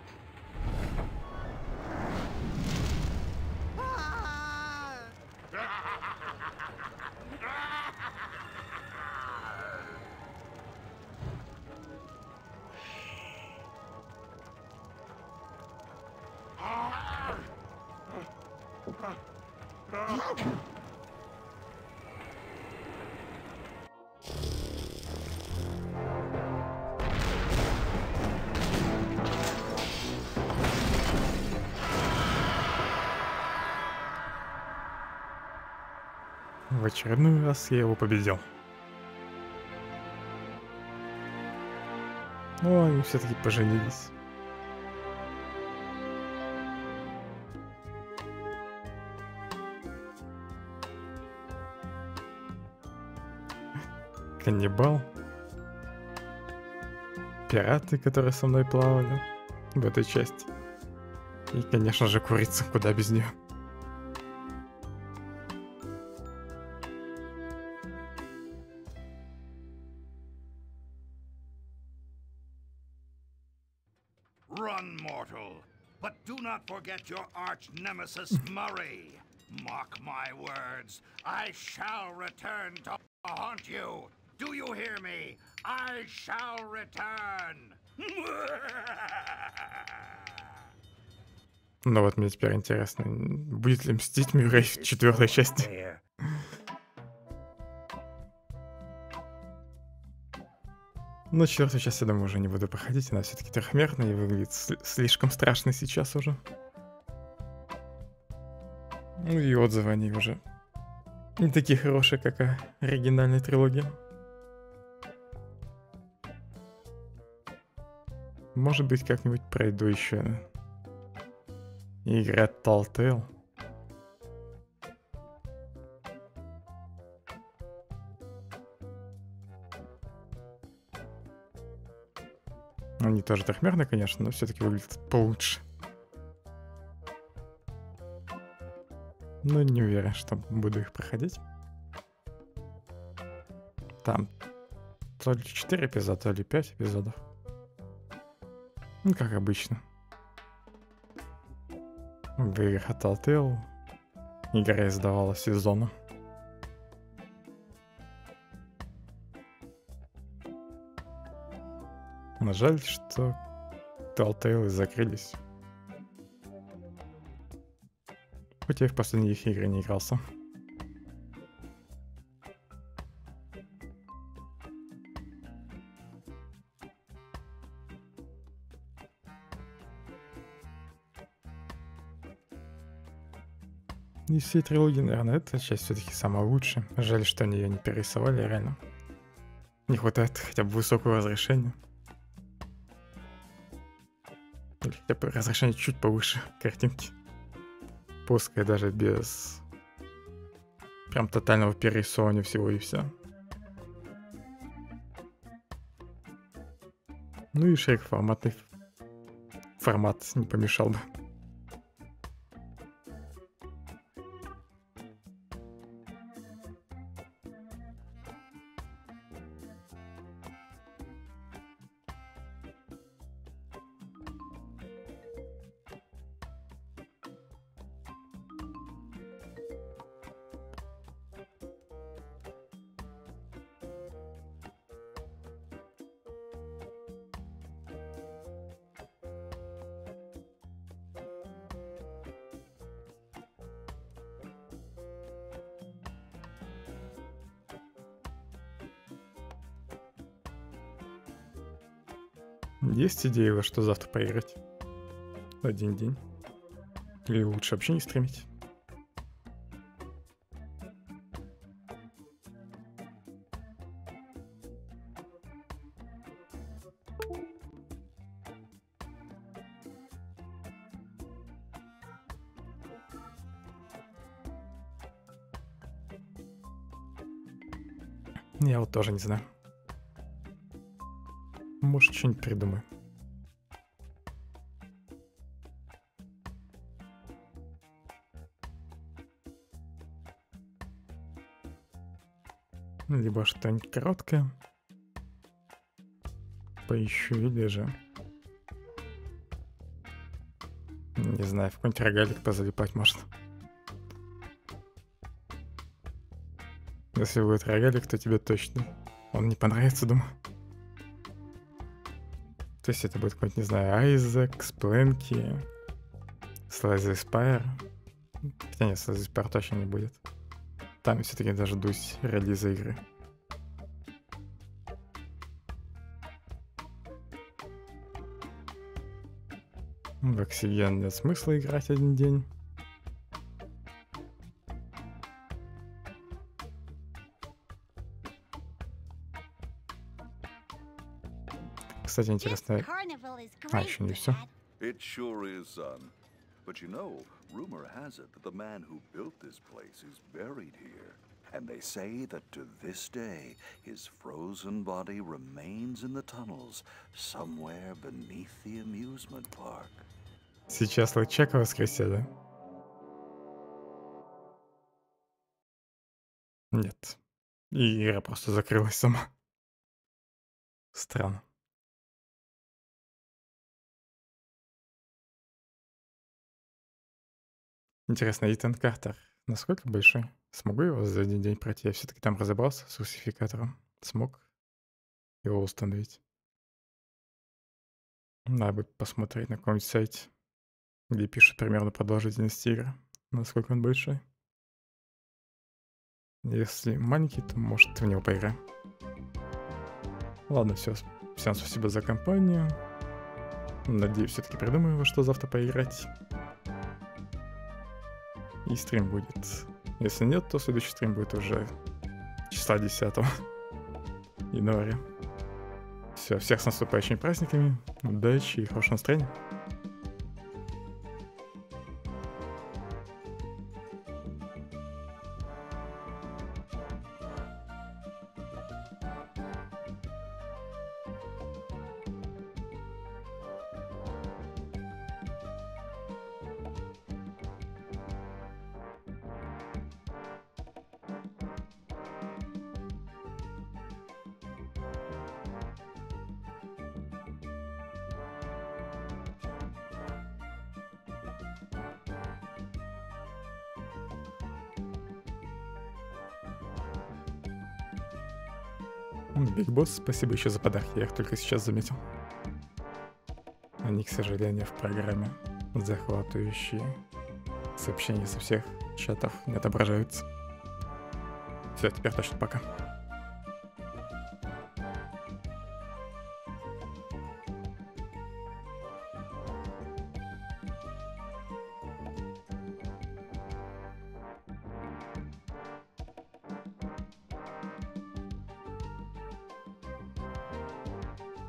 В очередной раз я его победил. О, они все-таки поженились. Каннибал. Пираты, которые со мной плавали в этой части. И, конечно же, курица, куда без нее. Run, mortal, but do not forget your arch nemesis Murray. Mark my words, I shall return to haunt you. Do you hear me? I shall return. Ну вот мне теперь интересно, будет ли мстить Мюррей в 4-й части? Но 4-ю часть, я думаю, уже не буду проходить, она все-таки трехмерная и выглядит слишком страшно сейчас уже. Ну и отзывы они уже не такие хорошие, как оригинальная трилогия. Может быть, как-нибудь пройду еще игры от Telltale. Они тоже трехмерные, конечно, но все-таки выглядят получше. Но не уверен, что буду их проходить. Там то ли 4 эпизода, то ли 5 эпизодов. Ну, как обычно. В играх от Telltale игра издавала сезоном. Но жаль, что Telltale закрылись. Хоть я в последние их игры не игрался. Из всей трилогии, наверное, эта часть все-таки самая лучшая. Жаль, что они ее не перерисовали, реально. Не хватает хотя бы высокого разрешения. Или хотя бы разрешение чуть повыше картинки. Пускай даже без прям тотального перерисовывания всего и все. Ну и широкоформатный формат не помешал бы. Есть идеи, во что завтра поиграть? Один день. Или лучше вообще не стримить? Я вот тоже не знаю. Может, что-нибудь придумаю. Либо что-нибудь короткое поищу, или же, не знаю, в какой-нибудь рогалик позалипать можно. Если будет рогалик, то тебе точно он не понравится, думаю. То есть это будет какой-нибудь, не знаю, Айзек, Спленки, Slay Spire. Хотя нет, Slay Spire точно не будет. Там все-таки дождусь релиза игры. В Оксиген нет смысла играть один день. Кстати, интересно... А, еще не все. It sure is, son. But you know, rumor has it that the man who built this place is buried here. And they say that to this day, his frozen body remains in the tunnels, somewhere beneath the amusement park. Сейчас Лычека воскресили. Нет. И игра просто закрылась сама. Странно. Интересно, Итан Картер насколько большой? Смогу его за один день пройти? Я все-таки там разобрался с русификатором. Смог его установить. Надо будет посмотреть на каком-нибудь сайте, где пишут примерно продолжительность игры. Насколько он большой. Если маленький, то может в него поиграем. Ладно, все. Всем спасибо за компанию. Надеюсь, все-таки придумаю, во что завтра поиграть. И стрим будет. Если нет, то следующий стрим будет уже числа 10 января. Все, всех с наступающими праздниками. Удачи и хорошего настроения. Биг Босс, спасибо еще за подарки, я их только сейчас заметил. Они, к сожалению, в программе захватывающие сообщения со всех чатов не отображаются. Все, теперь точно пока.